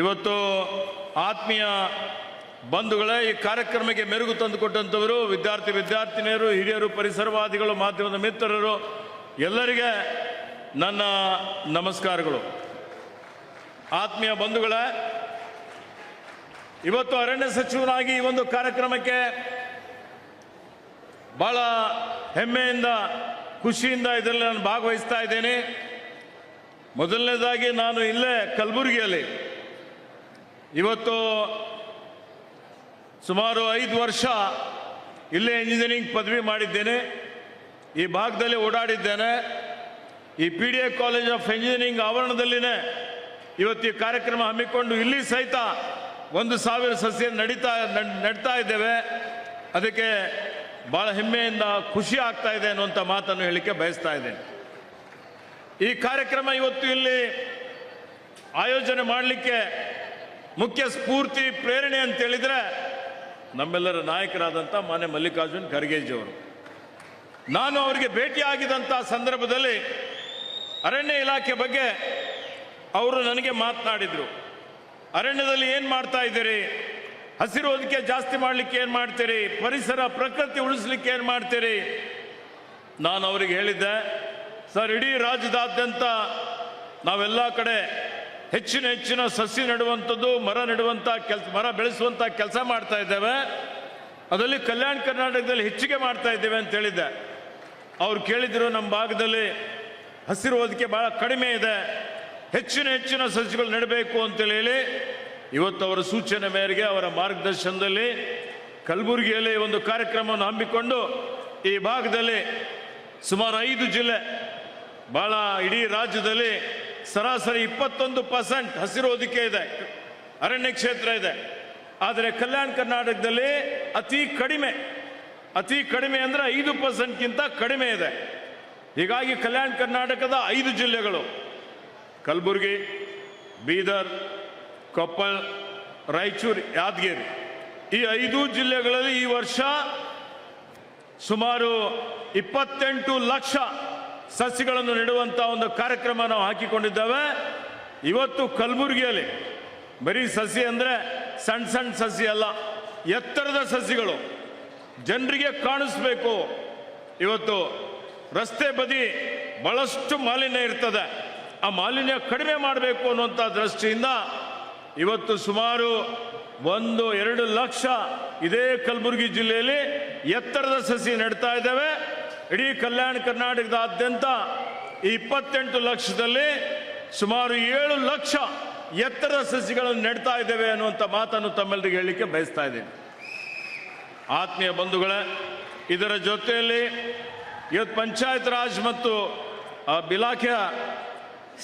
ಇವತ್ತು ಆತ್ಮೀಯ ಬಂಧುಗಳೇ, ಈ ಕಾರ್ಯಕ್ರಮಕ್ಕೆ ಮೆರುಗು ತಂದುಕೊಟ್ಟಂಥವರು ವಿದ್ಯಾರ್ಥಿನಿಯರು, ಹಿರಿಯರು, ಪರಿಸರವಾದಿಗಳು, ಮಾಧ್ಯಮದ ಮಿತ್ರರು, ಎಲ್ಲರಿಗೆ ನನ್ನ ನಮಸ್ಕಾರಗಳು. ಆತ್ಮೀಯ ಬಂಧುಗಳೇ, ಇವತ್ತು ಅರಣ್ಯ ಸಚಿವರಾಗಿ ಈ ಒಂದು ಕಾರ್ಯಕ್ರಮಕ್ಕೆ ಬಹಳ ಹೆಮ್ಮೆಯಿಂದ, ಖುಷಿಯಿಂದ ಇದರಲ್ಲಿ ನಾನು ಭಾಗವಹಿಸ್ತಾ ಇದ್ದೇನೆ. ಮೊದಲನೇದಾಗಿ ನಾನು ಇಲ್ಲೇ ಕಲಬುರಗಿಯಲ್ಲಿ ಇವತ್ತು ಸುಮಾರು 5 ವರ್ಷ ಇಲ್ಲೇ ಇಂಜಿನಿಯರಿಂಗ್ ಪದವಿ ಮಾಡಿದ್ದೇನೆ. ಈ ಭಾಗದಲ್ಲಿ ಓಡಾಡಿದ್ದೇನೆ. ಈ PDA ಕಾಲೇಜ್ ಆಫ್ ಇಂಜಿನಿಯರಿಂಗ್ ಆವರಣದಲ್ಲಿನೇ ಇವತ್ತು ಈ ಕಾರ್ಯಕ್ರಮ ಹಮ್ಮಿಕೊಂಡು ಇಲ್ಲಿ ಸಹಿತ 1,000 ಸಸ್ಯ ನೆಡ್ತಾ ಇದ್ದೇವೆ. ಅದಕ್ಕೆ ಬಹಳ ಹೆಮ್ಮೆಯಿಂದ ಖುಷಿ ಆಗ್ತಾ ಇದೆ ಅನ್ನುವಂಥ ಮಾತನ್ನು ಹೇಳಲಿಕ್ಕೆ ಬಯಸ್ತಾ ಇದ್ದೇನೆ. ಈ ಕಾರ್ಯಕ್ರಮ ಇವತ್ತು ಇಲ್ಲಿ ಆಯೋಜನೆ ಮಾಡಲಿಕ್ಕೆ ಮುಖ್ಯ ಸ್ಫೂರ್ತಿ, ಪ್ರೇರಣೆ ಅಂತ ಹೇಳಿದ್ರೆ ನಮ್ಮೆಲ್ಲರ ನಾಯಕರಾದಂಥ ಮಾನ್ಯ ಮಲ್ಲಿಕಾರ್ಜುನ್ ಖರ್ಗೆಜಿಯವರು. ನಾನು ಅವರಿಗೆ ಭೇಟಿಯಾಗಿದ್ದಂಥ ಸಂದರ್ಭದಲ್ಲಿ ಅರಣ್ಯ ಇಲಾಖೆ ಬಗ್ಗೆ ಅವರು ನನಗೆ ಮಾತನಾಡಿದರು. ಅರಣ್ಯದಲ್ಲಿ ಏನು ಮಾಡ್ತಾ ಇದ್ದೀರಿ, ಹಸಿರು ಹೊದಿಕೆ ಜಾಸ್ತಿ ಮಾಡಲಿಕ್ಕೆ ಏನು ಮಾಡ್ತೀರಿ, ಪರಿಸರ ಪ್ರಕೃತಿ ಉಳಿಸ್ಲಿಕ್ಕೆ ಏನು ಮಾಡ್ತೀರಿ. ನಾನು ಅವರಿಗೆ ಹೇಳಿದ್ದೆ, ಸರ್, ಇಡೀ ರಾಜ್ಯದಾದ್ಯಂತ ನಾವೆಲ್ಲ ಕಡೆ ಹೆಚ್ಚಿನ ಸಸಿ ನೆಡುವಂಥದ್ದು, ಮರ ಬೆಳೆಸುವಂಥ ಕೆಲಸ ಮಾಡ್ತಾ ಇದ್ದೇವೆ. ಅದರಲ್ಲಿ ಕಲ್ಯಾಣ ಕರ್ನಾಟಕದಲ್ಲಿ ಹೆಚ್ಚಿಗೆ ಮಾಡ್ತಾ ಇದ್ದೇವೆ ಅಂತ ಹೇಳಿದ್ದೆ. ಅವ್ರು ಕೇಳಿದ್ರು, ನಮ್ಮ ಭಾಗದಲ್ಲಿ ಹಸಿರು ಹೊದಿಕೆ ಬಹಳ ಕಡಿಮೆ ಇದೆ, ಹೆಚ್ಚಿನ ಸಸಿಗಳು ನೆಡಬೇಕು ಅಂತೇಳಿ ಹೇಳಿ ಇವತ್ತು ಅವರ ಸೂಚನೆ ಮೇರೆಗೆ, ಅವರ ಮಾರ್ಗದರ್ಶನದಲ್ಲಿ ಕಲಬುರಗಿಯಲ್ಲಿ ಒಂದು ಕಾರ್ಯಕ್ರಮವನ್ನು ಹಮ್ಮಿಕೊಂಡು ಈ ಭಾಗದಲ್ಲಿ ಸುಮಾರು 5 ಜಿಲ್ಲೆ, ಬಹಳ ಇಡೀ ರಾಜ್ಯದಲ್ಲಿ ಸರಾಸರಿ 21% ಹಸಿರು ಹೊದಿಕೆ ಇದೆ, ಅರಣ್ಯ ಕ್ಷೇತ್ರ ಇದೆ. ಆದರೆ ಕಲ್ಯಾಣ ಕರ್ನಾಟಕದಲ್ಲಿ ಅತಿ ಕಡಿಮೆ ಅಂದರೆ 5%ಗಿಂತ ಕಡಿಮೆ ಇದೆ. ಹೀಗಾಗಿ ಕಲ್ಯಾಣ ಕರ್ನಾಟಕದ 5 ಜಿಲ್ಲೆಗಳು, ಕಲಬುರಗಿ, ಬೀದರ್, ಕೊಪ್ಪಳ, ರಾಯಚೂರು, ಯಾದಗಿರಿ, ಈ 5 ಜಿಲ್ಲೆಗಳಲ್ಲಿ ಈ ವರ್ಷ ಸುಮಾರು 28 ಲಕ್ಷ ಸಸಿಗಳನ್ನು ನೆಡುವಂಥ ಒಂದು ಕಾರ್ಯಕ್ರಮ ನಾವು ಹಾಕಿಕೊಂಡಿದ್ದೇವೆ. ಇವತ್ತು ಕಲಬುರಗಿಯಲ್ಲಿ ಬರೀ ಸಸಿ ಅಂದರೆ ಸಣ್ಣ ಸಸಿ ಅಲ್ಲ, ಎತ್ತರದ ಸಸಿಗಳು ಜನರಿಗೆ ಕಾಣಿಸ್ಬೇಕು. ಇವತ್ತು ರಸ್ತೆ ಬದಿ ಬಹಳಷ್ಟು ಮಾಲಿನ್ಯ ಇರ್ತದೆ, ಆ ಮಾಲಿನ್ಯ ಕಡಿಮೆ ಮಾಡಬೇಕು ಅನ್ನುವಂಥ ದೃಷ್ಟಿಯಿಂದ ಇವತ್ತು ಸುಮಾರು 1-2 ಲಕ್ಷ ಇದೇ ಕಲಬುರಗಿ ಜಿಲ್ಲೆಯಲ್ಲಿ ಎತ್ತರದ ಸಸಿ ನೆಡ್ತಾ ಇದ್ದೇವೆ. ಇಡೀ ಕಲ್ಯಾಣ ಕರ್ನಾಟಕದಾದ್ಯಂತ ಈ 28 ಲಕ್ಷದಲ್ಲಿ ಸುಮಾರು 7 ಲಕ್ಷ ಎತ್ತರದ ಸಸಿಗಳನ್ನು ನೆಡ್ತಾ ಇದ್ದೇವೆ ಅನ್ನುವಂಥ ಮಾತನ್ನು ತಮ್ಮೆಲ್ಲರಿಗೆ ಹೇಳಲಿಕ್ಕೆ ಬಯಸ್ತಾ ಇದ್ದೇನೆ. ಆತ್ಮೀಯ ಬಂಧುಗಳೇ, ಇದರ ಜೊತೆಯಲ್ಲಿ ಇವತ್ತು ಪಂಚಾಯತ್ ರಾಜ್ ಮತ್ತು ಇಲಾಖೆಯ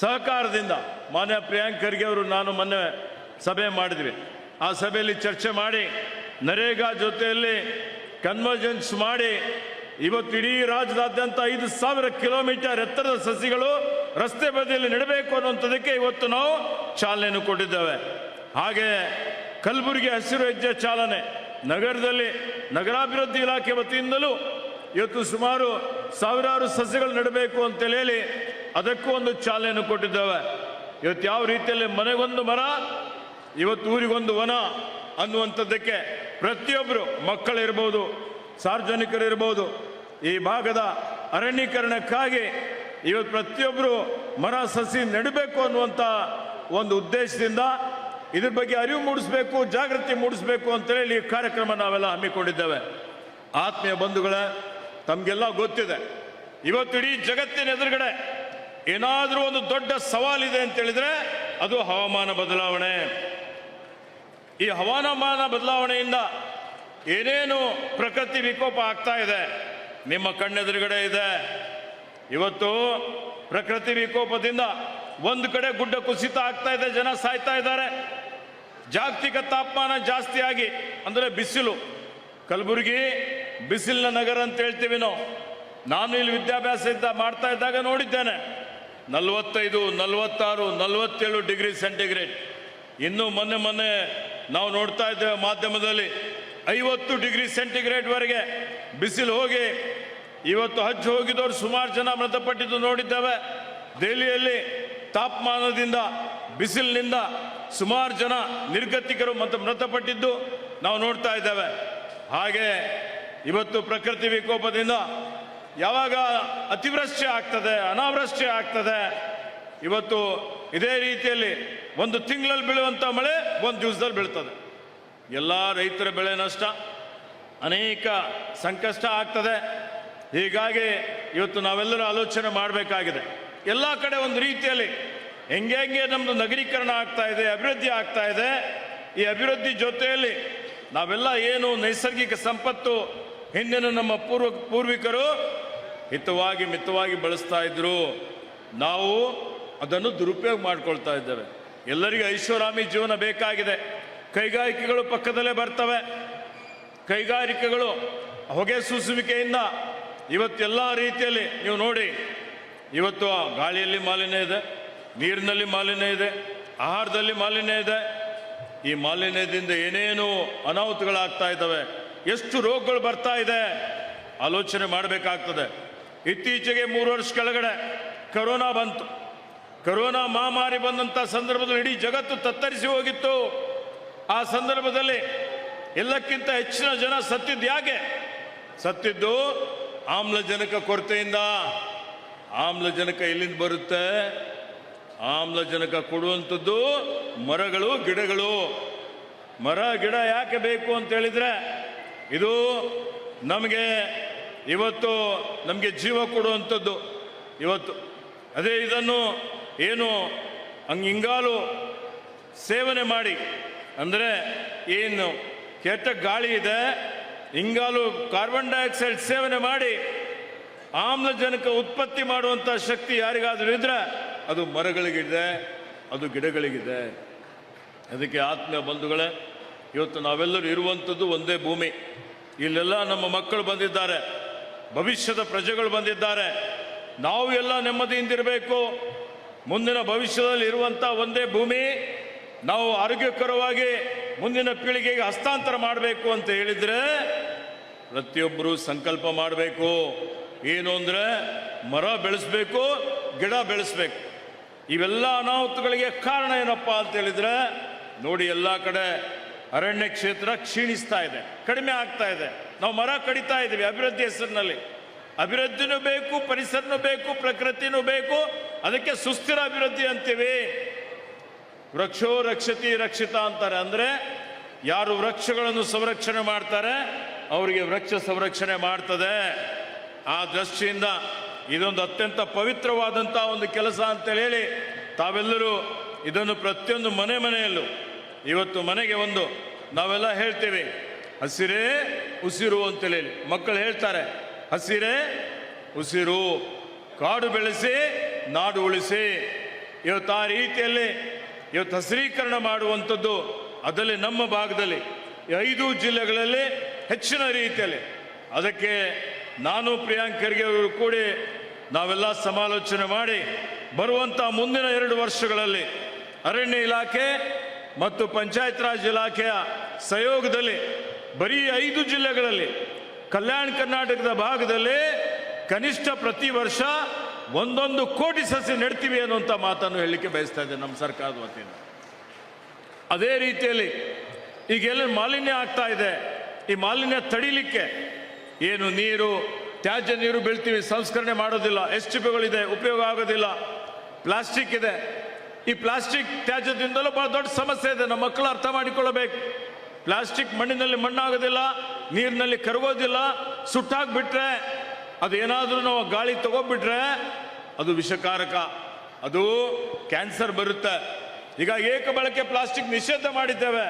ಸಹಕಾರದಿಂದ ಮಾನ್ಯ ಪ್ರಿಯಾಂಕ್ ಖರ್ಗೆ ಅವರು ನಾನು ಮೊನ್ನೆ ಸಭೆ ಮಾಡಿದ್ವಿ. ಆ ಸಭೆಯಲ್ಲಿ ಚರ್ಚೆ ಮಾಡಿ ನರೇಗಾ ಜೊತೆಯಲ್ಲಿ ಕನ್ವರ್ಜೆನ್ಸ್ ಮಾಡಿ ಇವತ್ತು ಇಡೀ ರಾಜ್ಯದಾದ್ಯಂತ 5,000 ಕಿಲೋಮೀಟರ್ ಎತ್ತರದ ಸಸಿಗಳು ರಸ್ತೆ ಬದಿಯಲ್ಲಿ ನೆಡಬೇಕು ಅನ್ನುವಂಥದ್ದಕ್ಕೆ ಇವತ್ತು ನಾವು ಚಾಲನೆಯನ್ನು ಕೊಟ್ಟಿದ್ದೇವೆ. ಹಾಗೆ ಕಲಬುರಗಿ ಹಸಿರು ಹೆಜ್ಜೆ ಚಾಲನೆ, ನಗರದಲ್ಲಿ ನಗರಾಭಿವೃದ್ಧಿ ಇಲಾಖೆ ವತಿಯಿಂದಲೂ ಇವತ್ತು ಸುಮಾರು ಸಾವಿರಾರು ಸಸ್ಯಗಳು ನೆಡಬೇಕು ಅಂತೇಳಿ ಹೇಳಿ ಅದಕ್ಕೂ ಒಂದು ಚಾಲನೆಯನ್ನು ಕೊಟ್ಟಿದ್ದೇವೆ. ಇವತ್ತು ಯಾವ ರೀತಿಯಲ್ಲಿ ಮನೆಗೊಂದು ಮರ, ಇವತ್ತು ಊರಿಗೊಂದು ವನ ಅನ್ನುವಂಥದ್ದಕ್ಕೆ ಪ್ರತಿಯೊಬ್ಬರು ಮಕ್ಕಳಿರ್ಬೋದು, ಸಾರ್ವಜನಿಕರಿರ್ಬೋದು, ಈ ಭಾಗದ ಅರಣ್ಯೀಕರಣಕ್ಕಾಗಿ ಇವತ್ತು ಪ್ರತಿಯೊಬ್ಬರು ಮರ ಸಸಿ ನೆಡಬೇಕು ಅನ್ನುವಂಥ ಒಂದು ಉದ್ದೇಶದಿಂದ ಇದ್ರ ಬಗ್ಗೆ ಅರಿವು ಮೂಡಿಸಬೇಕು, ಜಾಗೃತಿ ಮೂಡಿಸಬೇಕು ಅಂತೇಳಿ ಈ ಕಾರ್ಯಕ್ರಮ ನಾವೆಲ್ಲ ಹಮ್ಮಿಕೊಂಡಿದ್ದೇವೆ. ಆತ್ಮೀಯ ಬಂಧುಗಳೇ, ತಮಗೆಲ್ಲ ಗೊತ್ತಿದೆ, ಇವತ್ತು ಇಡೀ ಜಗತ್ತಿನ ಎದುರುಗಡೆ ಏನಾದರೂ ಒಂದು ದೊಡ್ಡ ಸವಾಲಿದೆ ಅಂತ ಹೇಳಿದ್ರೆ ಅದು ಹವಾಮಾನ ಬದಲಾವಣೆ. ಈ ಹವಾಮಾನ ಬದಲಾವಣೆಯಿಂದ ಏನೇನು ಪ್ರಕೃತಿ ವಿಕೋಪ ಆಗ್ತಾ ಇದೆ ನಿಮ್ಮ ಕಣ್ಣೆದುರುಗಡೆ ಇದೆ. ಇವತ್ತು ಪ್ರಕೃತಿ ವಿಕೋಪದಿಂದ ಒಂದು ಕಡೆ ಗುಡ್ಡ ಕುಸಿತ ಆಗ್ತಾ ಇದೆ, ಜನ ಸಾಯ್ತಾ ಇದ್ದಾರೆ. ಜಾಗತಿಕ ತಾಪಮಾನ ಜಾಸ್ತಿ ಆಗಿ, ಅಂದರೆ ಬಿಸಿಲು, ಕಲಬುರಗಿ ಬಿಸಿಲಿನ ನಗರ ಅಂತ ಹೇಳ್ತೀವಿ ನಾವು. ನಾನು ಇಲ್ಲಿ ವಿದ್ಯಾಭ್ಯಾಸ ಮಾಡ್ತಾ ಇದ್ದಾಗ ನೋಡಿದ್ದೇನೆ 45, 46, 47 ಡಿಗ್ರಿ ಸೆಂಟಿಗ್ರೇಡ್. ಇನ್ನು ಮೊನ್ನೆ ನಾವು ನೋಡ್ತಾ ಇದ್ದೇವೆ ಮಾಧ್ಯಮದಲ್ಲಿ 50 ಡಿಗ್ರಿ ಸೆಂಟಿಗ್ರೇಡ್ವರೆಗೆ ಬಿಸಿಲು ಹೋಗಿ ಇವತ್ತು ಹಜ್ಜು ಹೋಗಿದವರು ಸುಮಾರು ಜನ ಮೃತಪಟ್ಟಿದ್ದು ನೋಡಿದ್ದೇವೆ. ದೆಹಲಿಯಲ್ಲಿ ತಾಪಮಾನದಿಂದ, ಬಿಸಿಲಿನಿಂದ ಸುಮಾರು ಜನ ನಿರ್ಗತಿಕರು ಮತ್ತು ಮೃತಪಟ್ಟಿದ್ದು ನಾವು ನೋಡ್ತಾ ಇದ್ದೇವೆ. ಹಾಗೆ ಇವತ್ತು ಪ್ರಕೃತಿ ವಿಕೋಪದಿಂದ ಯಾವಾಗ ಅತಿವೃಷ್ಟಿ ಆಗ್ತದೆ, ಅನಾವೃಷ್ಟಿ ಆಗ್ತದೆ. ಇವತ್ತು ಇದೇ ರೀತಿಯಲ್ಲಿ ಒಂದು ತಿಂಗಳಲ್ಲಿ ಬೀಳುವಂಥ ಮಳೆ ಒಂದು ದಿವಸದಲ್ಲಿ ಬೀಳ್ತದೆ. ಎಲ್ಲ ರೈತರ ಬೆಳೆ ನಷ್ಟ, ಅನೇಕ ಸಂಕಷ್ಟ ಆಗ್ತದೆ. ಹೀಗಾಗಿ ಇವತ್ತು ನಾವೆಲ್ಲರೂ ಆಲೋಚನೆ ಮಾಡಬೇಕಾಗಿದೆ. ಎಲ್ಲ ಕಡೆ ಒಂದು ರೀತಿಯಲ್ಲಿ ಹೆಂಗೆ ನಮ್ಮದು ನಗರೀಕರಣ ಆಗ್ತಾ ಇದೆ, ಅಭಿವೃದ್ಧಿ ಆಗ್ತಾ ಇದೆ. ಈ ಅಭಿವೃದ್ಧಿ ಜೊತೆಯಲ್ಲಿ ನಾವೆಲ್ಲ ಏನು ನೈಸರ್ಗಿಕ ಸಂಪತ್ತು ಹಿಂದಿನ ನಮ್ಮ ಪೂರ್ವಿಕರು ಮಿತವಾಗಿ ಬಳಸ್ತಾ ಇದ್ರು, ನಾವು ಅದನ್ನು ದುರುಪಯೋಗ ಮಾಡ್ಕೊಳ್ತಾ ಇದ್ದೇವೆ. ಎಲ್ಲರಿಗೂ ಐಷಾರಾಮಿ ಜೀವನ ಬೇಕಾಗಿದೆ. ಕೈಗಾರಿಕೆಗಳು ಪಕ್ಕದಲ್ಲೇ ಬರ್ತವೆ. ಕೈಗಾರಿಕೆಗಳು ಹೊಗೆ ಸೂಸುವಿಕೆಯಿಂದ ಇವತ್ತೆಲ್ಲ ರೀತಿಯಲ್ಲಿ ನೀವು ನೋಡಿ, ಇವತ್ತು ಗಾಳಿಯಲ್ಲಿ ಮಾಲಿನ್ಯ ಇದೆ, ನೀರಿನಲ್ಲಿ ಮಾಲಿನ್ಯ ಇದೆ, ಆಹಾರದಲ್ಲಿ ಮಾಲಿನ್ಯ ಇದೆ. ಈ ಮಾಲಿನ್ಯದಿಂದ ಏನೇನು ಅನಾಹುತಗಳಾಗ್ತಾ ಇದ್ದಾವೆ, ಎಷ್ಟು ರೋಗಗಳು ಬರ್ತಾ ಇದೆ, ಆಲೋಚನೆ ಮಾಡಬೇಕಾಗ್ತದೆ. ಇತ್ತೀಚೆಗೆ 3 ವರ್ಷ ಕೆಳಗಡೆ ಕರೋನಾ ಬಂತು. ಕರೋನಾ ಮಹಾಮಾರಿ ಬಂದಂಥ ಸಂದರ್ಭದಲ್ಲಿ ಇಡೀ ಜಗತ್ತು ತತ್ತರಿಸಿ ಹೋಗಿತ್ತು. ಆ ಸಂದರ್ಭದಲ್ಲಿ ಎಲ್ಲಕ್ಕಿಂತ ಹೆಚ್ಚಿನ ಜನ ಸತ್ತಿದ್ದು ಯಾಕೆ? ಸತ್ತಿದ್ದು ಆಮ್ಲಜನಕ ಕೊರತೆಯಿಂದ. ಆಮ್ಲಜನಕ ಎಲ್ಲಿಂದ ಬರುತ್ತೆ? ಆಮ್ಲಜನಕ ಕೊಡುವಂಥದ್ದು ಮರಗಳು, ಗಿಡಗಳು. ಮರ ಗಿಡ ಯಾಕೆ ಬೇಕು ಅಂತ ಹೇಳಿದ್ರೆ, ಇದು ನಮಗೆ ಇವತ್ತು ನಮಗೆ ಜೀವ ಕೊಡುವಂಥದ್ದು. ಇವತ್ತು ಅದೇ ಇದನ್ನು ಏನು ಹಿಂಗಾಲು ಸೇವನೆ ಮಾಡಿ, ಅಂದರೆ ಏನು ಕೆಟ್ಟ ಗಾಳಿ ಇದೆ, ಇಂಗಾಲು ಕಾರ್ಬನ್ ಡೈಆಕ್ಸೈಡ್ ಸೇವನೆ ಮಾಡಿ ಆಮ್ಲಜನಕ ಉತ್ಪತ್ತಿ ಮಾಡುವಂಥ ಶಕ್ತಿ ಯಾರಿಗಾದರೂ ಇದ್ರೆ ಅದು ಮರಗಳಿಗಿದೆ, ಅದು ಗಿಡಗಳಿಗಿದೆ. ಅದಕ್ಕೆ ಆತ್ಮೀಯ ಬಂಧುಗಳೇ, ಇವತ್ತು ನಾವೆಲ್ಲರೂ ಇರುವಂಥದ್ದು ಒಂದೇ ಭೂಮಿ. ಇಲ್ಲೆಲ್ಲ ನಮ್ಮ ಮಕ್ಕಳು ಬಂದಿದ್ದಾರೆ, ಭವಿಷ್ಯದ ಪ್ರಜೆಗಳು ಬಂದಿದ್ದಾರೆ. ನಾವು ಎಲ್ಲ ನೆಮ್ಮದಿಯಿಂದಿರಬೇಕು. ಮುಂದಿನ ಭವಿಷ್ಯದಲ್ಲಿ ಇರುವಂಥ ಒಂದೇ ಭೂಮಿ. ನಾವು ಆರೋಗ್ಯಕರವಾಗಿ ಮುಂದಿನ ಪೀಳಿಗೆಗೆ ಹಸ್ತಾಂತರ ಮಾಡಬೇಕು ಅಂತ ಹೇಳಿದರೆ ಪ್ರತಿಯೊಬ್ಬರು ಸಂಕಲ್ಪ ಮಾಡಬೇಕು. ಏನು ಅಂದರೆ ಮರ ಬೆಳೆಸಬೇಕು, ಗಿಡ ಬೆಳೆಸಬೇಕು. ಇವೆಲ್ಲ ಅನಾಹುತಗಳಿಗೆ ಕಾರಣ ಏನಪ್ಪ ಅಂತ ಹೇಳಿದರೆ, ನೋಡಿ ಎಲ್ಲ ಕಡೆ ಅರಣ್ಯ ಕ್ಷೇತ್ರ ಕ್ಷೀಣಿಸ್ತಾ ಇದೆ, ಕಡಿಮೆ ಆಗ್ತಾ ಇದೆ. ನಾವು ಮರ ಕಡಿತಾ ಇದ್ದೀವಿ ಅಭಿವೃದ್ಧಿ ಹೆಸರಿನಲ್ಲಿ. ಅಭಿವೃದ್ಧಿನೂ ಬೇಕು, ಪರಿಸರನೂ ಬೇಕು, ಪ್ರಕೃತಿನೂ ಬೇಕು. ಅದಕ್ಕೆ ಸುಸ್ಥಿರ ಅಭಿವೃದ್ಧಿ ಅಂತೀವಿ. ವೃಕ್ಷೋ ರಕ್ಷತಿ ರಕ್ಷಿತ ಅಂತಾರೆ. ಅಂದರೆ ಯಾರು ವೃಕ್ಷಗಳನ್ನು ಸಂರಕ್ಷಣೆ ಮಾಡ್ತಾರೆ ಅವರಿಗೆ ವೃಕ್ಷ ಸಂರಕ್ಷಣೆ ಮಾಡ್ತದೆ. ಆ ದೃಷ್ಟಿಯಿಂದ ಇದೊಂದು ಅತ್ಯಂತ ಪವಿತ್ರವಾದಂಥ ಒಂದು ಕೆಲಸ ಅಂತೇಳಿ ಹೇಳಿ ತಾವೆಲ್ಲರೂ ಇದನ್ನು ಪ್ರತಿಯೊಂದು ಮನೆಯಲ್ಲೂ ಇವತ್ತು ಮನೆಗೆ ಒಂದು ನಾವೆಲ್ಲ ಹೇಳ್ತೀವಿ, ಹಸಿರೇ ಉಸಿರು ಅಂತೇಳಿ. ಮಕ್ಕಳು ಹೇಳ್ತಾರೆ, ಹಸಿರೇ ಉಸಿರು, ಕಾಡು ಬೆಳೆಸಿ ನಾಡು ಉಳಿಸಿ. ಇವತ್ತು ಆ ರೀತಿಯಲ್ಲಿ ಇವತ್ತು ಹಸಿರೀಕರಣ ಮಾಡುವಂಥದ್ದು ಅದರಲ್ಲಿ ನಮ್ಮ ಭಾಗದಲ್ಲಿ 5 ಜಿಲ್ಲೆಗಳಲ್ಲಿ ಹೆಚ್ಚಿನ ರೀತಿಯಲ್ಲಿ. ಅದಕ್ಕೆ ನಾನು ಪ್ರಿಯಾಂಕ್ ಖರ್ಗೆ ಅವರು ಕೂಡಿ ನಾವೆಲ್ಲ ಸಮಾಲೋಚನೆ ಮಾಡಿ ಬರುವಂಥ ಮುಂದಿನ 2 ವರ್ಷಗಳಲ್ಲಿ ಅರಣ್ಯ ಇಲಾಖೆ ಮತ್ತು ಪಂಚಾಯತ್ ರಾಜ್ ಇಲಾಖೆಯ ಸಹಯೋಗದಲ್ಲಿ ಬರೀ 5 ಜಿಲ್ಲೆಗಳಲ್ಲಿ ಕಲ್ಯಾಣ ಕರ್ನಾಟಕದ ಭಾಗದಲ್ಲಿ ಕನಿಷ್ಠ ಪ್ರತಿ ವರ್ಷ 1 ಕೋಟಿ ಸಸಿ ನೆಡ್ತೀವಿ ಅನ್ನುವಂಥ ಮಾತನ್ನು ಹೇಳಲಿಕ್ಕೆ ಬಯಸ್ತಾ ಇದ್ದೇನೆ ನಮ್ಮ ಸರ್ಕಾರದ ವತಿಯಿಂದ. ಅದೇ ರೀತಿಯಲ್ಲಿ ಈಗೆಲ್ಲ ಮಾಲಿನ್ಯ ಆಗ್ತಾ ಇದೆ, ಈ ಮಾಲಿನ್ಯ ತಡಿಲಿಕ್ಕೆ ಏನು ನೀರು ತ್ಯಾಜ್ಯ ನೀರು ಬೀಳ್ತೀವಿ, ಸಂಸ್ಕರಣೆ ಮಾಡೋದಿಲ್ಲ, STPಗಳಿದೆ, ಉಪಯೋಗ ಆಗೋದಿಲ್ಲ, ಪ್ಲಾಸ್ಟಿಕ್ ಇದೆ. ಈ ಪ್ಲಾಸ್ಟಿಕ್ ತ್ಯಾಜ್ಯದಿಂದಲೂ ಬಹಳ ದೊಡ್ಡ ಸಮಸ್ಯೆ ಇದೆ. ನಮ್ಮ ಮಕ್ಕಳು ಅರ್ಥ ಮಾಡಿಕೊಳ್ಳಬೇಕು. ಪ್ಲಾಸ್ಟಿಕ್ ಮಣ್ಣಿನಲ್ಲಿ ಮಣ್ಣಾಗೋದಿಲ್ಲ, ನೀರಿನಲ್ಲಿ ಕರಗೋದಿಲ್ಲ, ಸುಟ್ಟಾಕ್ಬಿಟ್ರೆ ಅದೇನಾದರೂ ನಾವು ಗಾಳಿ ತಗೋಬಿಟ್ರೆ ಅದು ವಿಷಕಾರಕ, ಅದು ಕ್ಯಾನ್ಸರ್ ಬರುತ್ತೆ. ಈಗ ಏಕ ಬಳಕೆ ಪ್ಲಾಸ್ಟಿಕ್ ನಿಷೇಧ ಮಾಡಿದ್ದೇವೆ.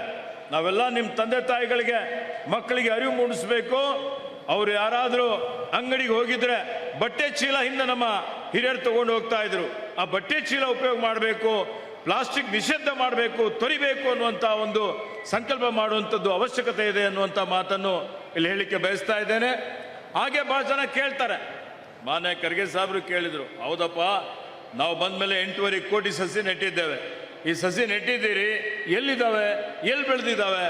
ನಾವೆಲ್ಲ ನಿಮ್ಮ ತಂದೆ ತಾಯಿಗಳಿಗೆ ಮಕ್ಕಳಿಗೆ ಅರಿವು ಮೂಡಿಸ್ಬೇಕು. ಅವರು ಯಾರಾದರೂ ಅಂಗಡಿಗೆ ಹೋಗಿದ್ರೆ ಬಟ್ಟೆ ಚೀಲ ಹಿಂದೆ ನಮ್ಮ ಹಿರಿಯರು ತಗೊಂಡು ಹೋಗ್ತಾ ಇದ್ರು, ಆ ಬಟ್ಟೆ ಚೀಲ ಉಪಯೋಗ ಮಾಡಬೇಕು, ಪ್ಲಾಸ್ಟಿಕ್ ನಿಷೇಧ ಮಾಡಬೇಕು, ತೊರಿಬೇಕು ಅನ್ನುವಂಥ ಒಂದು ಸಂಕಲ್ಪ ಮಾಡುವಂಥದ್ದು ಅವಶ್ಯಕತೆ ಇದೆ ಅನ್ನುವಂಥ ಮಾತನ್ನು ಇಲ್ಲಿ ಹೇಳಲಿಕ್ಕೆ ಬಯಸ್ತಾ ಇದ್ದೇನೆ. ಹಾಗೆ ಬಹಳ ಜನ ಕೇಳ್ತಾರೆ, ಮಾನ್ಯ ಖರ್ಗೆ ಸಾಹೇಬರು ಕೇಳಿದ್ರು, ಹೌದಪ್ಪ ನಾವು ಬಂದ ಮೇಲೆ 8.5 ಕೋಟಿ ಸಸಿ ನೆಟ್ಟಿದ್ದೇವೆ, ಈ ಸಸಿ ನೆಟ್ಟಿದ್ದೀರಿ, ಎಲ್ಲಿದ್ದಾವೆ, ಎಲ್ಲಿ ಬೆಳೆದಿದ್ದಾವೆ?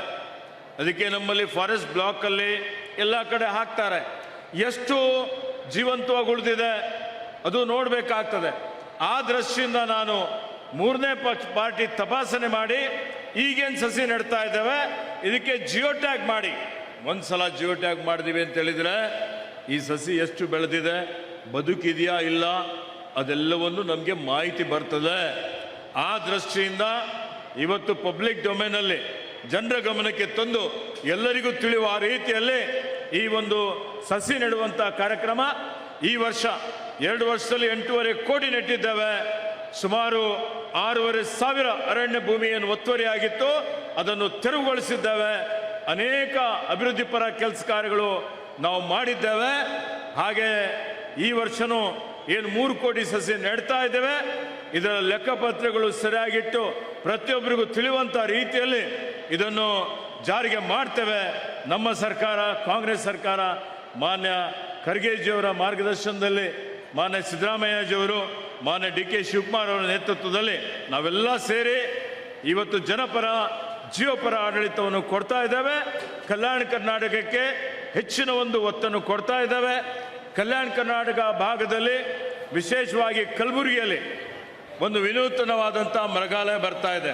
ಅದಕ್ಕೆ ನಮ್ಮಲ್ಲಿ ಫಾರೆಸ್ಟ್ ಬ್ಲಾಕಲ್ಲಿ ಎಲ್ಲ ಕಡೆ ಹಾಕ್ತಾರೆ, ಎಷ್ಟು ಜೀವಂತವಾಗಿ ಉಳಿದಿದೆ ಅದು ನೋಡಬೇಕಾಗ್ತದೆ. ಆ ದೃಷ್ಟಿಯಿಂದ ನಾನು 3ನೇ ಪಾರ್ಟಿ ತಪಾಸಣೆ ಮಾಡಿ ಈಗೇನು ಸಸಿ ನೆಡ್ತಾ ಇದ್ದೇವೆ ಇದಕ್ಕೆ ಜಿಯೋ ಟ್ಯಾಗ್ ಮಾಡಿ, ಒಂದ್ಸಲ ಜಿಯೋ ಟ್ಯಾಗ್ ಮಾಡಿದೀವಿ ಅಂತ ಹೇಳಿದ್ರೆ ಈ ಸಸಿ ಎಷ್ಟು ಬೆಳೆದಿದೆ, ಬದುಕಿದೆಯಾ ಇಲ್ಲ, ಅದೆಲ್ಲವನ್ನು ನಮಗೆ ಮಾಹಿತಿ ಬರ್ತದೆ. ಆ ದೃಷ್ಟಿಯಿಂದ ಇವತ್ತು ಪಬ್ಲಿಕ್ ಡೊಮೇನಲ್ಲಿ ಜನರ ಗಮನಕ್ಕೆ ತಂದು ಎಲ್ಲರಿಗೂ ತಿಳಿಯುವ ಆ ರೀತಿಯಲ್ಲಿ ಈ ಒಂದು ಸಸಿ ನೆಡುವಂಥ ಕಾರ್ಯಕ್ರಮ ಈ ವರ್ಷ 2 ವರ್ಷದಲ್ಲಿ 8.5 ಕೋಟಿ ನೆಟ್ಟಿದ್ದೇವೆ. ಸುಮಾರು 6,500 ಅರಣ್ಯ ಭೂಮಿಯನ್ನು ಒತ್ತುವರಿಯಾಗಿತ್ತು, ಅದನ್ನು ತೆರವುಗೊಳಿಸಿದ್ದೇವೆ. ಅನೇಕ ಅಭಿವೃದ್ಧಿ ಪರ ಕೆಲಸ ಕಾರ್ಯಗಳು ನಾವು ಮಾಡಿದ್ದೇವೆ. ಹಾಗೆ ಈ ವರ್ಷನೂ ಏನು 3 ಕೋಟಿ ಸಸಿ ನೆಡ್ತಾ ಇದ್ದೇವೆ, ಇದರ ಲೆಕ್ಕಪತ್ರಗಳು ಸರಿಯಾಗಿಟ್ಟು ಪ್ರತಿಯೊಬ್ಬರಿಗೂ ತಿಳಿಯುವಂಥ ರೀತಿಯಲ್ಲಿ ಇದನ್ನು ಜಾರಿಗೆ ಮಾಡ್ತೇವೆ. ನಮ್ಮ ಸರ್ಕಾರ, ಕಾಂಗ್ರೆಸ್ ಸರ್ಕಾರ, ಮಾನ್ಯ ಖರ್ಗೆಜಿಯವರ ಮಾರ್ಗದರ್ಶನದಲ್ಲಿ, ಮಾನ್ಯ ಸಿದ್ದರಾಮಯ್ಯಜಿಯವರು, ಮಾನ್ಯ DK ಶಿವಕುಮಾರ್ ಅವರ ನೇತೃತ್ವದಲ್ಲಿ ನಾವೆಲ್ಲ ಸೇರಿ ಇವತ್ತು ಜನಪರ ಜೀವಪರ ಆಡಳಿತವನ್ನು ಕೊಡ್ತಾ ಇದ್ದೇವೆ. ಕಲ್ಯಾಣ ಕರ್ನಾಟಕಕ್ಕೆ ಹೆಚ್ಚಿನ ಒಂದು ಒತ್ತನ್ನು ಕೊಡ್ತಾ ಇದ್ದೇವೆ. ಕಲ್ಯಾಣ ಕರ್ನಾಟಕ ಭಾಗದಲ್ಲಿ ವಿಶೇಷವಾಗಿ ಕಲಬುರಗಿಯಲ್ಲಿ ಒಂದು ವಿನೂತನವಾದಂಥ ಮೃಗಾಲಯ ಬರ್ತಾ ಇದೆ.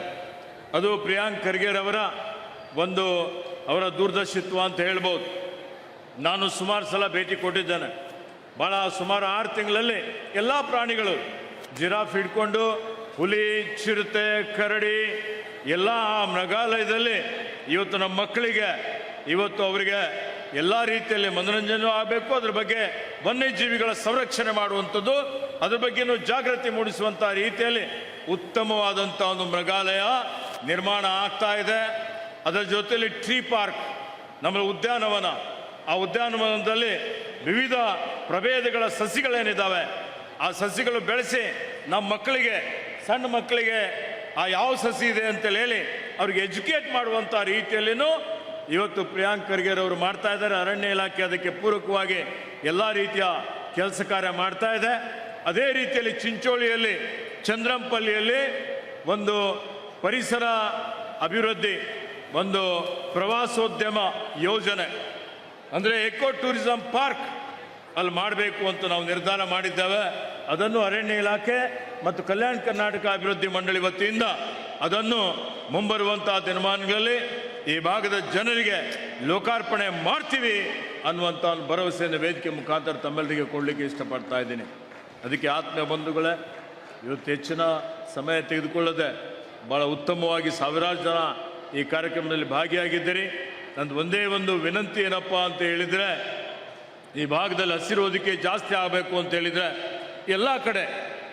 ಅದು ಪ್ರಿಯಾಂಕ್ ಖರ್ಗೆರವರ ಒಂದು ಅವರ ದೂರದರ್ಶಿತ್ವ ಅಂತ ಹೇಳ್ಬೋದು. ನಾನು ಸುಮಾರು ಸಲ ಭೇಟಿ ಕೊಟ್ಟಿದ್ದೇನೆ. ಭಾಳ ಸುಮಾರು 6 ತಿಂಗಳಲ್ಲಿ ಎಲ್ಲ ಪ್ರಾಣಿಗಳು, ಜಿರಾಫ್ ಹಿಡ್ಕೊಂಡು ಹುಲಿ, ಚಿರತೆ, ಕರಡಿ ಎಲ್ಲ ಆ ಮೃಗಾಲಯದಲ್ಲಿ ಇವತ್ತು ನಮ್ಮ ಮಕ್ಕಳಿಗೆ ಇವತ್ತು ಅವರಿಗೆ ಎಲ್ಲ ರೀತಿಯಲ್ಲಿ ಮನೋರಂಜನೆ ಆಗಬೇಕು. ಅದ್ರ ಬಗ್ಗೆ ವನ್ಯಜೀವಿಗಳ ಸಂರಕ್ಷಣೆ ಮಾಡುವಂಥದ್ದು, ಅದ್ರ ಬಗ್ಗೆನೂ ಜಾಗೃತಿ ಮೂಡಿಸುವಂಥ ರೀತಿಯಲ್ಲಿ ಉತ್ತಮವಾದಂಥ ಒಂದು ಮೃಗಾಲಯ ನಿರ್ಮಾಣ ಆಗ್ತಾ ಇದೆ. ಅದರ ಜೊತೆಯಲ್ಲಿ ಟ್ರೀ ಪಾರ್ಕ್, ನಮ್ಮ ಉದ್ಯಾನವನ, ಆ ಉದ್ಯಾನವನದಲ್ಲಿ ವಿವಿಧ ಪ್ರಭೇದಗಳ ಸಸಿಗಳೇನಿದ್ದಾವೆ ಆ ಸಸಿಗಳು ಬೆಳೆಸಿ ನಮ್ಮ ಮಕ್ಕಳಿಗೆ, ಸಣ್ಣ ಮಕ್ಕಳಿಗೆ ಆ ಯಾವ ಸಸಿ ಇದೆ ಅಂತೇಳಿ ಹೇಳಿ ಅವ್ರಿಗೆ ಎಜುಕೇಟ್ ಮಾಡುವಂಥ ರೀತಿಯಲ್ಲಿನೂ ಇವತ್ತು ಪ್ರಿಯಾಂಕ್ ಖರ್ಗೆರವರು ಮಾಡ್ತಾ ಇದ್ದಾರೆ. ಅರಣ್ಯ ಇಲಾಖೆ ಅದಕ್ಕೆ ಪೂರಕವಾಗಿ ಎಲ್ಲ ರೀತಿಯ ಕೆಲಸ ಕಾರ್ಯ ಮಾಡ್ತಾ ಇದೆ. ಅದೇ ರೀತಿಯಲ್ಲಿ ಚಿಂಚೋಳಿಯಲ್ಲಿ, ಚಂದ್ರಂಪಲ್ಲಿಯಲ್ಲಿ ಒಂದು ಪರಿಸರ ಅಭಿವೃದ್ಧಿ, ಒಂದು ಪ್ರವಾಸೋದ್ಯಮ ಯೋಜನೆ, ಅಂದರೆ ಎಕೋ ಟೂರಿಸಂ ಪಾರ್ಕ್ ಅಲ್ಲಿ ಮಾಡಬೇಕು ಅಂತ ನಾವು ನಿರ್ಧಾರ ಮಾಡಿದ್ದೇವೆ. ಅದನ್ನು ಅರಣ್ಯ ಇಲಾಖೆ ಮತ್ತು ಕಲ್ಯಾಣ ಕರ್ನಾಟಕ ಅಭಿವೃದ್ಧಿ ಮಂಡಳಿ ವತಿಯಿಂದ ಅದನ್ನು ಮುಂಬರುವಂತಹ ದಿನಮಾನಗಳಲ್ಲಿ ಈ ಭಾಗದ ಜನರಿಗೆ ಲೋಕಾರ್ಪಣೆ ಮಾಡ್ತೀವಿ ಅನ್ನುವಂಥ ಒಂದು ಭರವಸೆಯನ್ನು ವೇದಿಕೆ ಮುಖಾಂತರ ತಮ್ಮೆಲ್ಲರಿಗೆ ಕೊಡಲಿಕ್ಕೆ ಇಷ್ಟಪಡ್ತಾ ಇದ್ದೀನಿ. ಅದಕ್ಕೆ ಆತ್ಮೀಯ ಬಂಧುಗಳೇ, ಇವತ್ತು ಹೆಚ್ಚಿನ ಸಮಯ ತೆಗೆದುಕೊಳ್ಳದೆ ಭಾಳ ಉತ್ತಮವಾಗಿ ಸಾವಿರಾರು ಜನ ಈ ಕಾರ್ಯಕ್ರಮದಲ್ಲಿ ಭಾಗಿಯಾಗಿದ್ದೀರಿ. ನಂದು ಒಂದೇ ಒಂದು ವಿನಂತಿ ಏನಪ್ಪ ಅಂತ ಹೇಳಿದರೆ, ಈ ಭಾಗದಲ್ಲಿ ಹಸಿರು ಹೊದಿಕೆ ಜಾಸ್ತಿ ಆಗಬೇಕು ಅಂತ ಹೇಳಿದರೆ ಎಲ್ಲ ಕಡೆ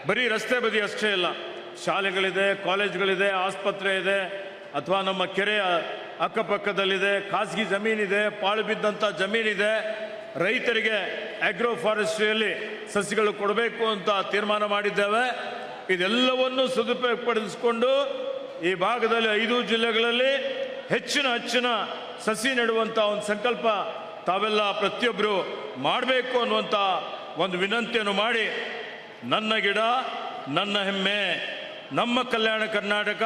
ಬರೀ ರಸ್ತೆ ಬದಿ ಅಷ್ಟೇ ಇಲ್ಲ, ಶಾಲೆಗಳಿದೆ, ಕಾಲೇಜ್ಗಳಿದೆ, ಆಸ್ಪತ್ರೆ ಇದೆ, ಅಥವಾ ನಮ್ಮ ಕೆರೆಯ ಅಕ್ಕಪಕ್ಕದಲ್ಲಿದೆ, ಖಾಸಗಿ ಜಮೀನಿದೆ, ಪಾಳು ಬಿದ್ದಂಥ ಜಮೀನಿದೆ. ರೈತರಿಗೆ ಆಗ್ರೋ ಫಾರೆಸ್ಟ್ರಿಯಲ್ಲಿ ಸಸಿಗಳು ಕೊಡಬೇಕು ಅಂತ ತೀರ್ಮಾನ ಮಾಡಿದ್ದೇವೆ. ಇದೆಲ್ಲವನ್ನು ಸದುಪಯೋಗಪಡಿಸಿಕೊಂಡು ಈ ಭಾಗದಲ್ಲಿ 5 ಜಿಲ್ಲೆಗಳಲ್ಲಿ ಹೆಚ್ಚಿನ ಸಸಿ ನೆಡುವಂಥ ಒಂದು ಸಂಕಲ್ಪ ತಾವೆಲ್ಲ ಪ್ರತಿಯೊಬ್ಬರು ಮಾಡಬೇಕು ಅನ್ನುವಂಥ ಒಂದು ವಿನಂತಿಯನ್ನು ಮಾಡಿ, ನನ್ನ ಗಿಡ ನನ್ನ ಹೆಮ್ಮೆ, ನಮ್ಮ ಕಲ್ಯಾಣ ಕರ್ನಾಟಕ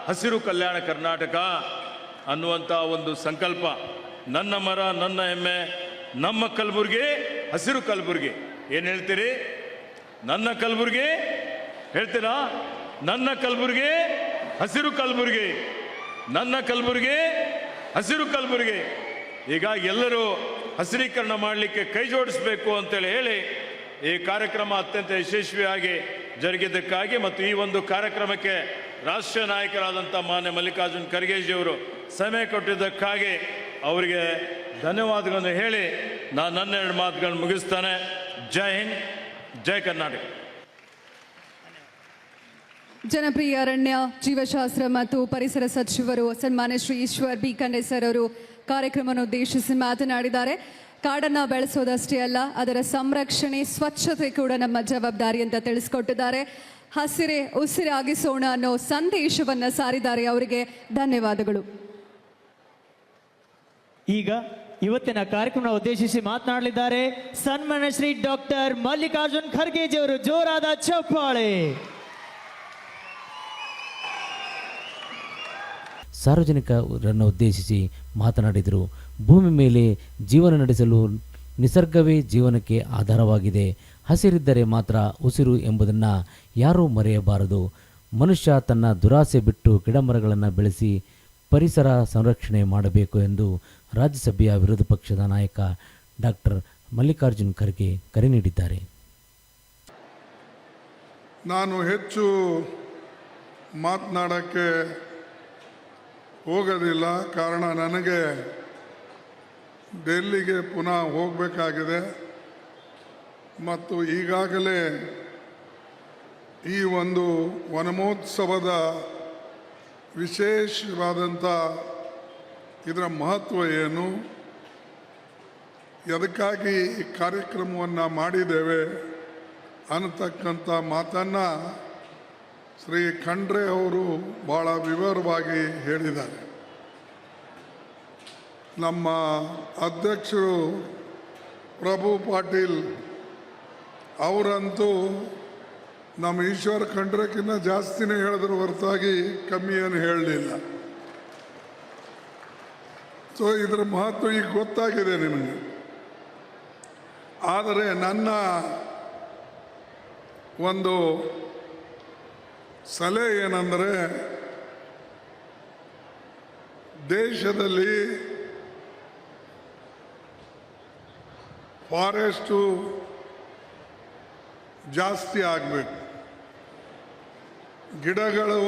ಹಸಿರು ಕಲ್ಯಾಣ ಕರ್ನಾಟಕ ಅನ್ನುವಂಥ ಒಂದು ಸಂಕಲ್ಪ. ನನ್ನ ಮರ ನನ್ನ ಹೆಮ್ಮೆ, ನಮ್ಮ ಕಲಬುರಗಿ ಹಸಿರು ಕಲಬುರಗಿ. ಏನು ಹೇಳ್ತೀರಿ? ನನ್ನ ಕಲಬುರಗಿ ಹೇಳ್ತೀರಾ? ನನ್ನ ಕಲಬುರಗಿ ಹಸಿರು ಕಲಬುರಗಿ, ನನ್ನ ಕಲಬುರಗಿ ಹಸಿರು ಕಲಬುರಗಿ. ಈಗ ಎಲ್ಲರೂ ಹಸಿರೀಕರಣ ಮಾಡಲಿಕ್ಕೆ ಕೈ ಜೋಡಿಸಬೇಕು ಅಂತೇಳಿ ಹೇಳಿ ಈ ಕಾರ್ಯಕ್ರಮ ಅತ್ಯಂತ ಯಶಸ್ವಿಯಾಗಿ ಜರುಗಿದ್ದಕ್ಕಾಗಿ ಮತ್ತು ಈ ಒಂದು ಕಾರ್ಯಕ್ರಮಕ್ಕೆ ರಾಷ್ಟ್ರೀಯ ನಾಯಕರಾದಂಥ ಮಾನ್ಯ ಮಲ್ಲಿಕಾರ್ಜುನ್ ಖರ್ಗೆಜಿಯವರು ಸಮಯ ಕೊಟ್ಟಿದ್ದಕ್ಕಾಗಿ ಅವರಿಗೆ ಧನ್ಯವಾದಗಳನ್ನು ಹೇಳಿ ನಾನು ನನ್ನ 2 ಮಾತುಗಳನ್ನು ಮುಗಿಸ್ತಾನೆ. ಜೈ ಹಿಂದ್, ಜೈ ಕರ್ನಾಟಕ. ಜನಪ್ರಿಯ ಅರಣ್ಯ, ಜೀವಶಾಸ್ತ್ರ ಮತ್ತು ಪರಿಸರ ಸಚಿವರು ಸನ್ಮಾನ್ಯ ಶ್ರೀ ಈಶ್ವರ್ ಬಿ ಖಂಡ್ರೆ ಸರ್ ಅವರು ಕಾರ್ಯಕ್ರಮವನ್ನು ಉದ್ದೇಶಿಸಿ ಮಾತನಾಡಿದ್ದಾರೆ. ಕಾಡನ್ನು ಬೆಳೆಸೋದಷ್ಟೇ ಅಲ್ಲ, ಅದರ ಸಂರಕ್ಷಣೆ, ಸ್ವಚ್ಛತೆ ಕೂಡ ನಮ್ಮ ಜವಾಬ್ದಾರಿ ಅಂತ ತಿಳಿಸ್ಕೊಟ್ಟಿದ್ದಾರೆ. ಹಸಿರೇ ಉಸಿರಾಗಿಸೋಣ ಅನ್ನೋ ಸಂದೇಶವನ್ನ ಸಾರಿದ್ದಾರೆ. ಅವರಿಗೆ ಧನ್ಯವಾದಗಳು. ಈಗ ಇವತ್ತಿನ ಕಾರ್ಯಕ್ರಮ ಉದ್ದೇಶಿಸಿ ಮಾತನಾಡಲಿದ್ದಾರೆ ಸನ್ಮಾನ್ಯ ಶ್ರೀ ಡಾಕ್ಟರ್ ಮಲ್ಲಿಕಾರ್ಜುನ್ ಖರ್ಗೆಜಿ ಅವರು. ಜೋರಾದ ಚಪ್ಪಾಳೆ. ಸಾರ್ವಜನಿಕರನ್ನು ಉದ್ದೇಶಿಸಿ ಮಾತನಾಡಿದರು. ಭೂಮಿ ಮೇಲೆ ಜೀವನ ನಡೆಸಲು ನಿಸರ್ಗವೇ ಜೀವನಕ್ಕೆ ಆಧಾರವಾಗಿದೆ. ಹಸಿರಿದ್ದರೆ ಮಾತ್ರ ಉಸಿರು ಎಂಬುದನ್ನು ಯಾರೂ ಮರೆಯಬಾರದು. ಮನುಷ್ಯ ತನ್ನ ದುರಾಸೆ ಬಿಟ್ಟು ಗಿಡಮರಗಳನ್ನು ಬೆಳೆಸಿ ಪರಿಸರ ಸಂರಕ್ಷಣೆ ಮಾಡಬೇಕು ಎಂದು ರಾಜ್ಯಸಭೆಯ ವಿರೋಧ ಪಕ್ಷದ ನಾಯಕ ಡಾಕ್ಟರ್ ಮಲ್ಲಿಕಾರ್ಜುನ್ ಖರ್ಗೆ ಕರೆ ನೀಡಿದ್ದಾರೆ. ನಾನು ಹೆಚ್ಚು ಮಾತನಾಡೋಕ್ಕೆ ಹೋಗೋದಿಲ್ಲ, ಕಾರಣ ನನಗೆ ಡೆಲ್ಲಿಗೆ ಪುನಃ ಹೋಗಬೇಕಾಗಿದೆ ಮತ್ತು ಈಗಾಗಲೇ ಈ ಒಂದು ವನಮಹೋತ್ಸವದ ವಿಶೇಷವಾದಂಥ ಇದರ ಮಹತ್ವ ಏನು, ಎದಕ್ಕಾಗಿ ಈ ಕಾರ್ಯಕ್ರಮವನ್ನು ಮಾಡಿದ್ದೇವೆ ಅನ್ನತಕ್ಕಂಥ ಮಾತನ್ನು ಶ್ರೀ ಖಂಡ್ರೆ ಅವರು ಭಾಳ ವಿವರವಾಗಿ ಹೇಳಿದ್ದಾರೆ. ನಮ್ಮ ಅಧ್ಯಕ್ಷರು ಪ್ರಭು ಪಾಟೀಲ್ ಅವರಂತೂ ನಮ್ಮ ಈಶ್ವರ ಖಂಡ್ರೆಕ್ಕಿಂತ ಜಾಸ್ತಿನೇ ಹೇಳಿದ್ರು ಹೊರತಾಗಿ ಕಮ್ಮಿ ಏನು ಹೇಳಲಿಲ್ಲ. ಸೊ ಇದರ ಮಹತ್ವ ಈಗ ಗೊತ್ತಾಗಿದೆ ನಿಮಗೆ. ಆದರೆ ನನ್ನ ಒಂದು ಸಲಹೆ ಏನಂದರೆ, ದೇಶದಲ್ಲಿ ಫಾರೆಸ್ಟು ಜಾಸ್ತಿ ಆಗಬೇಕು, ಗಿಡಗಳು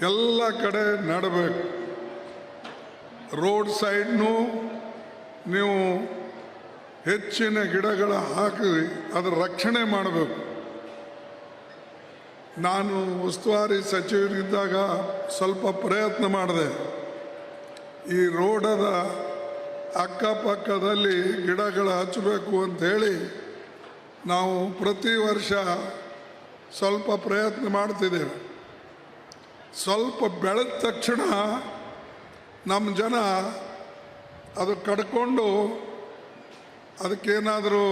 ಎಲ್ಲ ಕಡೆ ನೆಡಬೇಕು, ರೋಡ್ ಸೈಡ್ನು ನೀವು ಹೆಚ್ಚಿನ ಗಿಡಗಳ ಹಾಕಿ ಅದರ ರಕ್ಷಣೆ ಮಾಡಬೇಕು. ನಾನು ಉಸ್ತುವಾರಿ ಸಚಿವರಿದ್ದಾಗ ಸ್ವಲ್ಪ ಪ್ರಯತ್ನ ಮಾಡಿದೆ. ಈ ರೋಡದ ಅಕ್ಕಪಕ್ಕದಲ್ಲಿ ಗಿಡಗಳು ಹಚ್ಚಬೇಕು ಅಂಥೇಳಿ ನಾವು ಪ್ರತಿ ವರ್ಷ ಸ್ವಲ್ಪ ಪ್ರಯತ್ನ ಮಾಡ್ತಿದ್ದೇವೆ. ಸ್ವಲ್ಪ ಬೆಳೆದ ತಕ್ಷಣ ನಮ್ಮ ಜನ ಅದು ಕಡ್ಕೊಂಡು ಅದಕ್ಕೇನಾದರೂ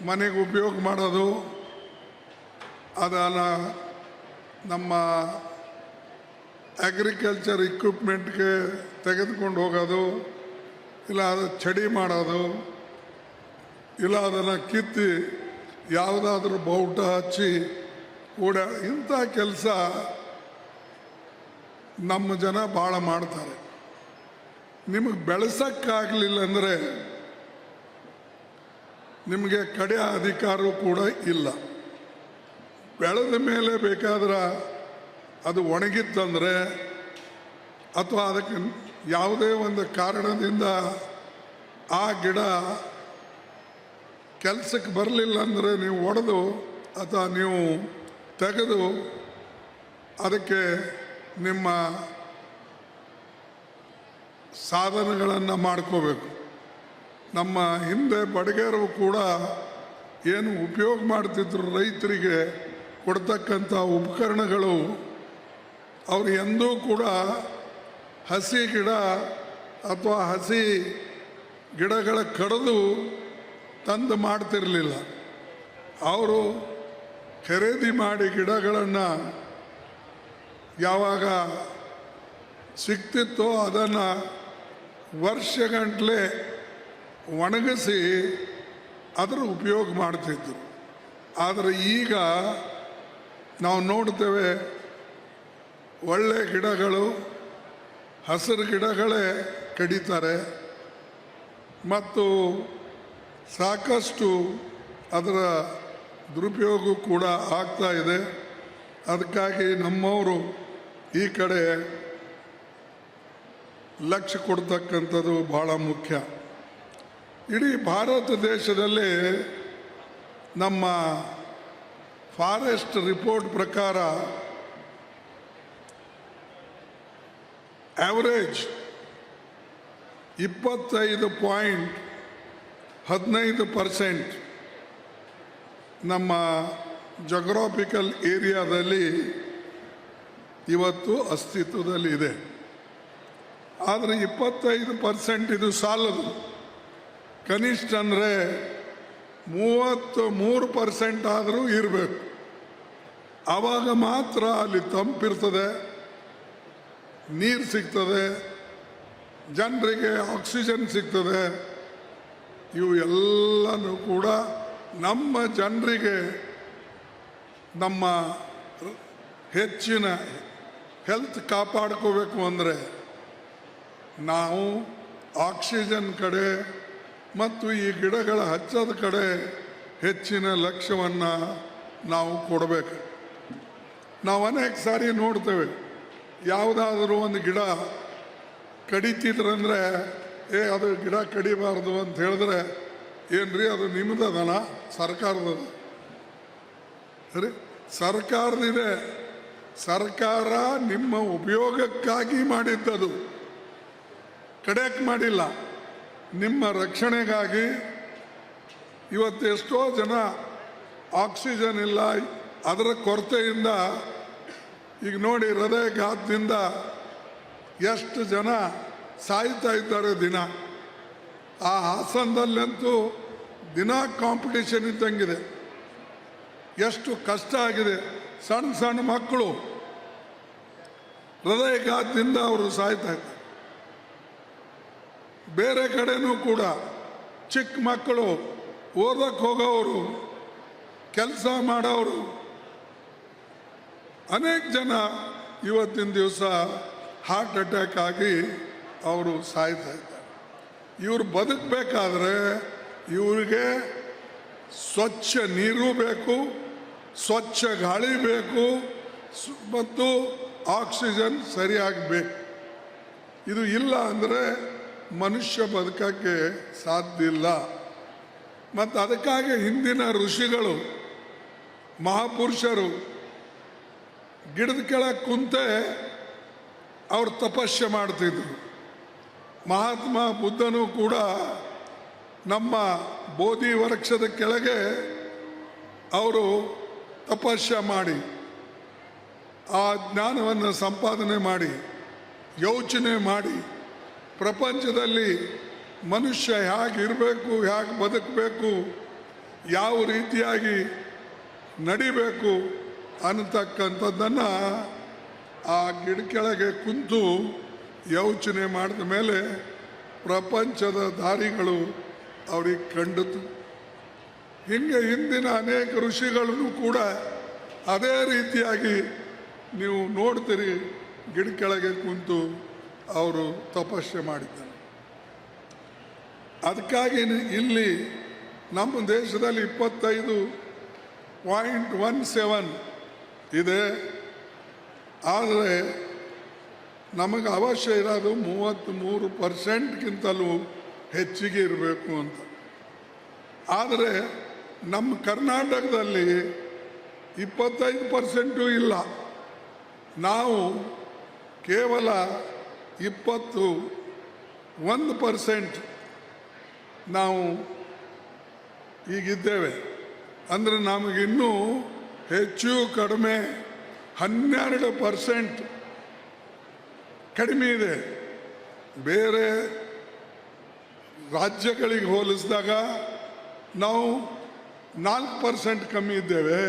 ಮನೆಗೆ ಉಪಯೋಗ ಮಾಡೋದು, ಅದನ್ನು ನಮ್ಮ ಅಗ್ರಿಕಲ್ಚರ್ ಇಕ್ವಿಪ್ಮೆಂಟ್ಗೆ ತೆಗೆದುಕೊಂಡು ಹೋಗೋದು, ಇಲ್ಲ ಅದು ಚಡಿ ಮಾಡೋದು, ಇಲ್ಲ ಅದನ್ನು ಕಿತ್ತಿ ಯಾವುದಾದ್ರೂ ಬೌಟ ಹಚ್ಚಿ ಇಂಥ ಕೆಲಸ ನಮ್ಮ ಜನ ಭಾಳ ಮಾಡ್ತಾರೆ. ನಿಮಗೆ ಬೆಳೆಸೋಕ್ಕಾಗಲಿಲ್ಲ ಅಂದರೆ ನಿಮಗೆ ಕಡೆ ಅಧಿಕಾರವೂ ಕೂಡ ಇಲ್ಲ. ಬೆಳೆದ ಮೇಲೆ ಬೇಕಾದ್ರೆ ಅದು ಒಣಗಿತ್ತಂದರೆ ಅಥವಾ ಅದಕ್ಕೆ ಯಾವುದೇ ಒಂದು ಕಾರಣದಿಂದ ಆ ಗಿಡ ಕೆಲಸಕ್ಕೆ ಬರಲಿಲ್ಲ ಅಂದರೆ ನೀವು ಒಡೆದು ಅಥವಾ ನೀವು ತೆಗೆದು ಅದಕ್ಕೆ ನಿಮ್ಮ ಸಾಧನಗಳನ್ನು ಮಾಡ್ಕೋಬೇಕು. ನಮ್ಮ ಹಿಂದೆ ಬಡಗೇರು ಕೂಡ ಏನು ಉಪಯೋಗ ಮಾಡ್ತಿದ್ರು ರೈತರಿಗೆ ಕೊಡ್ತಕ್ಕಂಥ ಉಪಕರಣಗಳು, ಅವರು ಎಂದೂ ಕೂಡ ಹಸಿ ಗಿಡ ಅಥವಾ ಹಸಿ ಗಿಡಗಳ ಕಡಿದು ತಂದು ಮಾಡ್ತಿರಲಿಲ್ಲ. ಅವರು ಖರೀದಿ ಮಾಡಿ ಗಿಡಗಳನ್ನು ಯಾವಾಗ ಸಿಗ್ತಿತ್ತೋ ಅದನ್ನು ವರ್ಷಗಟ್ಟಲೆ ಒಣಗಿಸಿ ಅದರ ಉಪಯೋಗ ಮಾಡ್ತಿದ್ರು. ಆದರೆ ಈಗ ನಾವು ನೋಡ್ತೇವೆ ಒಳ್ಳೆ ಗಿಡಗಳು, ಹಸಿರು ಗಿಡಗಳೇ ಕಡಿತಾರೆ ಮತ್ತು ಸಾಕಷ್ಟು ಅದರ ದುರುಪಯೋಗ ಕೂಡ ಆಗ್ತಾ ಇದೆ. ಅದಕ್ಕಾಗಿ ನಮ್ಮವರು ಈ ಕಡೆ ಲಕ್ಷ್ಯ ಕೊಡ್ತಕ್ಕಂಥದ್ದು ಭಾಳ ಮುಖ್ಯ. ಇಡೀ ಭಾರತ ದೇಶದಲ್ಲಿ ನಮ್ಮ ಫಾರೆಸ್ಟ್ ರಿಪೋರ್ಟ್ ಪ್ರಕಾರ ಆವರೇಜ್ 25.15% ನಮ್ಮ ಜೋಗ್ರಾಫಿಕಲ್ ಏರಿಯಾದಲ್ಲಿ ಇವತ್ತು ಅಸ್ತಿತ್ವದಲ್ಲಿದೆ. ಆದರೆ 25% ಇದು ಸಾಲದು. ಕನಿಷ್ಠ ಅಂದರೆ 33% ಆದರೂ ಇರಬೇಕು. ಆವಾಗ ಮಾತ್ರ ಅಲ್ಲಿ ತಂಪಿರ್ತದೆ, ನೀರು ಸಿಗ್ತದೆ, ಜನರಿಗೆ ಆಕ್ಸಿಜನ್ ಸಿಗ್ತದೆ. ಇವು ಎಲ್ಲನೂ ಕೂಡ ನಮ್ಮ ಜನರಿಗೆ ನಮ್ಮ ಹೆಚ್ಚಿನ ಹೆಲ್ತ್ ಕಾಪಾಡ್ಕೋಬೇಕು ಅಂದರೆ ನಾವು ಆಕ್ಸಿಜನ್ ಕಡೆ ಮತ್ತು ಈ ಗಿಡಗಳ ಹಚ್ಚದ ಕಡೆ ಹೆಚ್ಚಿನ ಲಕ್ಷ್ಯವನ್ನು ನಾವು ಕೊಡಬೇಕು. ನಾವು ಅನೇಕ ಸಾರಿ ನೋಡ್ತೇವೆ, ಯಾವುದಾದ್ರೂ ಒಂದು ಗಿಡ ಕಡಿತಿದ್ರಂದರೆ ಅದು ಗಿಡ ಕಡಿಬಾರ್ದು ಅಂತ ಹೇಳಿದ್ರೆ, ಏನ್ರಿ ಅದು ನಿಮ್ಮದನ ಸರ್ಕಾರದದ? ಸರಿ, ಸರ್ಕಾರದಿದೆ. ಸರ್ಕಾರ ನಿಮ್ಮ ಉಪಯೋಗಕ್ಕಾಗಿ ಮಾಡಿದ್ದದು, ಕಡೆಕ್ ಮಾಡಿಲ್ಲ, ನಿಮ್ಮ ರಕ್ಷಣೆಗಾಗಿ. ಇವತ್ತು ಎಷ್ಟೋ ಜನ ಆಕ್ಸಿಜನ್ ಇಲ್ಲ, ಅದರ ಕೊರತೆಯಿಂದ ಈಗ ನೋಡಿ ಹೃದಯಘಾತದಿಂದ ಎಷ್ಟು ಜನ ಸಾಯ್ತಾ ಇದ್ದಾರೆ ದಿನ. ಆ ಹಾಸನದಲ್ಲಂತೂ ದಿನ ಕಾಂಪಿಟೇಷನ್ ಇದ್ದಂಗಿದೆ. ಎಷ್ಟು ಕಷ್ಟ ಆಗಿದೆ. ಸಣ್ಣ ಸಣ್ಣ ಮಕ್ಕಳು ಹೃದಯಘಾತದಿಂದ ಅವರು ಸಾಯ್ತಾ ಇದ್ದಾರೆ. ಬೇರೆ ಕಡೆನೂ ಕೂಡ ಚಿಕ್ಕ ಮಕ್ಕಳು, ಓದಕ್ಕೆ ಹೋಗೋರು, ಕೆಲಸ ಮಾಡೋರು, ಅನೇಕ ಜನ ಇವತ್ತಿನ ದಿವಸ ಹಾರ್ಟ್ ಅಟ್ಯಾಕ್ ಆಗಿ ಅವರು ಸಾಯ್ತಾ ಇದ್ದಾರೆ. ಇವರು ಬದುಕಬೇಕಾದ್ರೆ ಇವರಿಗೆ ಸ್ವಚ್ಛ ನೀರು ಬೇಕು, ಸ್ವಚ್ಛ ಗಾಳಿ ಬೇಕು ಮತ್ತು ಆಕ್ಸಿಜನ್ ಸರಿಯಾಗಿ ಬೇಕು. ಇದು ಇಲ್ಲ ಅಂದರೆ ಮನುಷ್ಯ ಬದುಕಕ್ಕೆ ಸಾಧ್ಯ ಇಲ್ಲ. ಮತ್ತು ಅದಕ್ಕಾಗಿ ಹಿಂದಿನ ಋಷಿಗಳು, ಮಹಾಪುರುಷರು ಗಿಡದ ಕೆಳಗೆ ಕುಂತೆ ಅವರು ತಪಸ್ಸೆ ಮಾಡ್ತಿದ್ರು. ಮಹಾತ್ಮ ಬುದ್ಧನು ಕೂಡ ನಮ್ಮ ಬೋಧಿ ವೃಕ್ಷದ ಕೆಳಗೆ ಅವರು ತಪಸ್ಸೆ ಮಾಡಿ ಆ ಜ್ಞಾನವನ್ನು ಸಂಪಾದನೆ ಮಾಡಿ ಯೋಚನೆ ಮಾಡಿ ಪ್ರಪಂಚದಲ್ಲಿ ಮನುಷ್ಯ ಹೇಗಿರಬೇಕು, ಹೇಗೆ ಬದುಕಬೇಕು, ಯಾವ ರೀತಿಯಾಗಿ ನಡಿಬೇಕು ಅನ್ನತಕ್ಕಂಥದ್ದನ್ನು ಆ ಗಿಡ ಕೆಳಗೆ ಕುಂತು ಯೋಚನೆ ಮಾಡಿದ ಮೇಲೆ ಪ್ರಪಂಚದ ದಾರಿಗಳು ಅವ್ರಿಗೆ ಕಂಡಿತು. ಹೀಗೆ ಹಿಂದಿನ ಅನೇಕ ಋಷಿಗಳನ್ನು ಕೂಡ ಅದೇ ರೀತಿಯಾಗಿ ನೀವು ನೋಡ್ತೀರಿ, ಗಿಡ ಕೆಳಗೆ ಕುಂತು ಅವರು ತಪಸ್ಸೆ ಮಾಡಿದ್ದಾರೆ. ಅದಕ್ಕಾಗಿ ಇಲ್ಲಿ ನಮ್ಮ ದೇಶದಲ್ಲಿ 25.17 ಇದೆ. ಆದರೆ ನಮಗೆ ಅವಶ್ಯ ಇರೋದು 33%ಗಿಂತಲೂ ಹೆಚ್ಚಿಗೆ ಇರಬೇಕು ಅಂತ. ಆದರೆ ನಮ್ಮ ಕರ್ನಾಟಕದಲ್ಲಿ 25% ಇಲ್ಲ. ನಾವು ಕೇವಲ 21% ನಾವು ಈಗಿದ್ದೇವೆ. ಅಂದರೆ ನಮಗಿನ್ನೂ ಹೆಚ್ಚು ಕಡಿಮೆ 12% ಕಡಿಮೆ ಇದೆ. ಬೇರೆ ರಾಜ್ಯಗಳಿಗೆ ಹೋಲಿಸಿದಾಗ ನಾವು 4% ಕಮ್ಮಿ ಇದ್ದೇವೆ.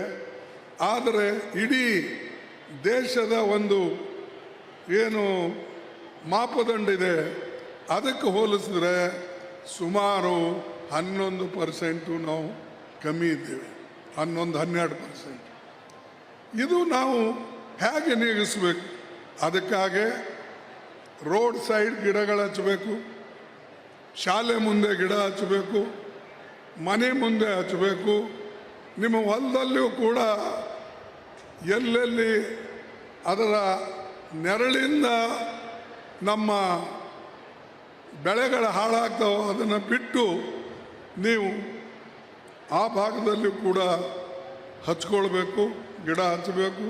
ಆದರೆ ಇಡೀ ದೇಶದ ಒಂದು ಏನು ಮಾಪದಂಡಿದೆ ಅದಕ್ಕೆ ಹೋಲಿಸಿದ್ರೆ ಸುಮಾರು 11% ನಾವು ಕಮ್ಮಿ ಇದ್ದೇವೆ. 11-12%. ಇದು ನಾವು ಹೇಗೆ ನೀಗಿಸ್ಬೇಕು? ಅದಕ್ಕಾಗಿ ರೋಡ್ ಸೈಡ್ ಗಿಡಗಳು ಹಚ್ಚಬೇಕು, ಶಾಲೆ ಮುಂದೆ ಗಿಡ ಹಚ್ಚಬೇಕು, ಮನೆ ಮುಂದೆ ಹಚ್ಚಬೇಕು. ನಿಮ್ಮ ಹೊಲದಲ್ಲಿಯೂ ಕೂಡ ಎಲ್ಲೆಲ್ಲಿ ಅದರ ನೆರಳಿಂದ ನಮ್ಮ ಬೆಳೆಗಳು ಹಾಳಾಗ್ತಾವೋ ಅದನ್ನು ಬಿಟ್ಟು ನೀವು ಆ ಭಾಗದಲ್ಲಿ ಕೂಡ ಹಚ್ಕೊಳ್ಬೇಕು, ಗಿಡ ಹಚ್ಚಬೇಕು.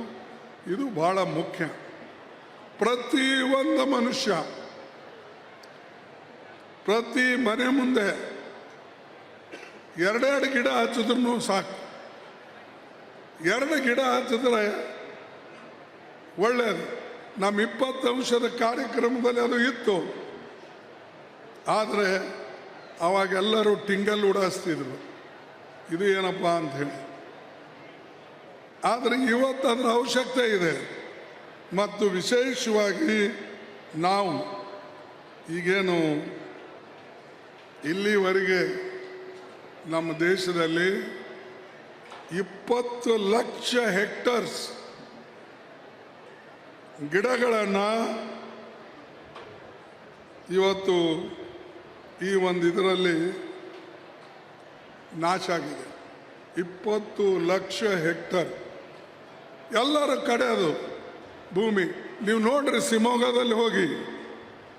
ಇದು ಬಹಳ ಮುಖ್ಯ. ಪ್ರತಿಯೊಂದು ಮನುಷ್ಯ ಪ್ರತಿ ಮನೆ ಮುಂದೆ 2 ಗಿಡ ಹಚ್ಚಿದ್ರೂ ಸಾಕು. 2 ಗಿಡ ಹಚ್ಚಿದ್ರೆ ಒಳ್ಳೆಯದು. ನಮ್ಮ 20 ಅಂಶದ ಕಾರ್ಯಕ್ರಮದಲ್ಲಿ ಅದು ಇತ್ತು. ಆದರೆ ಅವಾಗೆಲ್ಲರೂ ಟಿಂಗಲ್ ಉಡಾಯಿಸ್ತಿದ್ರು, ಇದು ಏನಪ್ಪ ಅಂಥೇಳಿ. ಆದರೆ ಇವತ್ತು ಅದರ ಅವಶ್ಯಕತೆ ಇದೆ. ಮತ್ತು ವಿಶೇಷವಾಗಿ ನಾವು ಈಗೇನು ಇಲ್ಲಿವರೆಗೆ ನಮ್ಮ ದೇಶದಲ್ಲಿ 20 ಲಕ್ಷ ಹೆಕ್ಟರ್ಸ್ ಗಿಡಗಳನ್ನು ಇವತ್ತು ಈ ಒಂದು ಇದರಲ್ಲಿ ನಾಶ ಆಗಿದೆ. 20 ಲಕ್ಷ ಹೆಕ್ಟರ್ ಎಲ್ಲರ ಕಡೆ ಅದು ಭೂಮಿ. ನೀವು ನೋಡ್ರಿ, ಶಿವಮೊಗ್ಗದಲ್ಲಿ ಹೋಗಿ,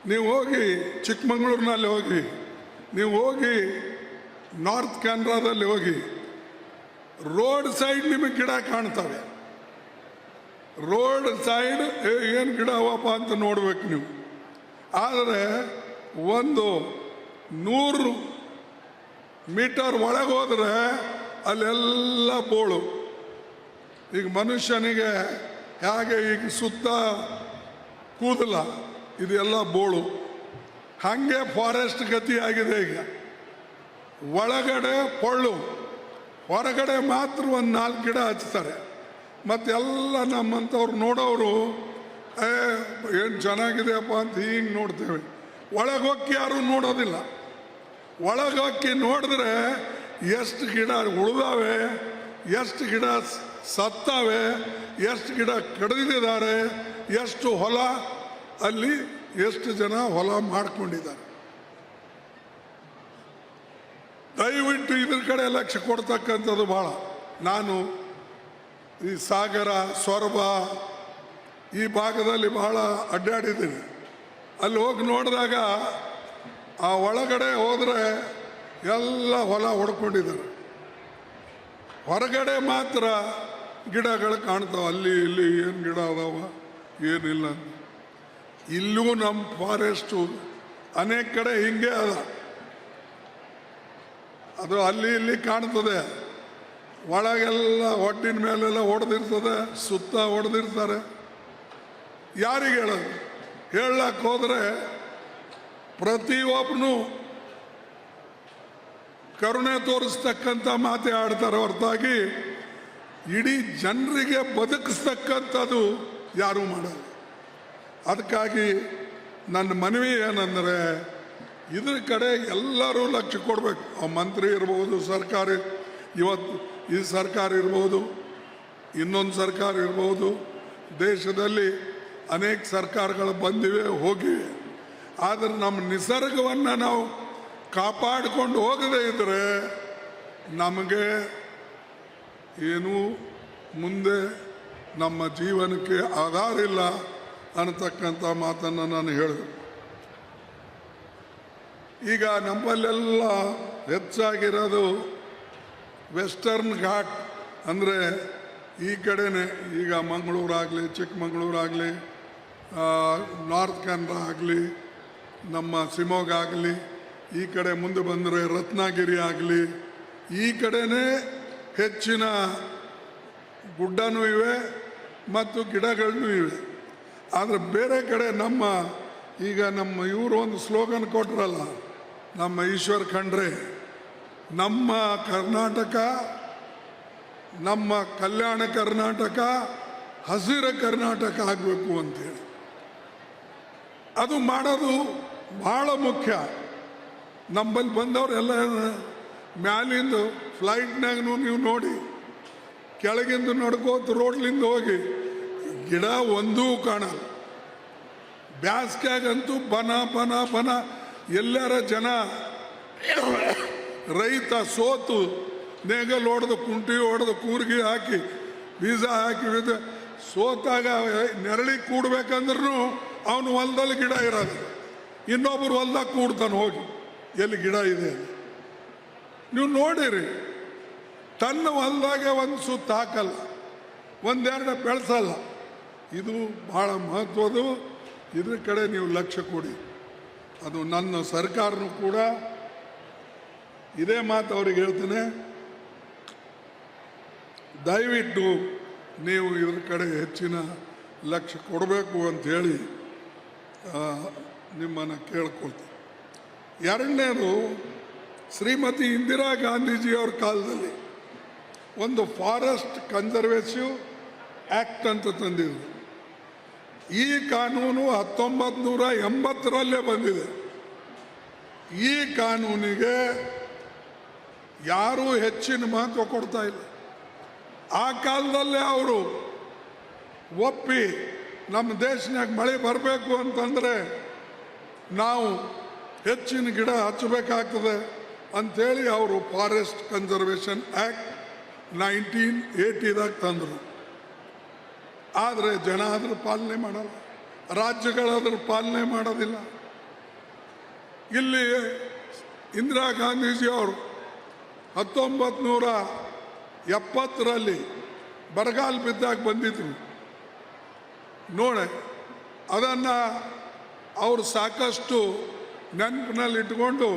ನೀವು ಹೋಗಿ ಚಿಕ್ಕಮಗಳೂರಿನಲ್ಲಿ ಹೋಗಿ, ನೀವು ಹೋಗಿ ನಾರ್ತ್ ಕೆನರಾದಲ್ಲಿ ಹೋಗಿ, ರೋಡ್ ಸೈಡ್ ನಿಮಗೆ ಗಿಡ ಕಾಣ್ತವೆ. ರೋಡ್ ಸೈಡ್ ಏನು ಗಿಡ ಅವಪ್ಪ ಅಂತ ನೋಡ್ಬೇಕು ನೀವು. ಆದರೆ ಒಂದು 100 ಮೀಟರ್ ಒಳಗೆ ಹೋದರೆ ಅಲ್ಲೆಲ್ಲ ಬೋಳು. ಈಗ ಮನುಷ್ಯನಿಗೆ ಹೇಗೆ ಈಗ ಸುತ್ತ ಕೂದಲ ಇದೆಲ್ಲ ಬೋಳು, ಹಾಗೆ ಫಾರೆಸ್ಟ್ ಗತಿ ಆಗಿದೆ ಈಗ. ಒಳಗಡೆ ಪೊಳ್ಳು, ಹೊರಗಡೆ ಮಾತ್ರ ಒಂದು 4 ಗಿಡ ಹಚ್ತಾರೆ. ಮತ್ತೆಲ್ಲ ನಮ್ಮಂಥವ್ರು ನೋಡೋರು ಏನು ಚೆನ್ನಾಗಿದೆಯಪ್ಪ ಅಂತ ಹಿಂಗೆ ನೋಡ್ತೇವೆ. ಒಳಗೋಕ್ಕಿ ಯಾರೂ ನೋಡೋದಿಲ್ಲ. ಒಳಗೋಕ್ಕಿ ನೋಡಿದ್ರೆ ಎಷ್ಟು ಗಿಡ ಉಳಿದಾವೆ, ಎಷ್ಟು ಗಿಡ ಸತ್ತಾವೆ, ಎಷ್ಟು ಗಿಡ ಕಡಿದಿದ್ದಾರೆ, ಎಷ್ಟು ಹೊಲ ಅಲ್ಲಿ ಎಷ್ಟು ಜನ ಹೊಲ ಮಾಡ್ಕೊಂಡಿದ್ದಾರೆ. ದಯವಿಟ್ಟು ಇದ್ರ ಕಡೆ ಲಕ್ಷ್ಯ ಕೊಡ್ತಕ್ಕಂಥದ್ದು ಭಾಳ. ನಾನು ಈ ಸಾಗರ, ಸೊರಬ ಈ ಭಾಗದಲ್ಲಿ ಬಹಳ ಅಡ್ಡಾಡಿದ್ದೀನಿ. ಅಲ್ಲಿ ಹೋಗಿ ನೋಡಿದಾಗ ಆ ಒಳಗಡೆ ಹೋದರೆ ಎಲ್ಲ ಹೊಲ ಹೊಡ್ಕೊಂಡಿದ್ದಾರೆ. ಹೊರಗಡೆ ಮಾತ್ರ ಗಿಡಗಳು ಕಾಣ್ತಾವೆ. ಅಲ್ಲಿ ಇಲ್ಲಿ ಏನು ಗಿಡ ಅದಾವ ಏನಿಲ್ಲ. ಇಲ್ಲೂ ನಮ್ಮ ಫಾರೆಸ್ಟು ಅನೇಕ ಕಡೆ ಹಿಂಗೆ ಅದ. ಅದು ಅಲ್ಲಿ ಇಲ್ಲಿ ಕಾಣ್ತದೆ. ಒಳಗೆಲ್ಲ ಒಡ್ಡಿನ ಮೇಲೆಲ್ಲ ಹೊಡೆದಿರ್ತದೆ, ಸುತ್ತ ಹೊಡೆದಿರ್ತಾರೆ. ಯಾರಿಗೆ ಹೇಳೋದು? ಹೇಳಕ್ಕೆ ಹೋದರೆ ಪ್ರತಿಯೊಬ್ಬನು ಕರುಣೆ ತೋರಿಸ್ತಕ್ಕಂಥ ಮಾತೇ ಆಡ್ತಾರೆ ಹೊರತಾಗಿ ಇಡೀ ಜನರಿಗೆ ಬದುಕಿಸ್ತಕ್ಕಂಥದ್ದು ಯಾರೂ ಮಾಡಲ್ಲ. ಅದಕ್ಕಾಗಿ ನನ್ನ ಮನವಿ ಏನಂದರೆ ಇದ್ರ ಕಡೆ ಎಲ್ಲರೂ ಲಕ್ಷ್ಯ ಕೊಡಬೇಕು. ಆ ಮಂತ್ರಿ ಇರ್ಬೋದು, ಸರ್ಕಾರ, ಇವತ್ತು ಈ ಸರ್ಕಾರ ಇರ್ಬೋದು, ಇನ್ನೊಂದು ಸರ್ಕಾರ ಇರ್ಬೋದು. ದೇಶದಲ್ಲಿ ಅನೇಕ ಸರ್ಕಾರಗಳು ಬಂದಿವೆ, ಹೋಗಿವೆ. ಆದರೆ ನಮ್ಮ ನಿಸರ್ಗವನ್ನು ನಾವು ಕಾಪಾಡಿಕೊಂಡು ಹೋಗದೇ ಇದ್ದರೆ ನಮಗೆ ಏನೂ ಮುಂದೆ ನಮ್ಮ ಜೀವನಕ್ಕೆ ಆಧಾರ ಇಲ್ಲ ಅನ್ನತಕ್ಕಂಥ ಮಾತನ್ನು ನಾನು ಹೇಳಿದೆ. ಈಗ ನಮ್ಮಲ್ಲೆಲ್ಲ ಹೆಚ್ಚಾಗಿರೋದು ವೆಸ್ಟರ್ನ್ ಘಾಟ್, ಅಂದರೆ ಈ ಕಡೆನೇ. ಈಗ ಮಂಗಳೂರಾಗಲಿ, ಚಿಕ್ಕಮಗಳೂರಾಗಲಿ, ನಾರ್ತ್ ಕೆನರಾ ಆಗಲಿ, ನಮ್ಮ ಶಿವಮೊಗ್ಗ ಆಗಲಿ, ಈ ಕಡೆ ಮುಂದೆ ಬಂದರೆ ರತ್ನಗಿರಿ ಆಗಲಿ, ಈ ಕಡೆನೇ ಹೆಚ್ಚಿನ ಗುಡ್ಡನೂ ಇವೆ ಮತ್ತು ಗಿಡಗಳನ್ನೂ ಇವೆ. ಆದರೆ ಬೇರೆ ಕಡೆ ಈಗ ನಮ್ಮ ಇವರು ಒಂದು ಸ್ಲೋಗನ್ ಕೊಟ್ರಲ್ಲ, ನಮ್ಮ ಈಶ್ವರ್ ಖಂಡ್ರೆ, ನಮ್ಮ ಕರ್ನಾಟಕ, ನಮ್ಮ ಕಲ್ಯಾಣ ಕರ್ನಾಟಕ ಹಸಿರ ಕರ್ನಾಟಕ ಆಗಬೇಕು ಅಂತೇಳಿ. ಅದು ಮಾಡೋದು ಭಾಳ ಮುಖ್ಯ. ನಮ್ಮಲ್ಲಿ ಬಂದವರೆಲ್ಲ ಮ್ಯಾಲಿಂದ ಫ್ಲೈಟ್ನಾಗೂ ನೀವು ನೋಡಿ, ಕೆಳಗಿಂದ ನಡ್ಕೋತ ರೋಡ್ಲಿಂದ ಹೋಗಿ ಗಿಡ ಒಂದೂ ಕಾಣಲ್ಲ. ಬ್ಯಾಸ್ಗ್ಯಾಗಂತೂ ಬನ ಬನ ಬನ. ಎಲ್ಲರ ಜನ ರೈತ ಸೋತು ನೇಗಲ್ ಹೊಡೆದು ಕುಂಟಿ ಹೊಡೆದು ಕೂರ್ಗಿ ಹಾಕಿ ಬೀಜ ಹಾಕಿ ಸೋತಾಗ ನೆರಳಿಗೆ ಕೂಡ್ಬೇಕಂದ್ರೂ ಅವನು ಹೊಲದಲ್ಲಿ ಗಿಡ ಇರೋದು, ಇನ್ನೊಬ್ಬರು ಹೊಲ್ದಾಗ ಕೂಡ್ತಾನೆ ಹೋಗಿ ಎಲ್ಲಿ ಗಿಡ ಇದೆ. ನೀವು ನೋಡಿರಿ, ತನ್ನ ಹೊಲದಾಗೆ ಒಂದು ಸುತ್ತ ಹಾಕಲ್ಲ, ಒಂದೆರಡು ಬೆಳೆಸಲ್ಲ. ಇದು ಭಾಳ ಮಹತ್ವದು. ಇದ್ರ ಕಡೆ ನೀವು ಲಕ್ಷ್ಯ ಕೊಡಿ. ಅದು ನನ್ನ ಸರ್ಕಾರನೂ ಕೂಡ ಇದೇ ಮಾತು ಅವ್ರಿಗೆ ಹೇಳ್ತೇನೆ, ದಯವಿಟ್ಟು ನೀವು ಇದ್ರ ಕಡೆ ಹೆಚ್ಚಿನ ಲಕ್ಷ್ಯ ಕೊಡಬೇಕು ಅಂಥೇಳಿ ನಿಮ್ಮನ್ನು ಕೇಳ್ಕೊಳ್ತೀನಿ. ಎರಡನೇದು, ಶ್ರೀಮತಿ ಇಂದಿರಾ ಗಾಂಧೀಜಿಯವ್ರ ಕಾಲದಲ್ಲಿ ಒಂದು ಫಾರೆಸ್ಟ್ ಕನ್ಸರ್ವೇಟಿವ್ ಆ್ಯಕ್ಟ್ ಅಂತ ತಂದಿದ್ರು. ಈ ಕಾನೂನು 1980ರಲ್ಲೇ ಬಂದಿದೆ. ಈ ಕಾನೂನಿಗೆ ಯಾರೂ ಹೆಚ್ಚಿನ ಮಹತ್ವ ಕೊಡ್ತಾ ಇಲ್ಲ. ಆ ಕಾಲದಲ್ಲೇ ಅವರು ಒಪ್ಪಿ ನಮ್ಮ ದೇಶನಾಗ ಮಳೆ ಬರಬೇಕು ಅಂತಂದರೆ ನಾವು ಹೆಚ್ಚಿನ ಗಿಡ ಹಚ್ಚಬೇಕಾಗ್ತದೆ ಅಂಥೇಳಿ ಅವರು ಫಾರೆಸ್ಟ್ ಕನ್ಸರ್ವೇಷನ್ ಆ್ಯಕ್ಟ್ 1980ದಾಗ ತಂದರು. ಆದರೆ ಜನ ಅದ್ರ ಪಾಲನೆ ಮಾಡಲ್ಲ, ರಾಜ್ಯಗಳದ್ರ ಪಾಲನೆ ಮಾಡೋದಿಲ್ಲ. ಇಲ್ಲಿ ಇಂದಿರಾ ಗಾಂಧೀಜಿಯವರು 1970ರಲ್ಲಿ ಬರಗಾಲ ಬಿದ್ದಾಗ ಬಂದಿದ್ರು ನೋಡಿ. ಅದನ್ನು ಅವರು ಸಾಕಷ್ಟು ನೆನಪಿನಲ್ಲಿ ಇಟ್ಕೊಂಡು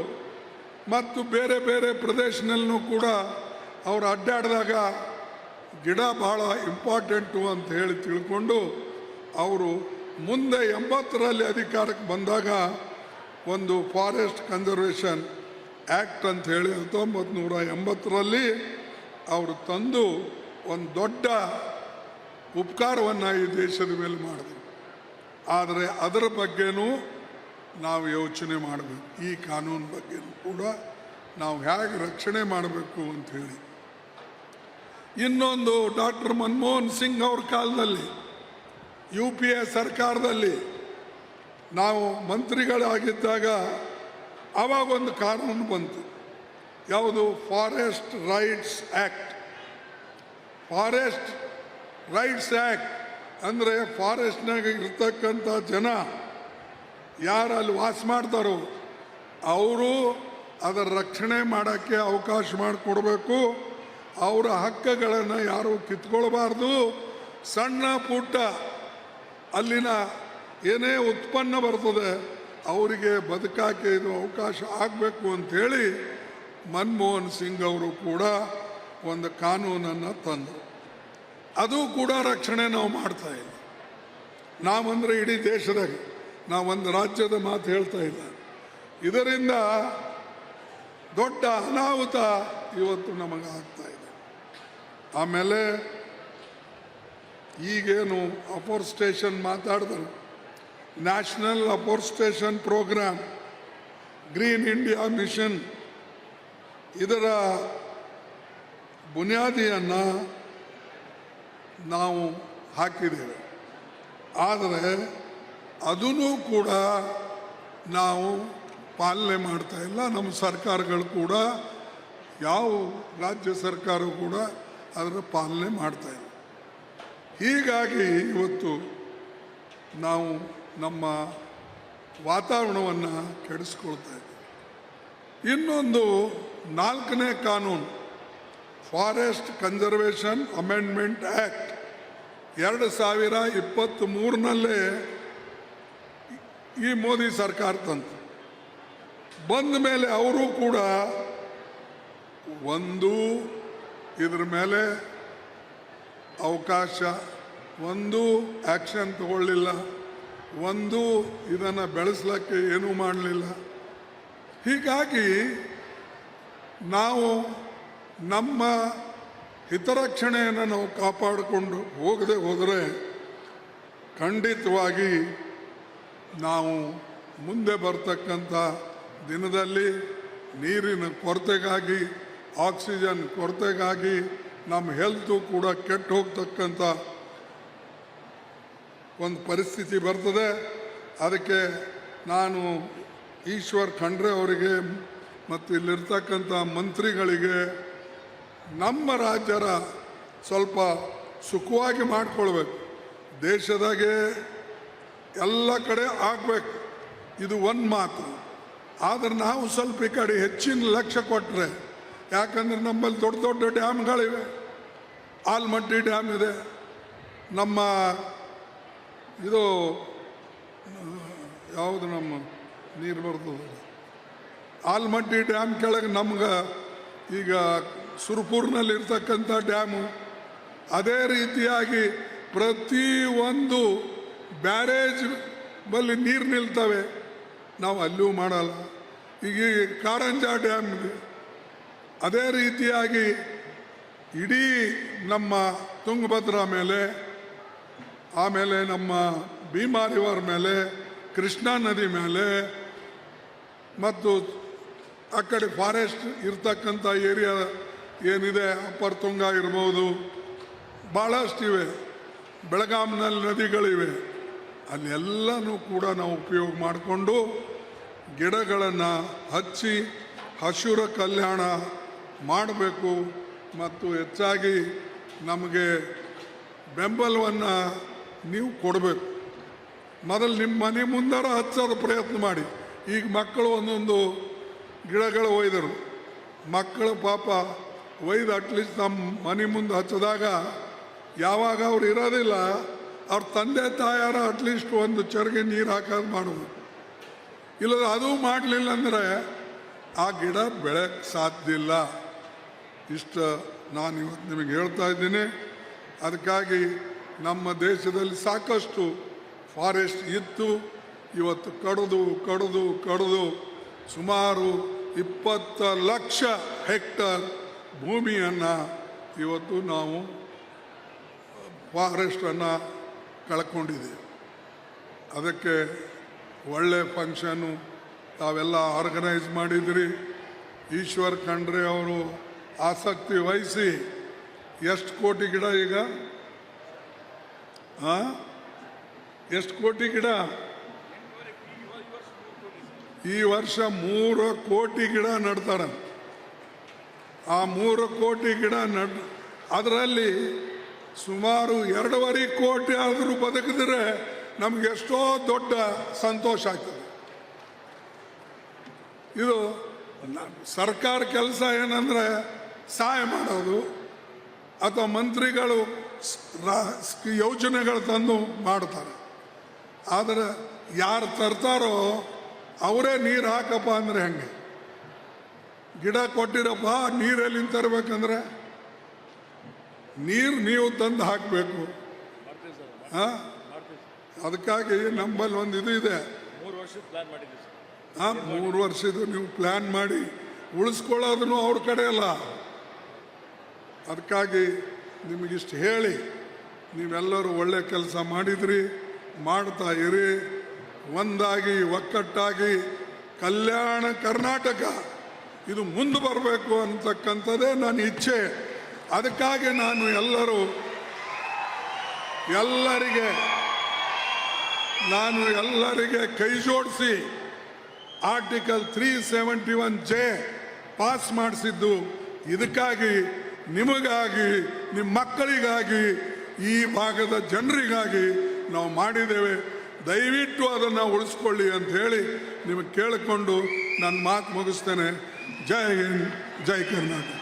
ಮತ್ತು ಬೇರೆ ಬೇರೆ ಪ್ರದೇಶನಲ್ಲೂ ಕೂಡ ಅವರು ಅಡ್ಡಾಡಿದಾಗ ಗಿಡ ಭಾಳ ಇಂಪಾರ್ಟೆಂಟು ಅಂತ ಹೇಳಿ ತಿಳ್ಕೊಂಡು ಅವರು ಮುಂದೆ 80ರಲ್ಲಿ ಅಧಿಕಾರಕ್ಕೆ ಬಂದಾಗ ಒಂದು ಫಾರೆಸ್ಟ್ ಕನ್ಸರ್ವೇಷನ್ ಆ್ಯಕ್ಟ್ ಅಂತ ಹೇಳಿ 1980ರಲ್ಲಿ ಅವರು ತಂದು ಒಂದು ದೊಡ್ಡ ಉಪಕಾರವನ್ನು ಈ ದೇಶದ ಮೇಲೆ ಮಾಡಿದ್ರು. ಆದರೆ ಅದರ ಬಗ್ಗೆನೂ ನಾವು ಯೋಚನೆ ಮಾಡಬೇಕು. ಈ ಕಾನೂನು ಬಗ್ಗೆನೂ ಕೂಡ ನಾವು ಹೇಗೆ ರಕ್ಷಣೆ ಮಾಡಬೇಕು ಅಂಥೇಳಿ. ಇನ್ನೊಂದು, ಡಾಕ್ಟರ್ ಮನಮೋಹನ್ ಸಿಂಗ್ ಅವ್ರ ಕಾಲದಲ್ಲಿ UPA ಸರ್ಕಾರದಲ್ಲಿ ನಾವು ಮಂತ್ರಿಗಳಾಗಿದ್ದಾಗ ಆವಾಗೊಂದು ಕಾನೂನು ಬಂತು. ಯಾವುದು? Forest rights act. Forest rights act ಅಂದರೆ ಫಾರೆಸ್ಟ್ನಾಗ ಇರ್ತಕ್ಕಂಥ ಜನ ಯಾರು ಅಲ್ಲಿ ವಾಸ ಮಾಡ್ತಾರೋ ಅವರು ಅದರ ರಕ್ಷಣೆ ಮಾಡೋಕ್ಕೆ ಅವಕಾಶ ಮಾಡಿಕೊಡ್ಬೇಕು. ಅವರ ಹಕ್ಕುಗಳನ್ನು ಯಾರು ಕಿತ್ಕೊಳ್ಬಾರ್ದು. ಸಣ್ಣ ಪುಟ್ಟ ಅಲ್ಲಿನ ಏನೇ ಉತ್ಪನ್ನ ಬರ್ತದೆ ಅವರಿಗೆ ಬದುಕಾಕೆ ಇದು ಅವಕಾಶ ಆಗಬೇಕು ಅಂಥೇಳಿ ಮನಮೋಹನ್ ಸಿಂಗ್ ಅವರು ಕೂಡ ಒಂದು ಕಾನೂನನ್ನು ತಂದರು. ಅದು ಕೂಡ ರಕ್ಷಣೆ ನಾವು ಮಾಡ್ತಾ ಇಲ್ಲ. ನಾವಂದರೆ ಇಡೀ ದೇಶದಾಗ ನಾವೊಂದು ರಾಜ್ಯದ ಮಾತು ಹೇಳ್ತಾ ಇಲ್ಲ. ಇದರಿಂದ ದೊಡ್ಡ ಅನಾಹುತ ಇವತ್ತು ನಮಗೆ ಆಗ್ತಾ ಇದೆ. ಆಮೇಲೆ ಈಗೇನು ಅಫೋರ್ಸ್ಟೇಷನ್ ಮಾತಾಡಿದ್ರು, national afforestation programme, Green India Mission, ಇದರ ಬುನಿಯಾದಿಯನ್ನು ನಾವು ಹಾಕಿದ್ದೇವೆ. ಆದರೆ ಅದೂ ಕೂಡ ನಾವು ಪಾಲನೆ ಮಾಡ್ತಾ ಇಲ್ಲ. ನಮ್ಮ ಸರ್ಕಾರಗಳು ಕೂಡ, ಯಾವ ರಾಜ್ಯ ಸರ್ಕಾರ ಕೂಡ ಅದರ ಪಾಲನೆ ಮಾಡ್ತಾ ಇಲ್ಲ. ಹೀಗಾಗಿ ಇವತ್ತು ನಾವು ನಮ್ಮ ವಾತಾವರಣವನ್ನು ಕೆಡಿಸ್ಕೊಳ್ತಾ ಇದ್ದೀವಿ. ಇನ್ನೊಂದು 4ನೇ ಕಾನೂನು, ಫಾರೆಸ್ಟ್ ಕನ್ಸರ್ವೇಷನ್ ಅಮೆಂಡ್ಮೆಂಟ್ ಆ್ಯಕ್ಟ್ 2023ನಲ್ಲೇ ಈ ಮೋದಿ ಸರ್ಕಾರ ತಂತು. ಬಂದ ಮೇಲೆ ಅವರು ಕೂಡ ಒಂದು ಇದ್ರ ಮೇಲೆ ಅವಕಾಶ, ಒಂದು ಆ್ಯಕ್ಷನ್ ತಗೊಳ್ಳಿಲ್ಲ, ಒಂದು ಇದನ್ನು ಬೆಳೆಸಲಿಕ್ಕೆ ಏನೂ ಮಾಡಲಿಲ್ಲ. ಹೀಗಾಗಿ ನಾವು ನಮ್ಮ ಹಿತರಕ್ಷಣೆಯನ್ನು ನಾವು ಕಾಪಾಡಿಕೊಂಡು ಹೋಗದೆ ಹೋದರೆ ಖಂಡಿತವಾಗಿ ನಾವು ಮುಂದೆ ಬರ್ತಕ್ಕಂಥ ದಿನದಲ್ಲಿ ನೀರಿನ ಕೊರತೆಗಾಗಿ, ಆಕ್ಸಿಜನ್ ಕೊರತೆಗಾಗಿ ನಮ್ಮ ಹೆಲ್ತು ಕೂಡ ಕೆಟ್ಟು ಹೋಗ್ತಕ್ಕಂಥ ಒಂದು ಪರಿಸ್ಥಿತಿ ಬರ್ತದೆ. ಅದಕ್ಕೆ ನಾನು ಈಶ್ವರ್ ಖಂಡ್ರೆ ಅವರಿಗೆ ಮತ್ತು ಇಲ್ಲಿರ್ತಕ್ಕಂಥ ಮಂತ್ರಿಗಳಿಗೆ ನಮ್ಮ ರಾಜ್ಯರ ಸ್ವಲ್ಪ ಸುಖವಾಗಿ ಮಾಡಿಕೊಳ್ಬೇಕು. ದೇಶದಾಗೆ ಎಲ್ಲ ಕಡೆ ಆಗಬೇಕು, ಇದು ಒಂದು ಮಾತು. ಆದರೆ ನಾವು ಸ್ವಲ್ಪ ಈ ಕಡೆ ಹೆಚ್ಚಿನ ಲಕ್ಷ್ಯ ಕೊಟ್ಟರೆ, ಯಾಕಂದರೆ ನಮ್ಮಲ್ಲಿ ದೊಡ್ಡ ದೊಡ್ಡ ಡ್ಯಾಮ್ಗಳಿವೆ. ಆಲ್ಮಟ್ಟಿ ಡ್ಯಾಮ್ ಇದೆ, ನಮ್ಮ ಇದು ಯಾವುದು ನಮ್ಮ ನೀರು ಬರ್ತದೆ ಆಲ್ಮಟ್ಟಿ ಡ್ಯಾಮ್ ಕೆಳಗೆ ನಮ್ಗೆ ಈಗ ಸುರ್ಪುರ್ನಲ್ಲಿರ್ತಕ್ಕಂಥ ಡ್ಯಾಮು. ಅದೇ ರೀತಿಯಾಗಿ ಪ್ರತಿಯೊಂದು ಬ್ಯಾರೇಜ್ ಬಲ್ಲಿ ನೀರು ನಿಲ್ತವೆ, ನಾವು ಅಲ್ಲೂ ಮಾಡಲ್ಲ. ಈಗ ಕಾರಂಜಾ ಡ್ಯಾಮ್ ಇದೆ. ಅದೇ ರೀತಿಯಾಗಿ ಇಡೀ ನಮ್ಮ ತುಂಗಭದ್ರಾ ಮೇಲೆ, ಆಮೇಲೆ ನಮ್ಮ ಭೀಮಾ ರಿವರ್ ಮೇಲೆ, ಕೃಷ್ಣಾ ನದಿ ಮೇಲೆ ಮತ್ತು ಆ ಕಡೆ ಫಾರೆಸ್ಟ್ ಇರ್ತಕ್ಕಂಥ ಏರಿಯಾ ಏನಿದೆ, ಅಪ್ಪರ್ ತುಂಗ ಇರ್ಬೋದು, ಭಾಳಷ್ಟಿವೆ. ಬೆಳಗಾಂನಲ್ಲಿ ನದಿಗಳಿವೆ. ಅಲ್ಲೆಲ್ಲನೂ ಕೂಡ ನಾವು ಉಪಯೋಗ ಮಾಡಿಕೊಂಡು ಗಿಡಗಳನ್ನು ಹಚ್ಚಿ ಹಸಿರು ಕಲ್ಯಾಣ ಮಾಡಬೇಕು. ಮತ್ತು ಹೆಚ್ಚಾಗಿ ನಮಗೆ ಬೆಂಬಲವನ್ನು ನೀವು ಕೊಡಬೇಕು. ಮೊದಲು ನಿಮ್ಮ ಮನೆ ಮುಂದಾರ ಹಚ್ಚೋದು ಪ್ರಯತ್ನ ಮಾಡಿ. ಈಗ ಮಕ್ಕಳು ಒಂದೊಂದು ಗಿಡಗಳು ಒಯ್ದರು. ಮಕ್ಕಳು ಪಾಪ ಒಯ್ದು ಅಟ್ಲೀಸ್ಟ್ ನಮ್ಮ ಮನೆ ಮುಂದೆ ಹಚ್ಚಿದಾಗ ಯಾವಾಗ ಅವ್ರು ಇರೋದಿಲ್ಲ, ಅವ್ರ ತಂದೆ ತಾಯಾರ ಅಟ್ಲೀಸ್ಟ್ ಒಂದು ಚರಿಗೆ ನೀರು ಹಾಕೋದು ಮಾಡೋದು. ಇಲ್ಲದ ಅದು ಮಾಡಲಿಲ್ಲ ಅಂದರೆ ಆ ಗಿಡ ಬೆಳೆಯಕ್ಕೆ ಸಾಧ್ಯ ಇಲ್ಲ. ಇಷ್ಟು ನಾನು ಇವತ್ತು ನಿಮಗೆ ಹೇಳ್ತಾ ಇದ್ದೀನಿ. ಅದಕ್ಕಾಗಿ ನಮ್ಮ ದೇಶದಲ್ಲಿ ಸಾಕಷ್ಟು ಫಾರೆಸ್ಟ್ ಇತ್ತು. ಇವತ್ತು ಕಡಿದು ಸುಮಾರು 20 ಲಕ್ಷ ಹೆಕ್ಟರ್ ಭೂಮಿಯನ್ನು ಇವತ್ತು ನಾವು ಫಾರೆಸ್ಟನ್ನು ಕಳ್ಕೊಂಡಿದ್ದೀವಿ. ಅದಕ್ಕೆ ಒಳ್ಳೆ ಫಂಕ್ಷನ್ನು ತಾವೆಲ್ಲ ಆರ್ಗನೈಸ್ ಮಾಡಿದ್ರಿ. ಈಶ್ವರ್ ಖಂಡ್ರೆ ಅವರು ಆಸಕ್ತಿ ವಹಿಸಿ ಎಷ್ಟು ಕೋಟಿ ಗಿಡ ಈಗ ಎಷ್ಟು ಕೋಟಿ ಗಿಡ ಈ ವರ್ಷ 3 ಕೋಟಿ ಗಿಡ ನೆಡ್ತಾರೆ. ಆ 3 ಕೋಟಿ ಗಿಡ ಅದರಲ್ಲಿ ಸುಮಾರು 2.5 ಕೋಟಿ ಆದರೂ ಬದುಕಿದ್ರೆ ನಮ್ಗೆ ಎಷ್ಟೋ ದೊಡ್ಡ ಸಂತೋಷ ಆಗ್ತದೆ. ಇದು ಸರ್ಕಾರ ಕೆಲಸ ಏನಂದರೆ ಸಹಾಯ ಮಾಡೋದು ಅಥವಾ ಮಂತ್ರಿಗಳು ಯೋಜನೆಗಳು ತಂದು ಮಾಡ್ತಾರೆ. ಆದರೆ ಯಾರು ತರ್ತಾರೋ ಅವರೇ ನೀರು ಹಾಕಪ್ಪ ಅಂದರೆ ಹೆಂಗೆ? ಗಿಡ ಕೊಟ್ಟಿರಪ್ಪ, ನೀರೆಲ್ಲಿಂದ ತರಬೇಕಂದ್ರೆ ನೀರು ನೀವು ತಂದು ಹಾಕಬೇಕು. ಅದಕ್ಕಾಗಿ ನಮ್ಮಲ್ಲಿ ಒಂದು ಇದು ಇದೆ. 3 ವರ್ಷದ್ದು ನೀವು ಪ್ಲ್ಯಾನ್ ಮಾಡಿ ಉಳಿಸ್ಕೊಳ್ಳೋದನ್ನು ಅವ್ರ ಕಡೆ ಅಲ್ಲ. ಅದಕ್ಕಾಗಿ ನಿಮಗಿಷ್ಟು ಹೇಳಿ, ನೀವೆಲ್ಲರೂ ಒಳ್ಳೆ ಕೆಲಸ ಮಾಡಿದ್ರಿ, ಮಾಡ್ತಾ ಇರಿ. ಒಂದಾಗಿ ಒಕ್ಕಟ್ಟಾಗಿ ಕಲ್ಯಾಣ ಕರ್ನಾಟಕ ಇದು ಮುಂದೆ ಬರಬೇಕು ಅಂತಕ್ಕಂಥದ್ದೇ ನನ್ನ ಇಚ್ಛೆ. ಅದಕ್ಕಾಗಿ ನಾನು ಎಲ್ಲರಿಗೆ ಕೈ ಜೋಡಿಸಿ ಆರ್ಟಿಕಲ್ 371J ಪಾಸ್ ಮಾಡಿಸಿದ್ದು ಇದಕ್ಕಾಗಿ, ನಿಮಗಾಗಿ, ನಿಮ್ಮ ಮಕ್ಕಳಿಗಾಗಿ, ಈ ಭಾಗದ ಜನರಿಗಾಗಿ ನಾವು ಮಾಡಿದ್ದೇವೆ. ದಯವಿಟ್ಟು ಅದನ್ನು ಉಳಿಸ್ಕೊಳ್ಳಿ ಅಂತ ಹೇಳಿ ನಿಮಗೆ ಕೇಳಿಕೊಂಡು ನನ್ನ ಮಾತು ಮುಗಿಸ್ತೇನೆ. ಜೈ ಹಿಂದ್, ಜೈ ಕರ್ನಾಟಕ.